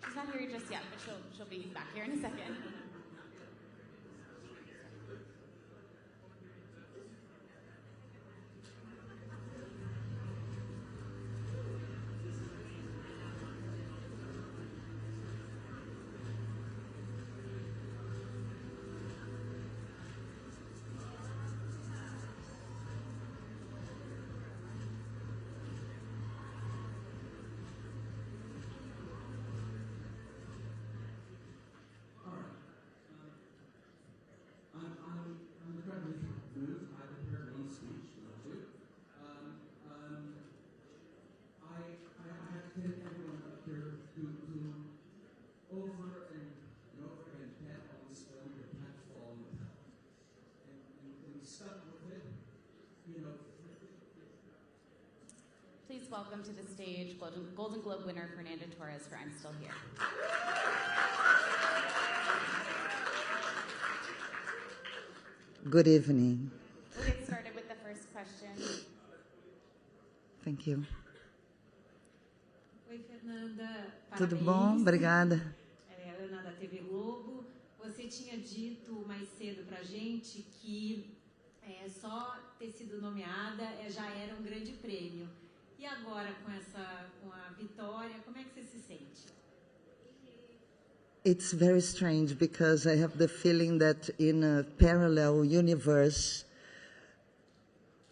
She's not here just yet, but she'll be back here in a second. I'm incredibly moved. I prepared a long speech, too. I have to thank everyone up here who over and over again bet on this film with factual and stuck with it. You know. Please welcome to the stage Golden Globe winner Fernanda Torres for I'm Still Here. Good evening. We'll get started with the first question. Thank you. Oi, Fernanda. Tudo Parabéns. bom? Obrigada. É Ana da TV Globo. Você tinha dito mais cedo pra gente que só ter sido nomeada já era um grande prêmio. E agora com a vitória, como é que você se sente? It's very strange because I have the feeling that in a parallel universe,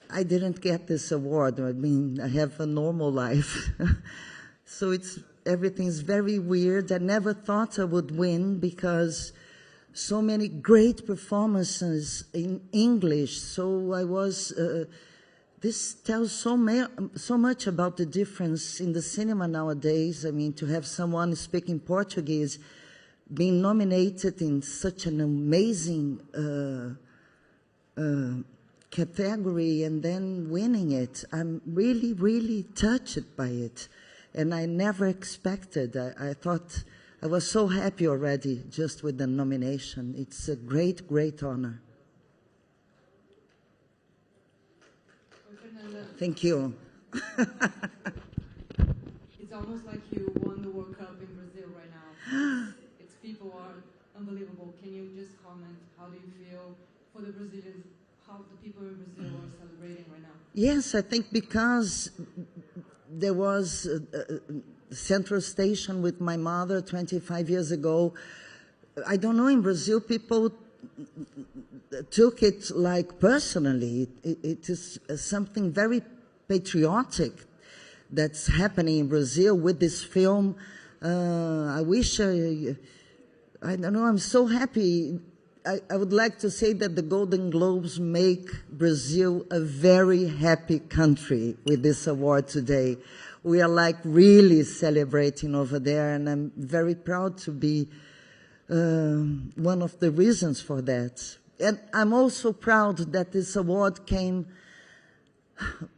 I didn't get this award. I mean, I have a normal life. So everything's very weird. I never thought I would win because so many great performances in English. So I was, this tells so much about the difference in the cinema nowadays. I mean, to have someone speaking Portuguese being nominated in such an amazing category and then winning it. I'm really, really touched by it. And I never expected. I thought I was so happy already just with the nomination. It's a great, great honor. Thank you. It's almost like you won the World Cup in Brazil right now. People are unbelievable. Can you just comment? How do you feel for the Brazilians? How the people in Brazil are celebrating right now? Yes, I think because there was a Central Station with my mother 25 years ago. I don't know, in Brazil, people took it like personally. It is something very patriotic that's happening in Brazil with this film. I wish I don't know, I'm so happy. I would like to say that the Golden Globes make Brazil a very happy country with this award today. We are like really celebrating over there, and I'm very proud to be one of the reasons for that. And I'm also proud that this award came,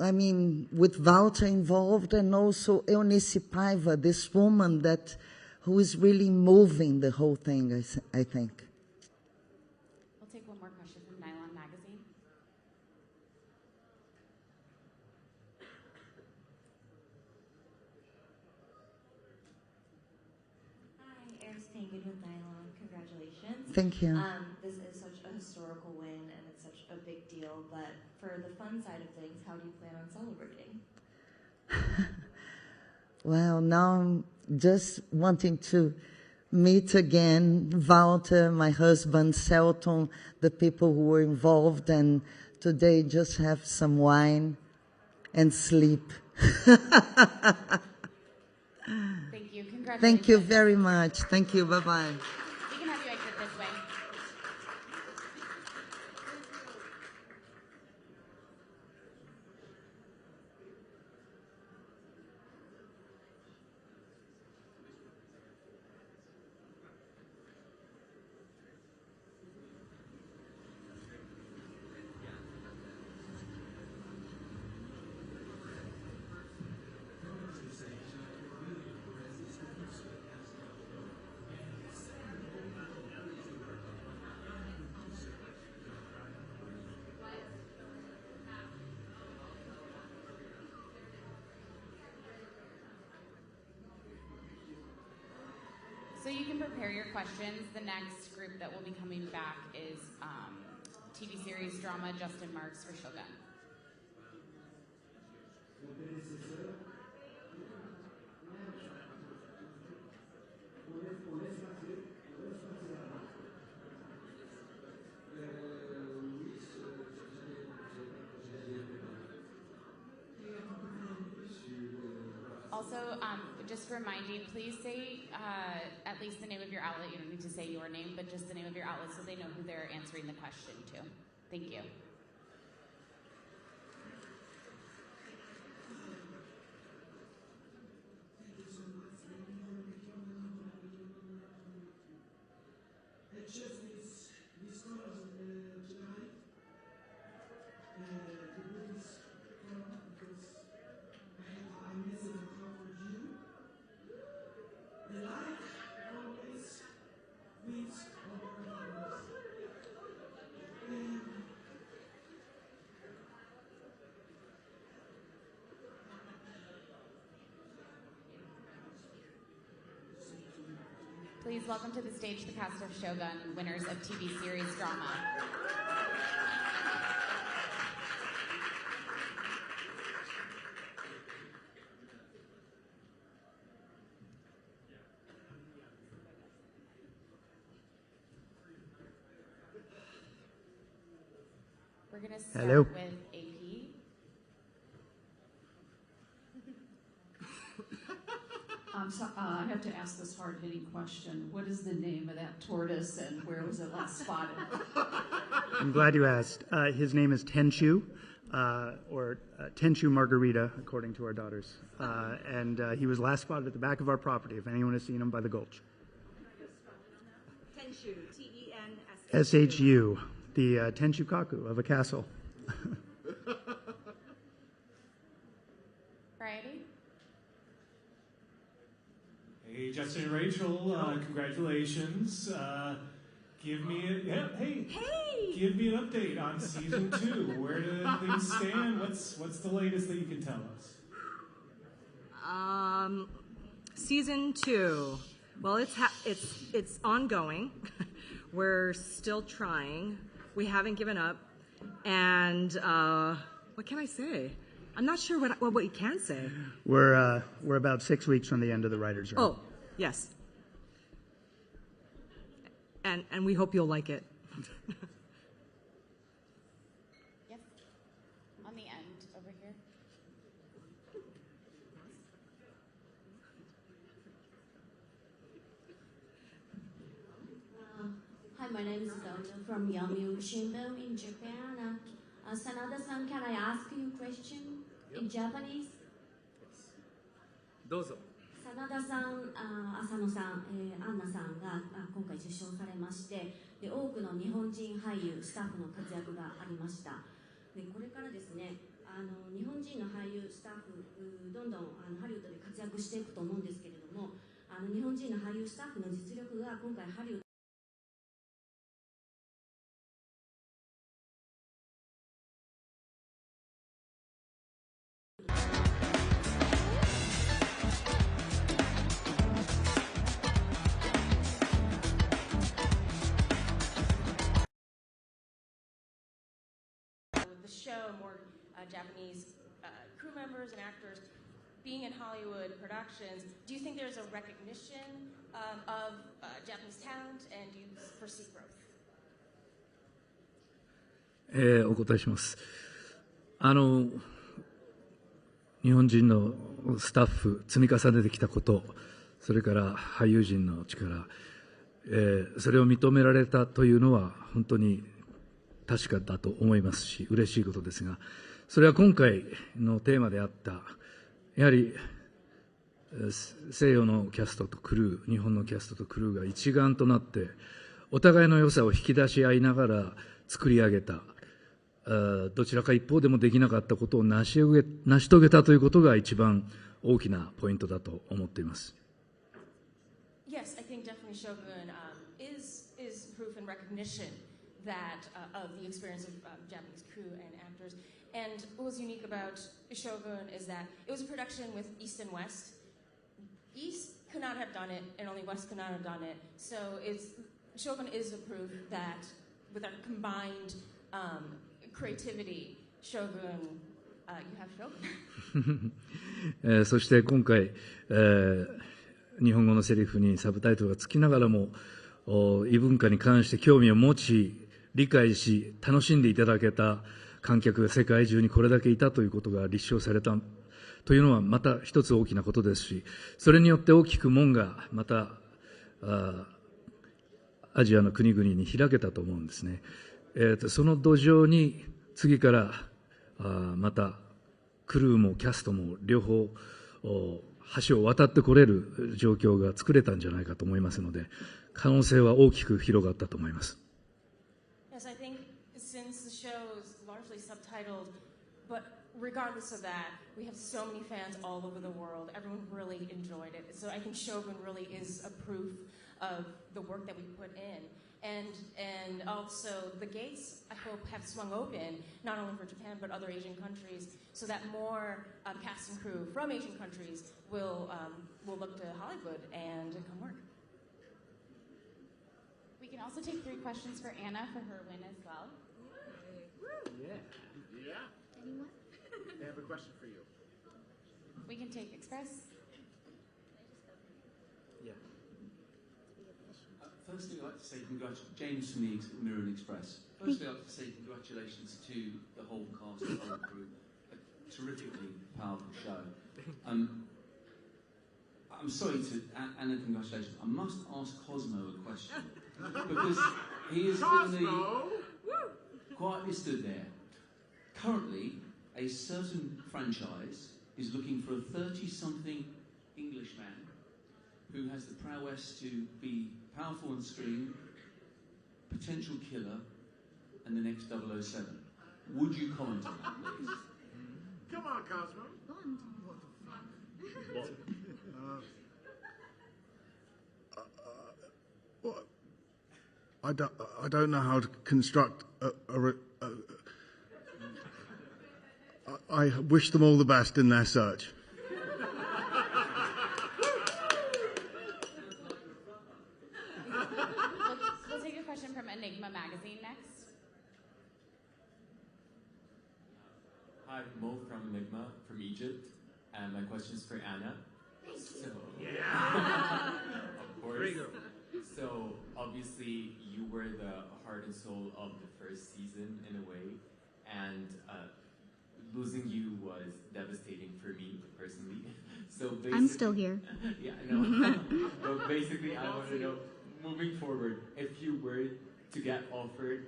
I mean, with Walter involved and also Eunice Paiva, this woman who is really moving the whole thing, I think. We'll take one more question from Nylon Magazine. Hi, Eris Tangen with Nylon. Congratulations. Thank you. This is such a historical win, and it's such a big deal, but for the fun side of things, how do you plan on celebrating? Well, now I'm just wanting to meet again Walter, my husband, Selton, the people who were involved, and today just have some wine and sleep. Thank you. Congratulations. Thank you very much. Thank you. Bye-bye. We can have you exit this way. So you can prepare your questions. The next group that will be coming back is TV series drama Justin Marks for Shogun. Also, just reminding, please say at least the name of your outlet. You don't need to say your name, but just the name of your outlet so they know who they're answering the question to. Thank you. Please welcome to the stage the cast of Shogun, winners of TV series drama. We're going to start with AP. I have to ask this hard-hitting question. What is the name of that tortoise, and where was it last spotted? I'm glad you asked. His name is Tenchu, or Tenchu Margarita, according to our daughters. And he was last spotted at the back of our property, if anyone has seen him by the Gulch. Tenshu, Tenshu. SHU, the Tenchu Kaku of a castle. Variety? Hey, Justin and Rachel, congratulations. Give me give me an update on season 2. Where do things stand? What's the latest that you can tell us? Season 2. Well, it's ongoing. We're still trying. We haven't given up. And what can I say? I'm not sure what we can say. We're about 6 weeks from the end of the writer's room. Oh, yes. And we hope you'll like it. Yes. On the end over here. Hi, my name is Donna from Yomiuri Shimbun in Japan. Sanada-san, can I ask you a question in Japanese? どうぞ。真田さん、浅野さん、アンナさんが今回受賞されまして、で多くの日本人俳優、スタッフの活躍がありました。でこれからですね、日本人の俳優、スタッフ、どんどんハリウッドで活躍していくと思うんですけれども、日本人の俳優、スタッフの実力が今回ハリウッドthe show, more Japanese crew members and actors. being in Hollywood productions, do you think there's a recognition of Japanese talent, and do you foresee growth? お答えします。日本人のスタッフ積み重ねてきたこと、それから俳優陣の力、それを認められたというのは本当に確かだと思いますし、嬉しいことですが、それは今回のテーマであったやはり西洋のキャストとクルー、日本のキャストとクルーが一丸となってお互いの良さを引き出し合いながら作り上げた、どちらか一方でもできなかったことを成し遂げたということが一番大きなポイントだと思っています。Yes, I think definitely Shogun is proof and recognition that of the experience of Japanese crew and actors. And what was unique about Shogun is that it was a production with East and West. East could not have done it, and only West could not have done it. So Shogun is a proof that with our combined creativity, Shogun, you have Shogun. そして今回、日本語のセリフにサブタイトルがつきながらも異文化に関して興味を持ち理解し楽しんでいただけた観客が世界中にこれだけいたということが立証されたというのはまた一つ大きなことですし、それによって大きく門がまたアジアの国々に開けたと思うんですね。その土壌に次からまたクルーもキャストも両方橋を渡ってこれる状況が作れたんじゃないかと思いますので、可能性は大きく広がったと思います。Yes, I think since the show is largely subtitled, but regardless of that, we have so many fans all over the world. Everyone really enjoyed it. So I think Shogun really is a proof of the work that we put in. And also the gates, I hope, have swung open, not only for Japan, but other Asian countries, so that more cast and crew from Asian countries will look to Hollywood and come work. We can also take 3 questions for Anna for her win as well. Yeah. Anyone? They have a question for you. We can take Express. Yeah. Firstly, I'd like to say congratulations, James from the Mirror and Express. Firstly, I'd like to say congratulations to the whole cast and whole crew. A terrifically powerful show. I'm sorry to, Anna, congratulations. I must ask Cosmo a question. Because he has been quietly stood there. Currently, a certain franchise is looking for a 30-something Englishman who has the prowess to be powerful on screen, potential killer, and the next 007. Would you comment on that, please? Come on, Cosmo. I don't know how to construct I wish them all the best in their search. We'll take a question from Enigma Magazine next. Hi, Mo from Enigma, from Egypt, and my question is for Anna. So, of course. So, obviously, you were the heart and soul of the first season in a way, and losing you was devastating for me personally. So basically, I'm still here. Yeah, I know. But basically, I want to know, moving forward, if you were to get offered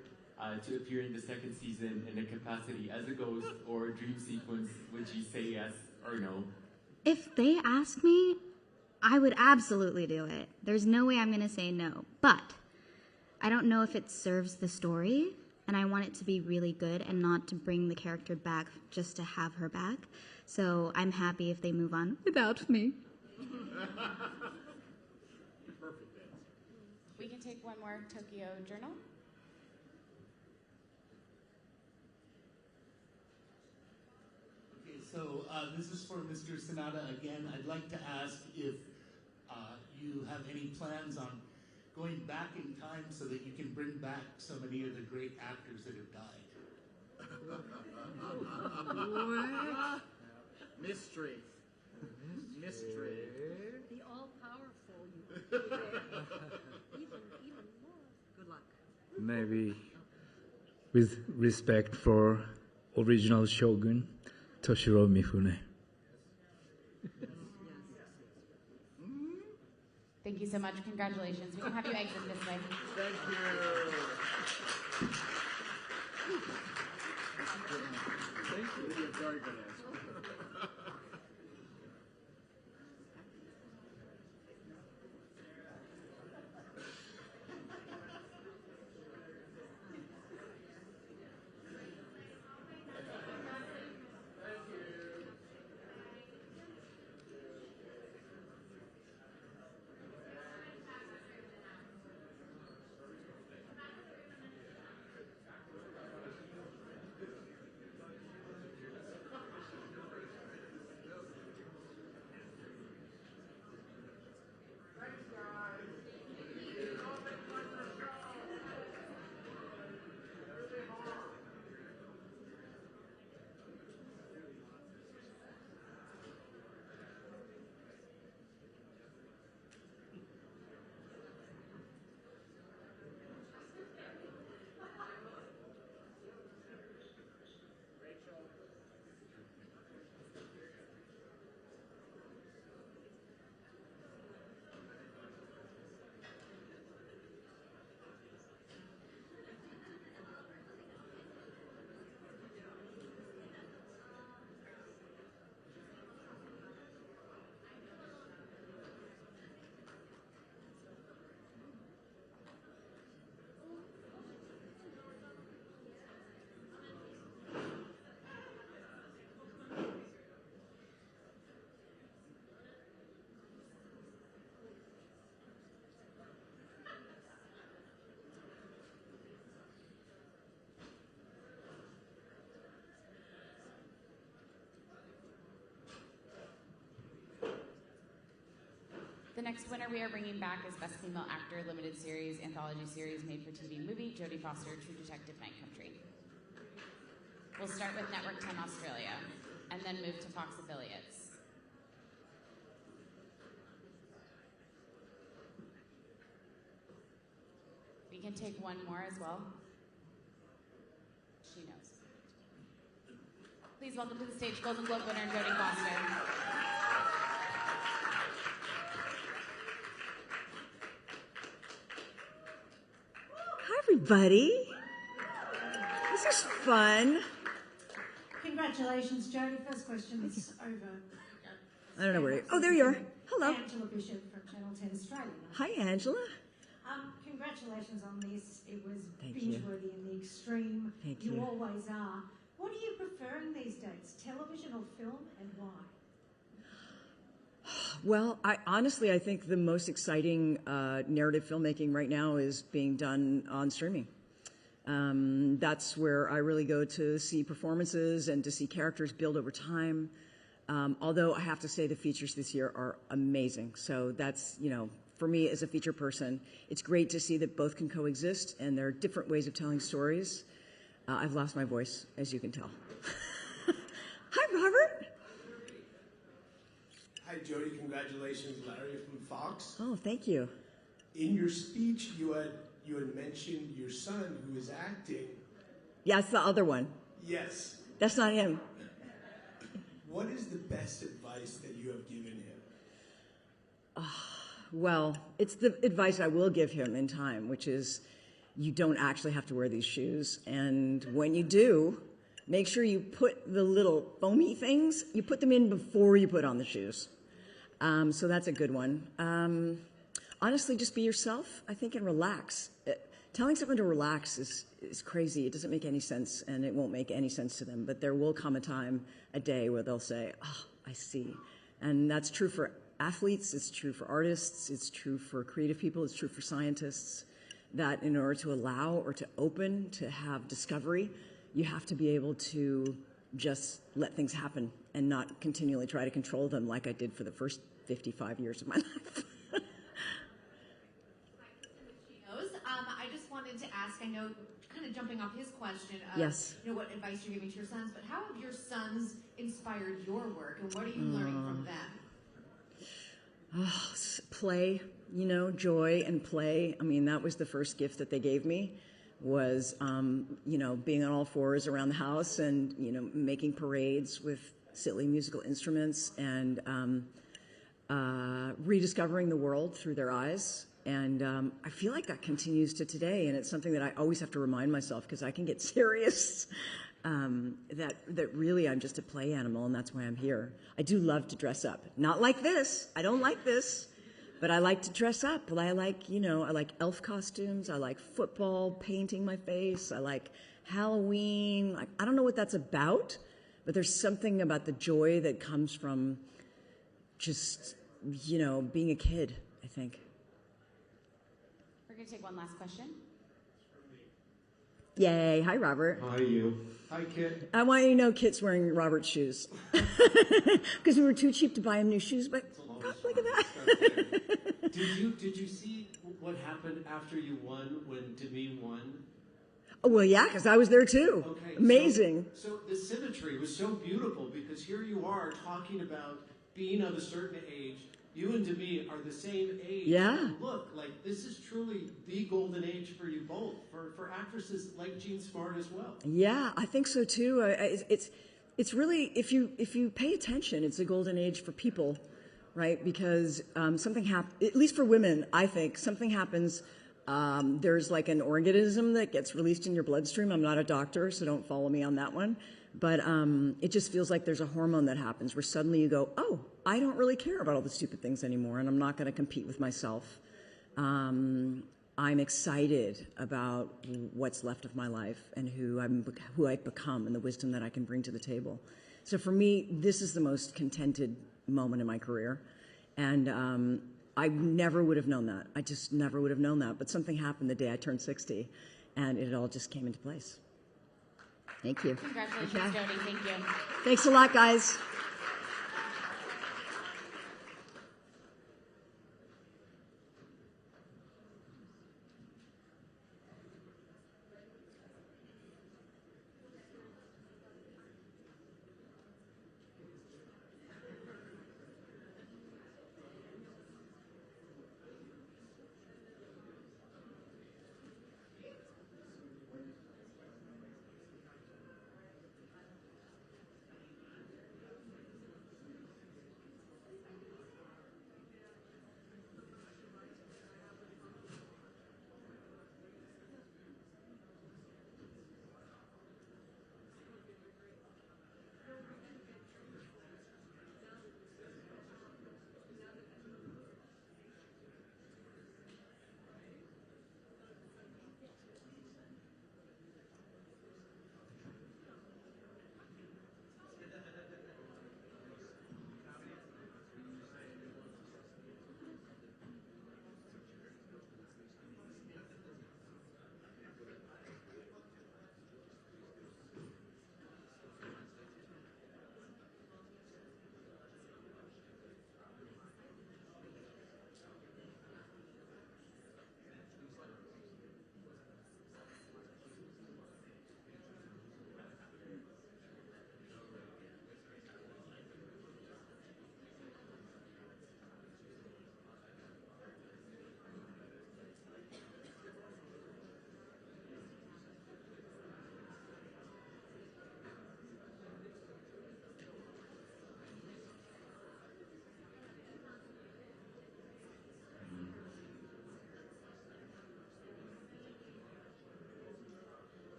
to appear in the second season in a capacity as a ghost or a dream sequence, would you say yes or no? If they ask me, I would absolutely do it. There's no way I'm going to say no. But I don't know if it serves the story, and I want it to be really good and not to bring the character back just to have her back. So I'm happy if they move on without me. Perfect answer. We can take one more Tokyo Journal. Okay, so this is for Mr. Sanada again. I'd like to ask if you have any plans on going back in time so that you can bring back so many of the great actors that have died. Mystery. Good luck. Maybe with respect for original shogun, Toshiro Mifune. Thank you so much. Congratulations. We can have you exit this way. Thank you. Thank you. You're very good answer. The next winner we are bringing back is Best Female Actor, Limited Series, Anthology Series, Made-for-TV Movie, Jodie Foster, True Detective, Night Country. We'll start with Network 10 Australia, and then move to Fox affiliates. We can take one more as well. She knows. Please welcome to the stage Golden Globe winner, Jodie Foster. Hi, everybody. This is fun. Congratulations, Jodie. First question's over. I don't know where you Oh, there you are. Hello. Angela Bishop from Channel 10 Australia. Hi, Angela. Congratulations on this. It was Thank you. binge-worthy in the extreme. Thank You you. always are. What are you preferring these days, television or film, and why? Well, I think the most exciting narrative filmmaking right now is being done on streaming. That's where I really go to see performances and to see characters build over time. Although I have to say the features this year are amazing. So that's, for me as a feature person, it's great to see that both can coexist and there are different ways of telling stories. I've lost my voice, as you can tell. Hi, Robert. Hi, Jodie. Congratulations, Larry from Fox. Oh, thank you. In your speech, you had mentioned your son who is acting. Yeah, it's the other one. Yes. That's not him. What is the best advice that you have given him? Well, it's the advice I will give him in time, which is you don't actually have to wear these shoes. And when you do, make sure you put the little foamy things, you put them in before you put on the shoes. So that's a good one. Honestly, just be yourself, I think, and relax. Telling someone to relax is crazy. It doesn't make any sense, and it won't make any sense to them. But there will come a day where they'll say, oh, I see. And that's true for athletes, it's true for artists, it's true for creative people, it's true for scientists, that in order to allow or to open, to have discovery, you have to be able to just let things happen and not continually try to control them like I did for the first 55 years of my life. I just wanted to ask, I know, kind of jumping off his question of Yes. What advice you're giving to your sons, but how have your sons inspired your work, and what are you learning from them? Play, joy and play. I mean, that was the first gift that they gave me was, being on all fours around the house and, making parades with silly musical instruments and rediscovering the world through their eyes. And I feel like that continues to today, and it's something that I always have to remind myself because I can get serious. That really I'm just a play animal, and that's why I'm here. I do love to dress up. Not like this. I don't like this, but I like to dress up. I like, I like elf costumes. I like football, painting my face. I like Halloween. I don't know what that's about, but there's something about the joy that comes from just, being a kid, I think. We're going to take one last question. Yay. Hi, Robert. How are you? Hi, Kit. I want you to know Kit's wearing Robert's shoes. Because we were too cheap to buy him new shoes, but look at that. Did you see what happened after you won, when Demi won? Oh, well, yeah, because I was there too. Okay. Amazing. So the symmetry was so beautiful because here you are talking about being of a certain age. You and Demi are the same age. Yeah. Look, like this is truly the golden age for you both, for actresses like Jean Smart as well. Yeah, I think so too. It's really, if you pay attention, it's a golden age for people, right? Because something happens, at least for women, I think something happens. There's like an organism that gets released in your bloodstream. I'm not a doctor, so don't follow me on that one. But it just feels like there's a hormone that happens where suddenly you go, oh, I don't really care about all the stupid things anymore, and I'm not going to compete with myself. I'm excited about what's left of my life and who I've become and the wisdom that I can bring to the table. So for me, this is the most contented moment in my career. And I never would have known that. I just never would have known that. But something happened the day I turned 60, and it all just came into place. Thank you. Congratulations, Jodie. Thank you. Thanks a lot, guys.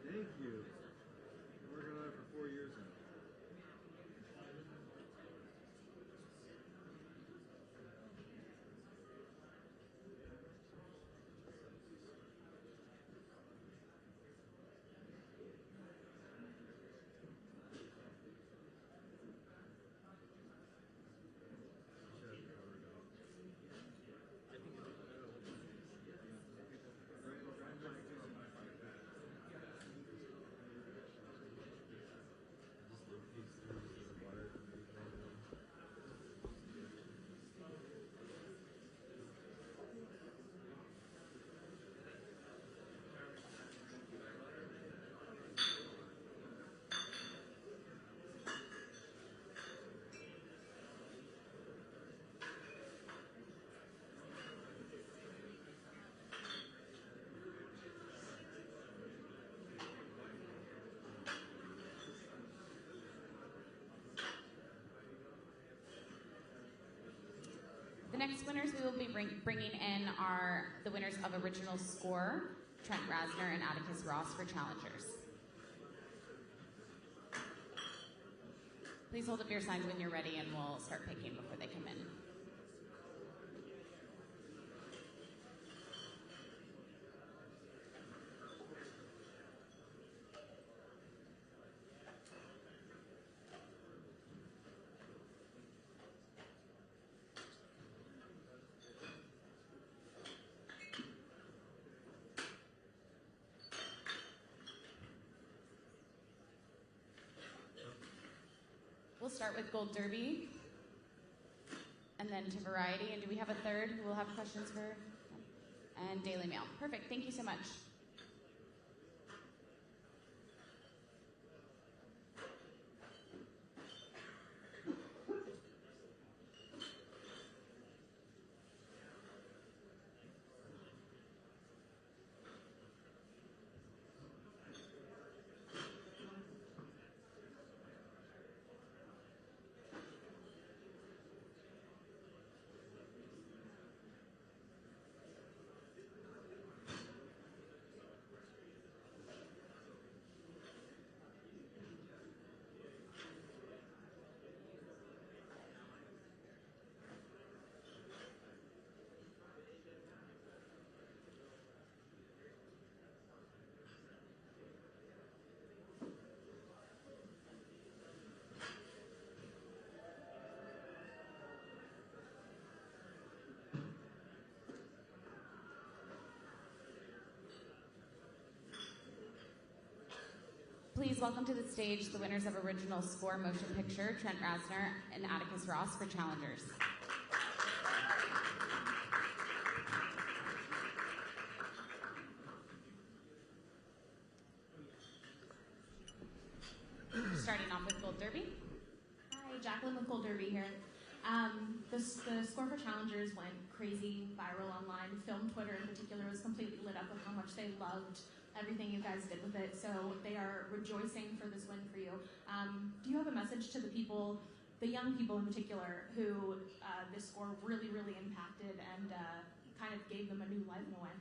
Thank you. We're working on it for 4 years now. next winners we will be bringing in are the winners of original score, Trent Reznor and Atticus Ross for challengers. Please hold up your signs when you're ready and we'll start picking before they come in. We'll start with Gold Derby, and then to Variety. And do we have a third who will have questions for? And Daily Mail. Perfect. Thank you so much. Please welcome to the stage the winners of Original Score Motion Picture, Trent Reznor and Atticus Ross for challengers. Starting off with Gold Derby. Hi, Jacqueline with Gold Derby here. The score for challengers went crazy viral online. Film Twitter in particular was completely lit up with how much they loved everything you guys did with it. So they are rejoicing for this win for you. Do you have a message to the people, the young people in particular, who this score really, really impacted and kind of gave them a new life in a way?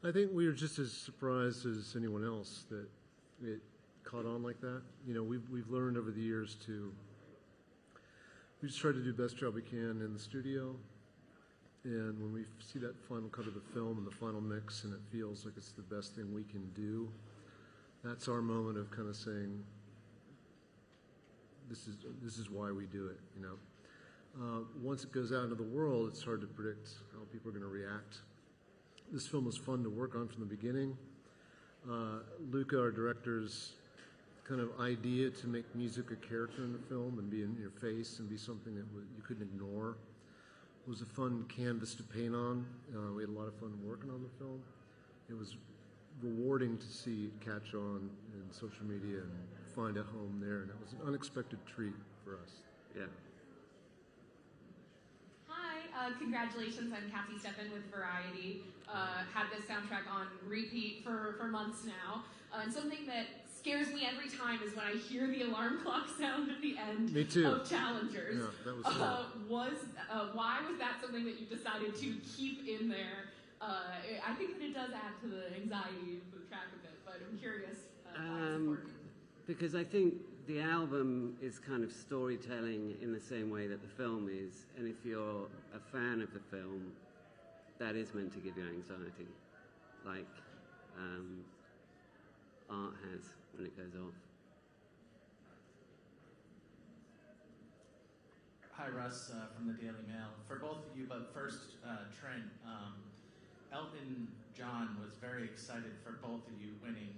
I think we were just as surprised as anyone else that it caught on like that. You know, we've learned over the years we just try to do the best job we can in the studio. And when we see that final cut of the film and the final mix and it feels like it's the best thing we can do, that's our moment of kind of saying, this is why we do it, you know. Once it goes out into the world, it's hard to predict how people are going to react. This film was fun to work on from the beginning. Luca, our director's kind of idea to make music a character in the film and be in your face and be something that you couldn't ignore was a fun canvas to paint on. We had a lot of fun working on the film. It was rewarding to see it catch on in social media and find a home there, and it was an unexpected treat for us. Yeah. Hi, congratulations. I'm Kathy Steffen with Variety. Had this soundtrack on repeat for months now. And something that scares me every time is when I hear the alarm clock sound at the end Me too. of Challengers. Yeah, that was fun. Why was that something that you decided to keep in there? I think that it does add to the anxiety of the track a bit, but I'm curious why it's important. Because I think the album is kind of storytelling in the same way that the film is, and if you're a fan of the film, that is meant to give you anxiety, like art has when it goes off. Hi, Russ from the Daily Mail. For both of you, but first, Trent, Elton John was very excited for both of you winning.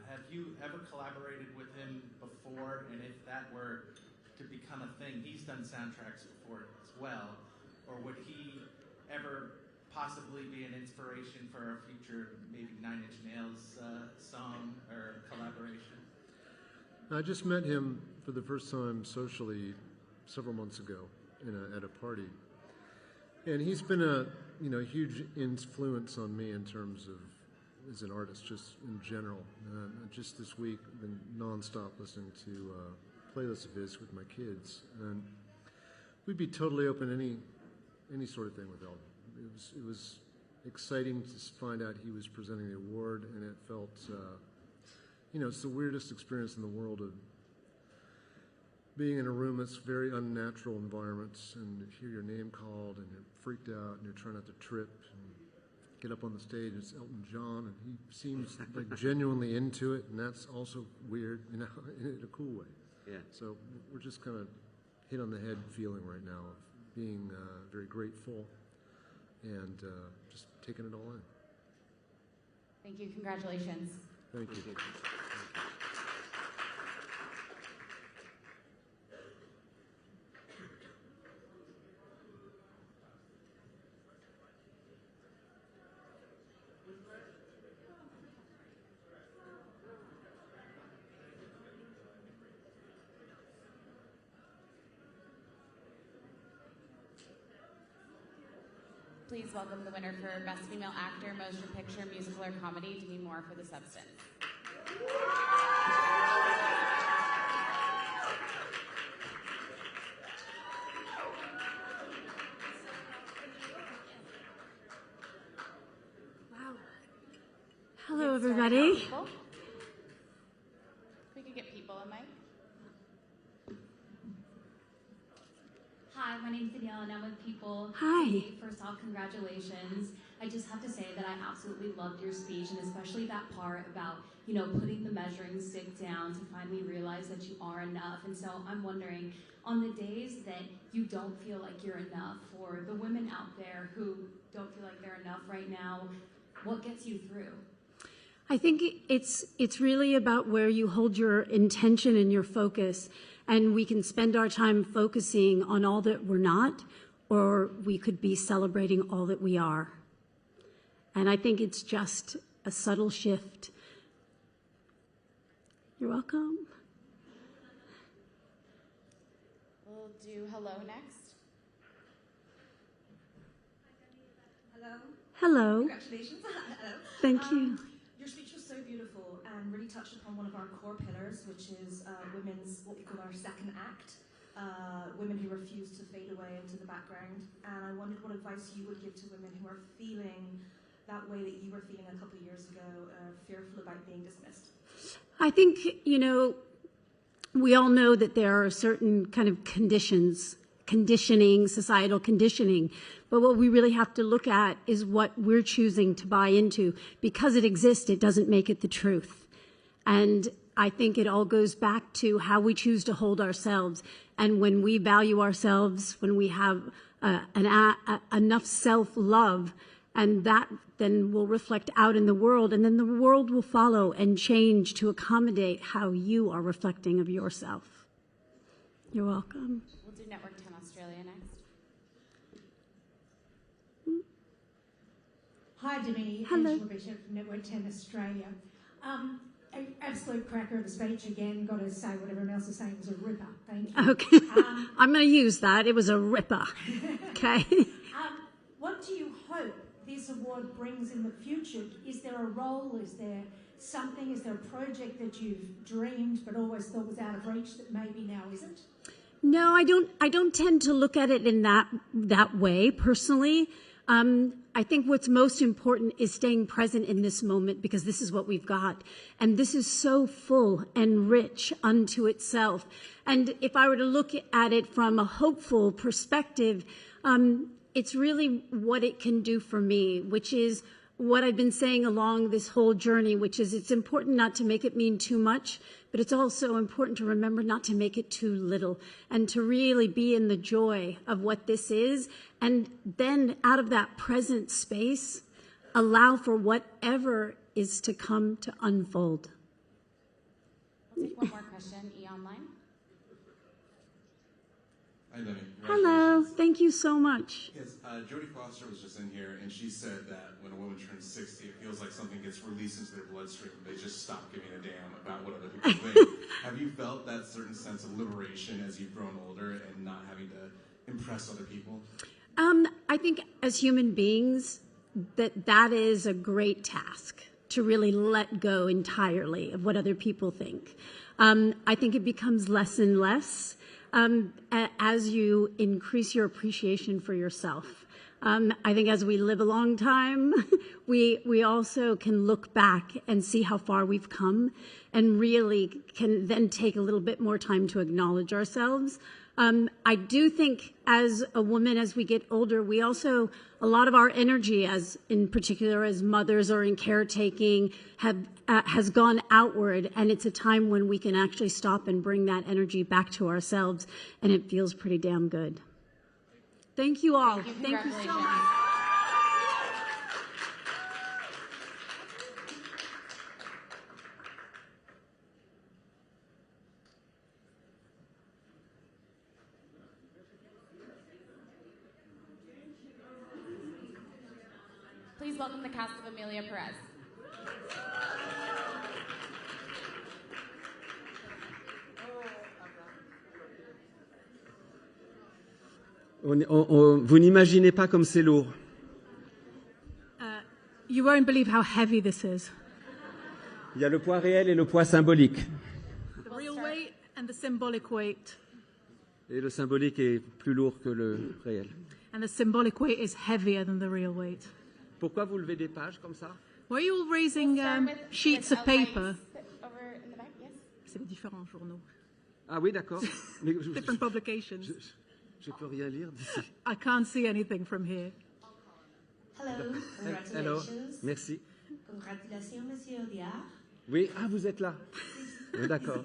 Have you ever collaborated with him before? And if that were to become a thing, he's done soundtracks before as well, or would he ever possibly be an inspiration for a future, maybe 9 Inch Nails song or collaboration? I just met him for the first time socially several months ago at a party, and he's been a huge influence on me in terms of as an artist, just in general. Just this week, I've been nonstop listening to playlists of his with my kids, and we'd be totally open to any sort of thing with Eldon. It was exciting to find out he was presenting the award, and it felt, it's the weirdest experience in the world of being in a room that's very unnatural environments, and hear your name called, and you're freaked out, and you're trying not to trip, and get up on the stage. It's Elton John, and he seems like genuinely into it, and that's also weird, in a cool way. Yeah. So we're just kind of hit on the head feeling right now of being very grateful and just taking it all in. Thank you. Congratulations. Thank you. Please welcome the winner for Best Female Actor, Motion Picture, Musical, or Comedy, Demi Moore for The Substance. Wow. Hello, everybody. If we could get people a mic. Hi, my name's Danielle and I'm with People. Hi. First off, congratulations. I just have to say that I absolutely loved your speech, and especially that part about, putting the measuring stick down to finally realize that you are enough. And so I'm wondering, on the days that you don't feel like you're enough, for the women out there who don't feel like they're enough right now, what gets you through? I think it's really about where you hold your intention and your focus. And we can spend our time focusing on all that we're not, or we could be celebrating all that we are. And I think it's just a subtle shift. You're welcome. We'll do hello next. Hello. Hello. Congratulations. Hello. Thank you. Your speech was so beautiful and really touched upon one of our core pillars, which is women's, what we call our second act, women who refuse to fade away into the background. And I wondered what advice you would give to women who are feeling that way that you were feeling a couple of years ago, fearful about being dismissed. I think, we all know that there are certain kind of conditioning, societal conditioning. But what we really have to look at is what we're choosing to buy into. Because it exists, it doesn't make it the truth. And I think it all goes back to how we choose to hold ourselves. And when we value ourselves, when we have enough self-love, and that then will reflect out in the world, and then the world will follow and change to accommodate how you are reflecting of yourself. You're welcome. We'll do Network 10 Australia next. Hi, Dominique. Hello. Angela Bishop from Network 10 Australia. Absolute cracker of a speech again. Got to say what everyone else is saying, it was a ripper. Thank you. Okay. I'm going to use that. It was a ripper. Okay. What do you hope this award brings in the future? Is there a role? Is there something? Is there a project that you've dreamed but always thought was out of reach that maybe now isn't? No, I don't tend to look at it in that way personally. I think what's most important is staying present in this moment, because this is what we've got. And this is so full and rich unto itself. And if I were to look at it from a hopeful perspective, it's really what it can do for me, which is what I've been saying along this whole journey, which is it's important not to make it mean too much, but it's also important to remember not to make it too little, and to really be in the joy of what this is. And then out of that present space, allow for whatever is to come to unfold. We'll take one more question. E! Online. Hi, Lenny. Hello. Thank you so much. Yes, Jodie Foster was just in here, and she said that when a woman turns 60, it feels like something gets released into their bloodstream. They just stop giving a damn about what other people think. Have you felt that certain sense of liberation as you've grown older and not having to impress other people? I think as human beings, that is a great task, to really let go entirely of what other people think. I think it becomes less and less. as you increase your appreciation for yourself. I think as we live a long time, we also can look back and see how far we've come and really can then take a little bit more time to acknowledge ourselves. I do think as a woman, as we get older, we also, a lot of our energy, as in particular as mothers or in caretaking, has gone outward, and it's a time when we can actually stop and bring that energy back to ourselves, and it feels pretty damn good. Thank you all. Thank you so much. Please welcome the cast of Amelia Perez. Vous n'imaginez pas comme c'est lourd. You won't believe how heavy this is. Il y a le poids réel et le poids symbolique. The real weight and the symbolic weight. Et le symbolique est plus lourd que le réel. And the symbolic weight is heavier than the real weight. Pourquoi vous levez des pages comme ça? Why are you all raising sheets of paper? Over in the back, yes. C'est les différents journaux. Ah oui, d'accord. Different publications. Je peux rien lire d'ici. I can't see anything from here. Hello, congratulations. Hello, merci. Congratulations, Monsieur Diard. Oui, ah, vous êtes là. Oui, d'accord.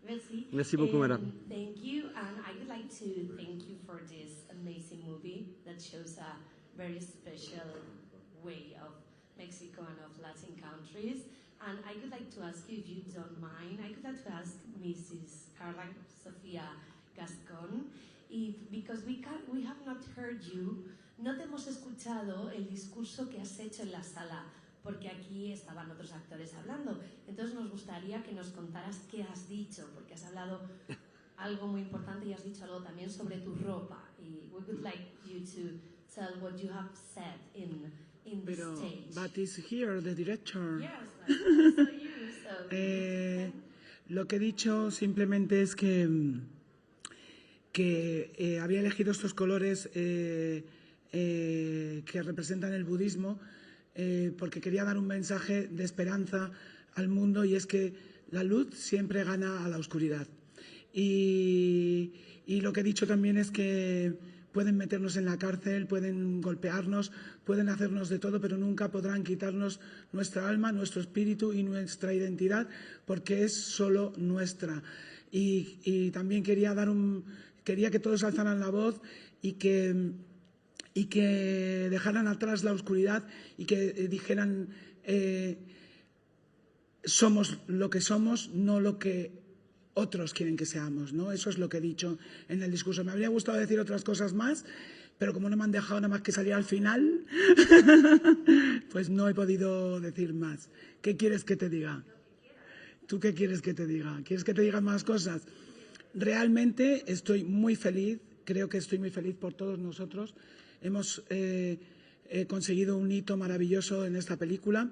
Merci. Merci beaucoup, madame. Thank you, and I would like to thank you for this amazing movie that shows a very special way of Mexico and of Latin countries. And I would like to ask you, if you don't mind, I would like to ask Mrs. Carla Sofia Gascon, because we have not heard you, no te hemos escuchado el discurso que has hecho en la sala, porque aquí estaban otros actores hablando. Entonces nos gustaría que nos contaras qué has dicho, porque has hablado algo muy importante y has dicho algo también sobre tu ropa. Y we would like you to tell what you have said in the stage. But is here the director. Yes, but I saw you, so Lo que he dicho simplemente es que había elegido estos colores que representan el budismo porque quería dar un mensaje de esperanza al mundo, y es que la luz siempre gana a la oscuridad. Y lo que he dicho también es que pueden meternos en la cárcel, pueden golpearnos, pueden hacernos de todo, pero nunca podrán quitarnos nuestra alma, nuestro espíritu y nuestra identidad, porque es solo nuestra. Y también quería que todos alzaran la voz y que dejaran atrás la oscuridad y que dijeran somos lo que somos, no lo que otros quieren que seamos, ¿no? Eso es lo que he dicho en el discurso. Me habría gustado decir otras cosas más, pero como no me han dejado nada más que salir al final, pues no he podido decir más. ¿Qué quieres que te diga? ¿Tú qué quieres que te diga? ¿Quieres que te diga más cosas? Realmente estoy muy feliz, creo que estoy muy feliz por todos nosotros. Hemos conseguido un hito maravilloso en esta película.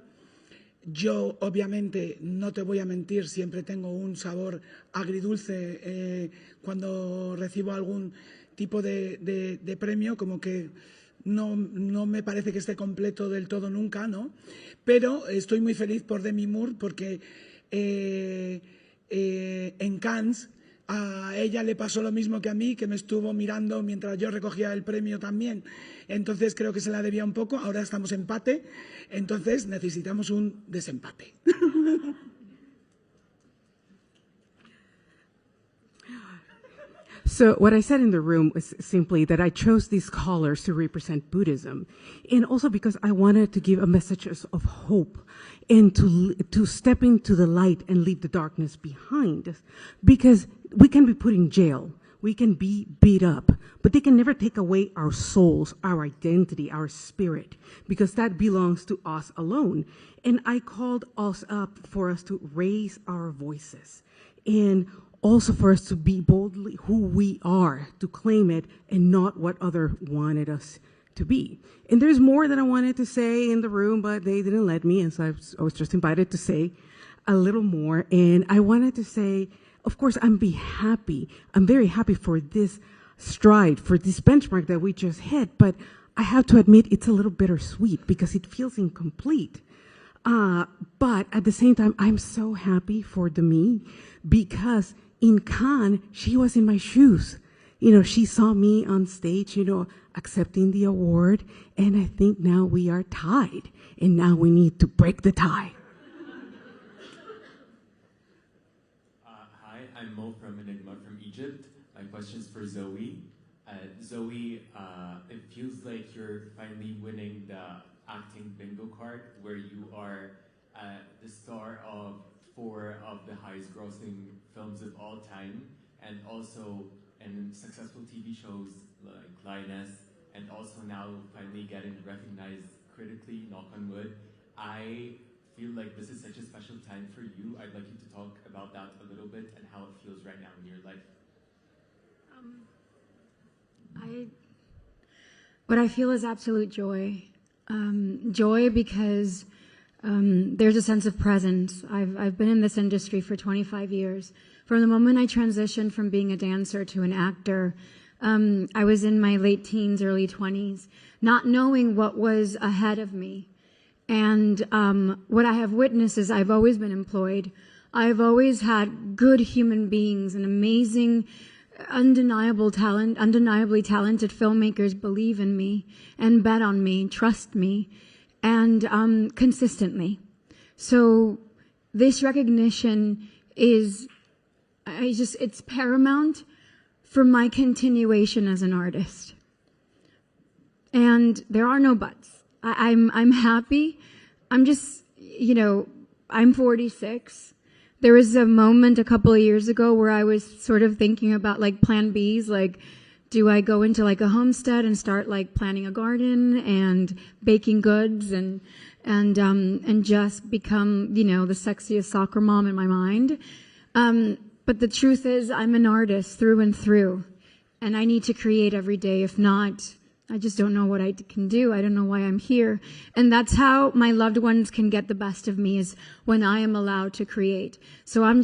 Yo, obviamente, no te voy a mentir, siempre tengo un sabor agridulce cuando recibo algún tipo de premio, como que no me parece que esté completo del todo nunca, ¿no? Pero estoy muy feliz por Demi Moore, porque en Cannes a ella le pasó lo mismo que a mí, que me estuvo mirando mientras yo recogía el premio también. Entonces creo que se la debía un poco. Ahora estamos empate, entonces necesitamos un desempate. So what I said in the room was simply that I chose these colors to represent Buddhism, and also because I wanted to give a message of hope and to step into the light and leave the darkness behind, because we can be put in jail, we can be beat up, but they can never take away our souls, our identity, our spirit, because that belongs to us alone. And I called us up for us to raise our voices, and also for us to be boldly who we are, to claim it and not what other wanted us to be. And there's more that I wanted to say in the room, but they didn't let me, and so I was just invited to say a little more. And I wanted to say of course, I'm very happy for this stride, for this benchmark that we just hit, but I have to admit it's a little bittersweet because it feels incomplete. But at the same time, I'm so happy for Demi because in Cannes, she was in my shoes. She saw me on stage, accepting the award, and I think now we are tied, and now we need to break the tie. Hi, I'm Mo from Enigma from Egypt. My question is for Zoe. Zoe, it feels like you're finally winning the acting bingo card, where you are the star of 4 of the highest grossing films of all time, and also in successful TV shows like Lioness, and also now finally getting recognized critically, knock on wood. I feel like this is such a special time for you. I'd like you to talk about that a little bit and how it feels right now in your life. What I feel is absolute joy. Joy because there's a sense of presence. I've been in this industry for 25 years. From the moment I transitioned from being a dancer to an actor, I was in my late teens, early 20s, not knowing what was ahead of me. And what I have witnessed is I've always been employed. I've always had good human beings and amazing, undeniably talented filmmakers believe in me and bet on me, trust me, and consistently. So this recognition is, it's paramount for my continuation as an artist. And there are no buts. I'm happy. I'm just, I'm 46. There was a moment a couple of years ago where I was sort of thinking about plan Bs, do I go into a homestead and start planting a garden and baking goods and just become, the sexiest soccer mom in my mind. But the truth is I'm an artist through and through, and I need to create every day. If not, I just don't know what I can do. I don't know why I'm here. And that's how my loved ones can get the best of me, is when I am allowed to create. So I'm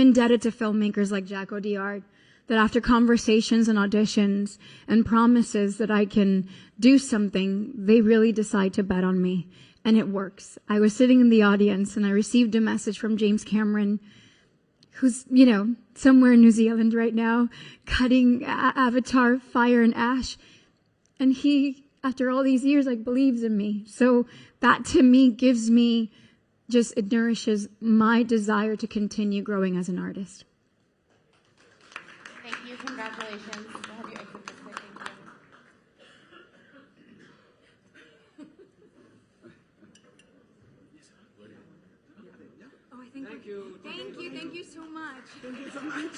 indebted to filmmakers like Jacques Audiard, that after conversations and auditions and promises that I can do something, they really decide to bet on me. And it works. I was sitting in the audience and I received a message from James Cameron, who's, somewhere in New Zealand right now, cutting Avatar, Fire and Ash. And he, after all these years, believes in me. So that to me gives me it nourishes my desire to continue growing as an artist. Thank you. Congratulations. We'll have you exit this way. Thank you. Thank you so much. Thank you so much.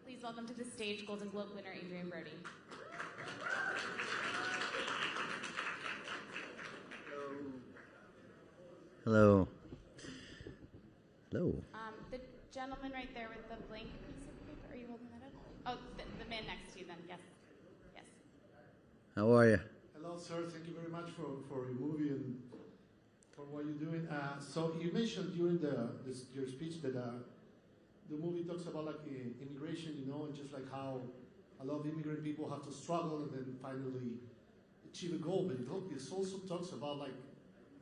Please welcome to the stage Golden Globe winner Adrian Brody. Hello. Hello. The gentleman right there with the blank piece of paper, are you holding that up? Oh, the man next to you then, yes. Yes. How are you? Hello, sir. Thank you very much for your movie and for what you're doing. So you mentioned during your speech that the movie talks about immigration, and just how a lot of immigrant people have to struggle and then finally achieve a goal. But it also talks about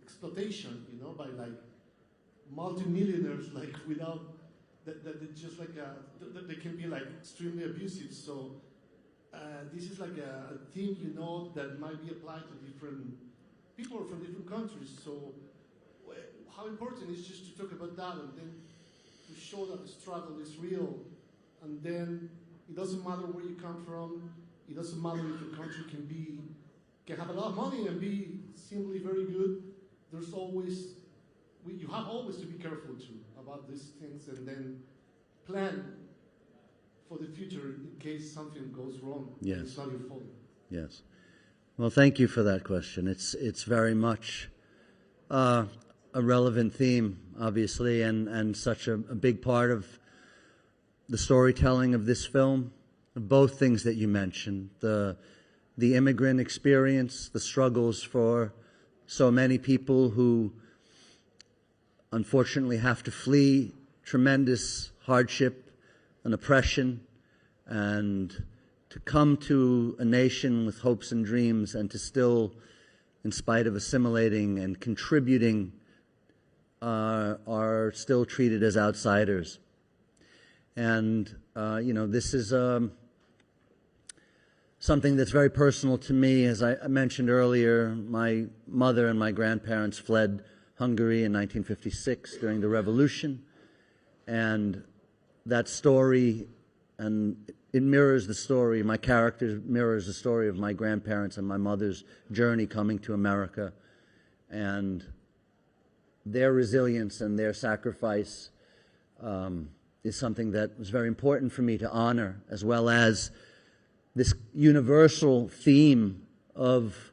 exploitation, by multimillionaires, without that it's just that they can be extremely abusive. So this is a theme, that might be applied to different people from different countries. So how important it is just to talk about that and then to show that the struggle is real. And then it doesn't matter where you come from. It doesn't matter if your country can have a lot of money and be simply very good. There's always, you have always to be careful too about these things and then plan for the future in case something goes wrong. Yes. It's not your fault. Yes. Well, thank you for that question. It's very much a relevant theme, obviously, and such a big part of the storytelling of this film. Both things that you mentioned, the immigrant experience, the struggles for so many people who unfortunately have to flee tremendous hardship and oppression, and to come to a nation with hopes and dreams and to still, in spite of assimilating and contributing, are still treated as outsiders. And, this is something that's very personal to me. As I mentioned earlier, my mother and my grandparents fled Hungary in 1956 during the revolution. And that story, and it mirrors the story, my character mirrors the story of my grandparents and my mother's journey coming to America. And their resilience and their sacrifice is something that was very important for me to honor, as well as this universal theme of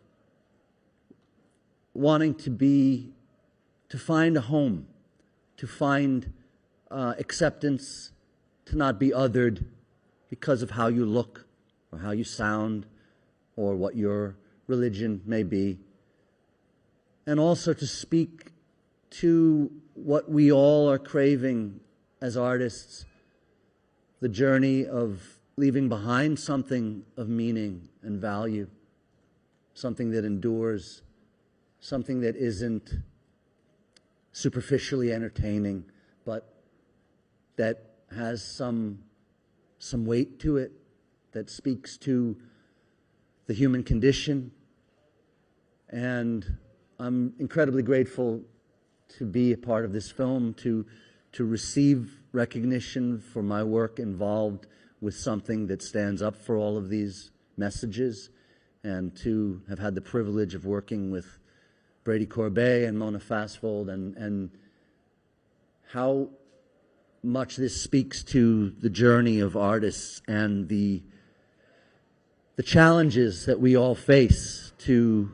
wanting to find a home, to find acceptance, to not be othered because of how you look or how you sound or what your religion may be. And also to speak to what we all are craving as artists, the journey of leaving behind something of meaning and value, something that endures, something that isn't superficially entertaining, but that has some weight to it, that speaks to the human condition. And I'm incredibly grateful to be a part of this film, to receive recognition for my work involved with something that stands up for all of these messages, and to have had the privilege of working with Brady Corbet and Mona Fassvold, and how much this speaks to the journey of artists and the challenges that we all face to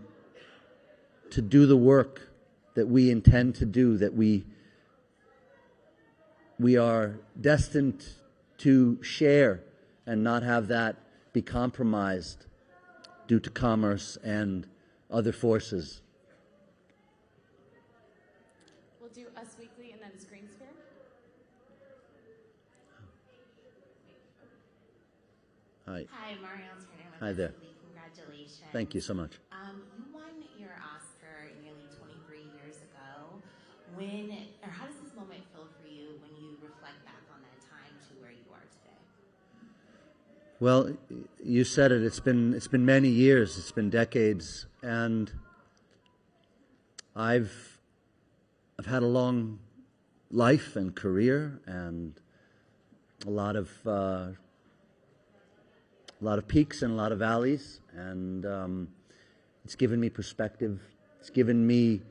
do the work that we intend to do, that we are destined to share and not have that be compromised due to commerce and other forces. We'll do Us Weekly and then Screen Sphere. Hi. Hi, Mario Turner with Hi there. Us Weekly. Congratulations. Thank you so much. You won your Oscar nearly 23 years ago. How does this moment feel for you when you reflect back on that time to where you are today? Well, you said it. It's been many years. It's been decades, and I've had a long life and career, and a lot of peaks and a lot of valleys, and it's given me perspective. It's given me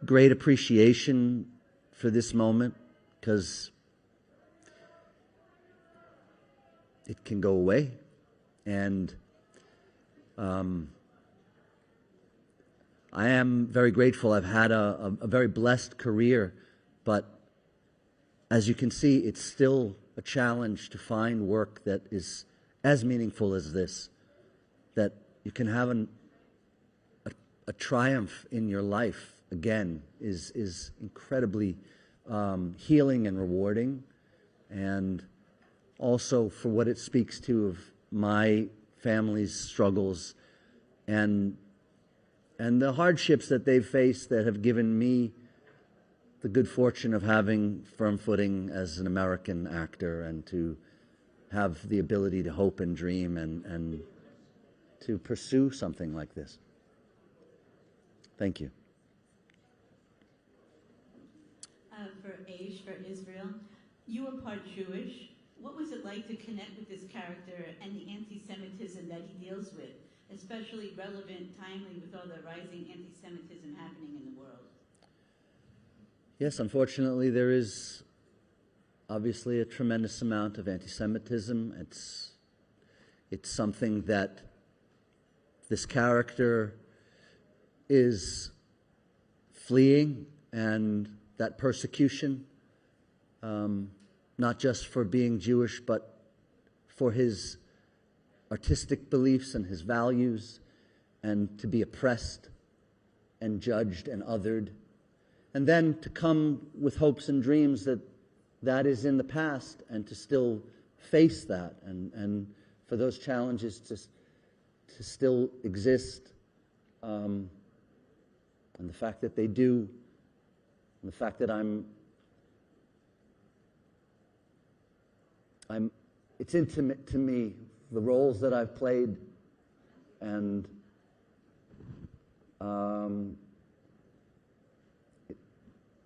great appreciation for this moment, because it can go away. And I am very grateful. I've had a very blessed career, but as you can see, it's still a challenge to find work that is as meaningful as this, that you can have a triumph in your life again is incredibly healing and rewarding, and also for what it speaks to of my family's struggles and the hardships that they've faced that have given me the good fortune of having firm footing as an American actor, and to have the ability to hope and dream and to pursue something like this. Thank you. for Aish, for Israel. You were part Jewish. What was it like to connect with this character and the anti-Semitism that he deals with, especially relevant, timely, with all the rising anti-Semitism happening in the world? Yes, unfortunately, there is obviously a tremendous amount of anti-Semitism. It's something that this character is fleeing, and that persecution, not just for being Jewish, but for his artistic beliefs and his values, and to be oppressed and judged and othered. And then to come with hopes and dreams that that is in the past, and to still face that, and for those challenges to still exist. And the fact that they do, and the fact that it's intimate to me, the roles that I've played, and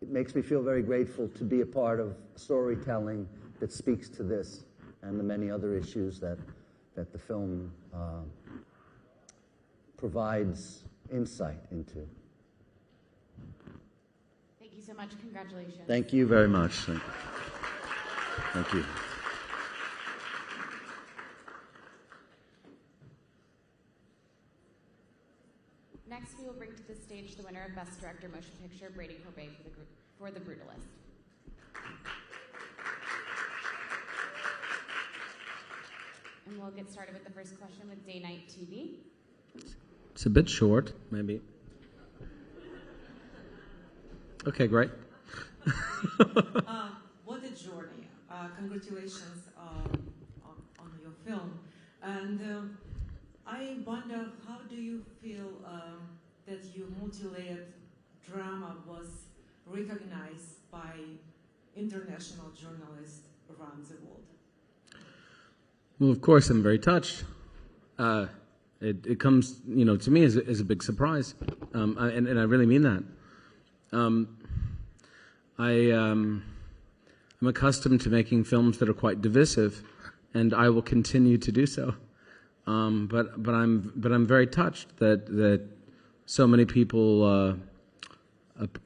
it makes me feel very grateful to be a part of storytelling that speaks to this and the many other issues that the film provides insight into. Thank you so much. Congratulations. Thank you very much. Thank you. Next, we will bring to the stage the winner of Best Director Motion Picture, Brady Corbet, for The Brutalist. And we'll get started with the first question with Day Night TV. It's a bit short, maybe. Okay, great. What a journey. Congratulations on your film. And I wonder, how do you feel that your multi-layered drama was recognized by international journalists around the world? Well, of course, I'm very touched. It comes, to me as a big surprise, and I really mean that. I'm accustomed to making films that are quite divisive, and I will continue to do so. But I'm very touched that so many people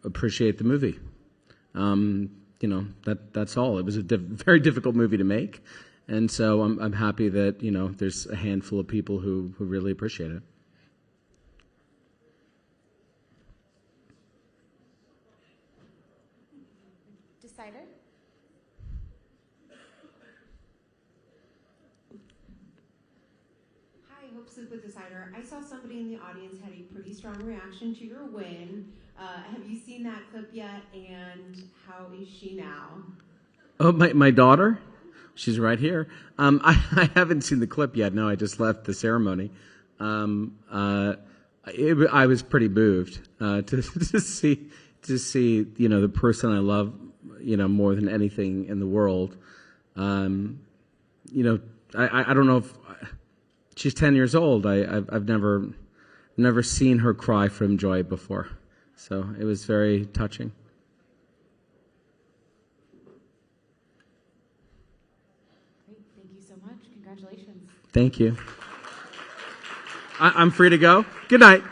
appreciate the movie. That's all. It was a very difficult movie to make, and so I'm happy that there's a handful of people who really appreciate it. Decider. Hope Super Decider. I saw somebody in the audience had a pretty strong reaction to your win. Have you seen that clip yet? And how is she now? Oh, my daughter? She's right here. I haven't seen the clip yet. No, I just left the ceremony. I was pretty moved to see the person I love more than anything in the world. I don't know if she's 10 years old. I've never seen her cry from joy before, so it was very touching. Great, thank you so much. Congratulations. Thank you. I'm free to go. Good night.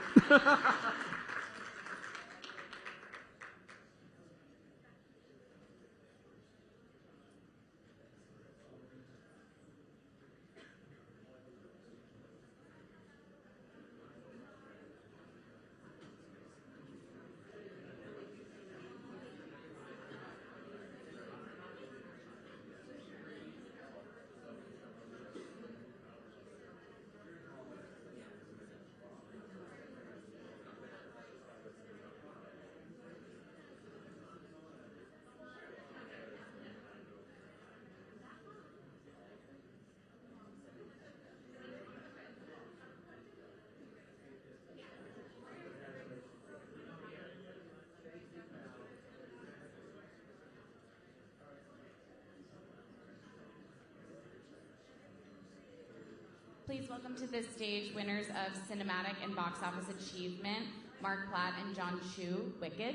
Please welcome to this stage winners of Cinematic and Box Office Achievement, Mark Platt and John Chu, Wicked.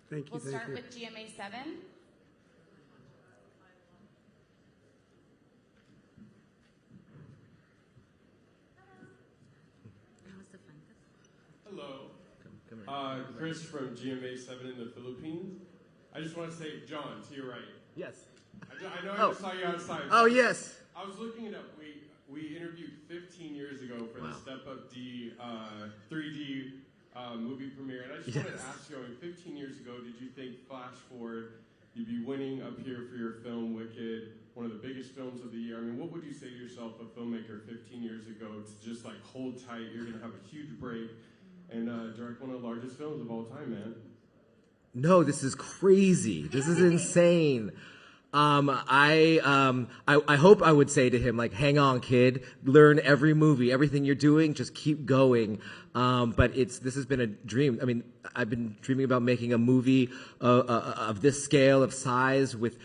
Thank you. We'll start with GMA 7. Hello. Chris from GMA 7 in the Philippines. I just want to say, John, to your right. Yes. I know I just saw you outside. Oh, yes. I was looking it up. We interviewed 15 years ago for the Step Up D 3D movie premiere. And I just wanted to ask you, 15 years ago, did you think, flash forward, you'd be winning up here for your film, Wicked, one of the biggest films of the year? I mean, what would you say to yourself, a filmmaker 15 years ago, to just like hold tight, you're going to have a huge break and direct one of the largest films of all time, man? No, this is crazy. This is insane. I hope I would say to him, like, hang on, kid, learn every movie, everything you're doing, just keep going. But this has been a dream. I mean, I've been dreaming about making a movie of this scale, of size, with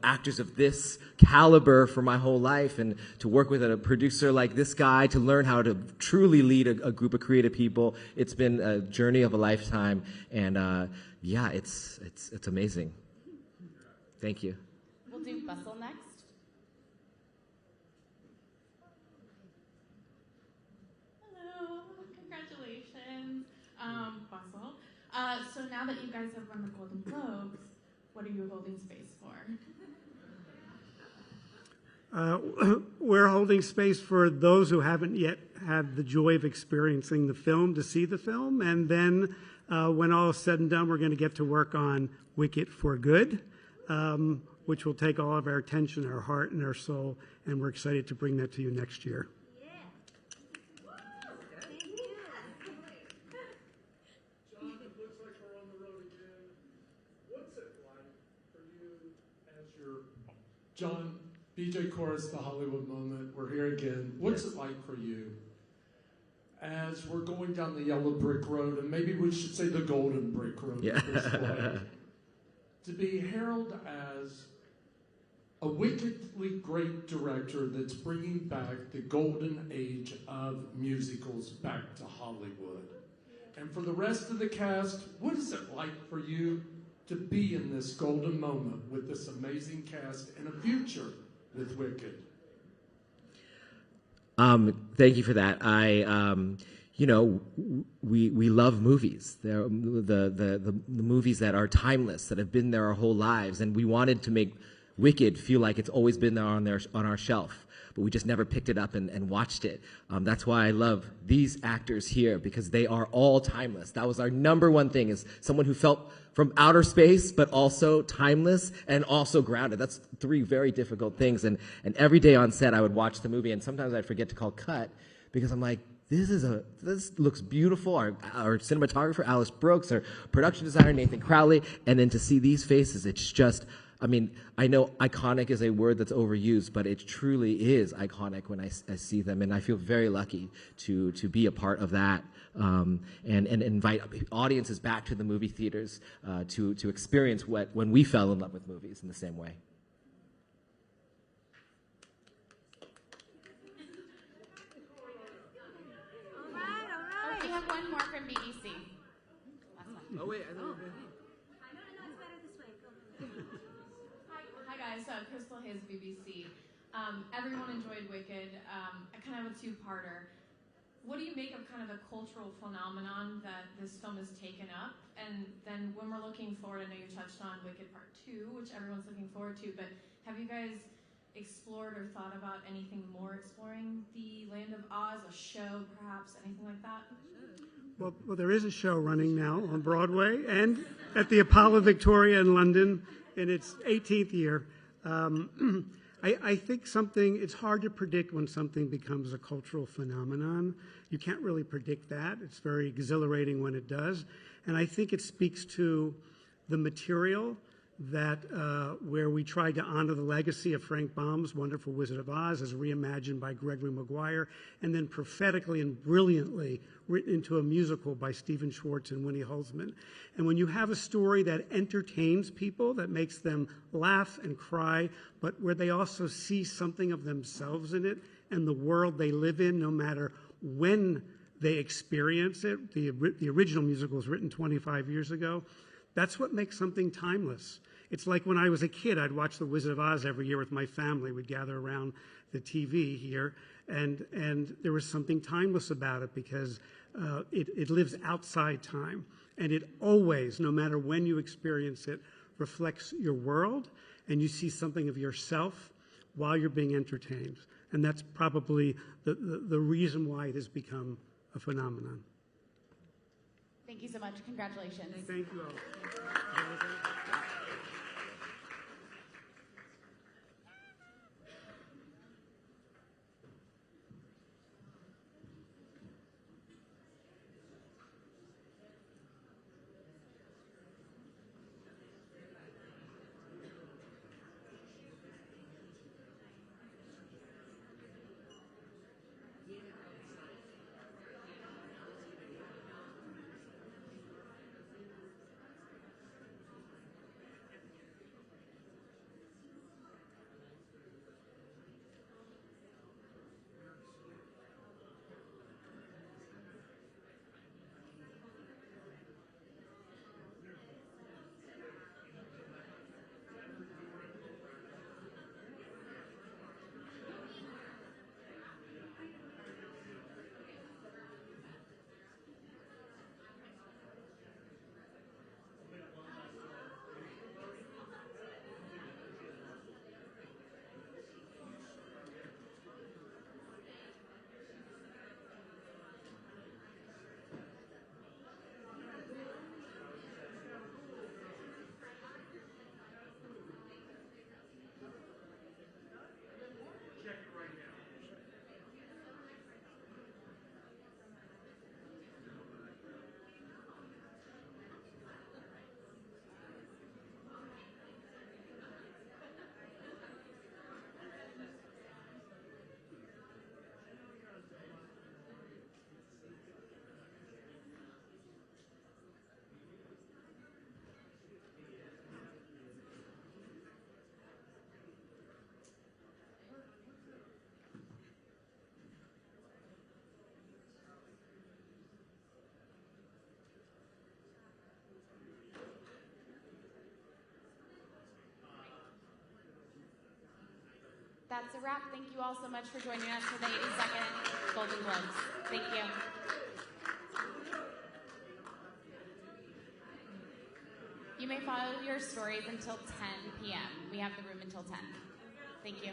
actors of this caliber for my whole life, and to work with a producer like this guy, to learn how to truly lead a group of creative people. It's been a journey of a lifetime, and yeah, it's amazing. Thank you. We'll do Bustle next. Hello, congratulations, Bustle. So now that you guys have won the Golden Globes, what are you holding space for? We're holding space for those who haven't yet had the joy of experiencing the film to see the film, and then when all is said and done, we're going to get to work on Wicked for Good, which will take all of our attention, our heart, and our soul, and we're excited to bring that to you next year. John, it looks like we're on the road again. What's it like for you as your John, BJ Chorus, The Hollywood Moment, we're here again. What's it like for you as we're going down the yellow brick road, and maybe we should say the golden brick road at this point, to be heralded as a wickedly great director that's bringing back the golden age of musicals back to Hollywood? And for the rest of the cast, what is it like for you to be in this golden moment with this amazing cast and a future with Wicked? Thank you for that. We love movies. They're the movies that are timeless, that have been there our whole lives, and we wanted to make Wicked feel like it's always been there on our shelf, but we just never picked it up and watched it. That's why I love these actors here, because they are all timeless. That was our number one thing, is someone who felt from outer space, but also timeless and also grounded. That's three very difficult things. And every day on set, I would watch the movie, and sometimes I'd forget to call cut, because I'm like, this looks beautiful. Our cinematographer, Alice Brooks, our production designer, Nathan Crowley, and then to see these faces, it's just, I mean, I know iconic is a word that's overused, but it truly is iconic when I see them, and I feel very lucky to be a part of that, and invite audiences back to the movie theaters to experience when we fell in love with movies in the same way. Oh, we have one more from BBC. Last one. Oh, wait. Hi guys, Crystal Hayes, BBC. Everyone enjoyed Wicked. I kind of have a two-parter. What do you make of kind of the cultural phenomenon that this film has taken up? And then when we're looking forward, I know you touched on Wicked Part 2, which everyone's looking forward to, but have you guys explored or thought about anything more exploring the Land of Oz, a show perhaps, anything like that? Well, there is a show running now on Broadway and at the Apollo Victoria in London in its 18th year. I think it's hard to predict when something becomes a cultural phenomenon. You can't really predict that. It's very exhilarating when it does. And I think it speaks to the material that where we tried to honor the legacy of Frank Baum's Wonderful Wizard of Oz as reimagined by Gregory Maguire, and then prophetically and brilliantly written into a musical by Stephen Schwartz and Winnie Holzman. And when you have a story that entertains people, that makes them laugh and cry, but where they also see something of themselves in it and the world they live in, no matter when they experience it. The original musical was written 25 years ago. That's what makes something timeless. It's like when I was a kid, I'd watch The Wizard of Oz every year with my family. We'd gather around the TV here, and there was something timeless about it because it lives outside time. And it always, no matter when you experience it, reflects your world, and you see something of yourself while you're being entertained. And that's probably the reason why it has become a phenomenon. Thank you so much. Congratulations. Thank you all. That's a wrap. Thank you all so much for joining us for the 82nd Golden Globes. Thank you. You may follow your stories until 10 p.m. We have the room until 10. Thank you.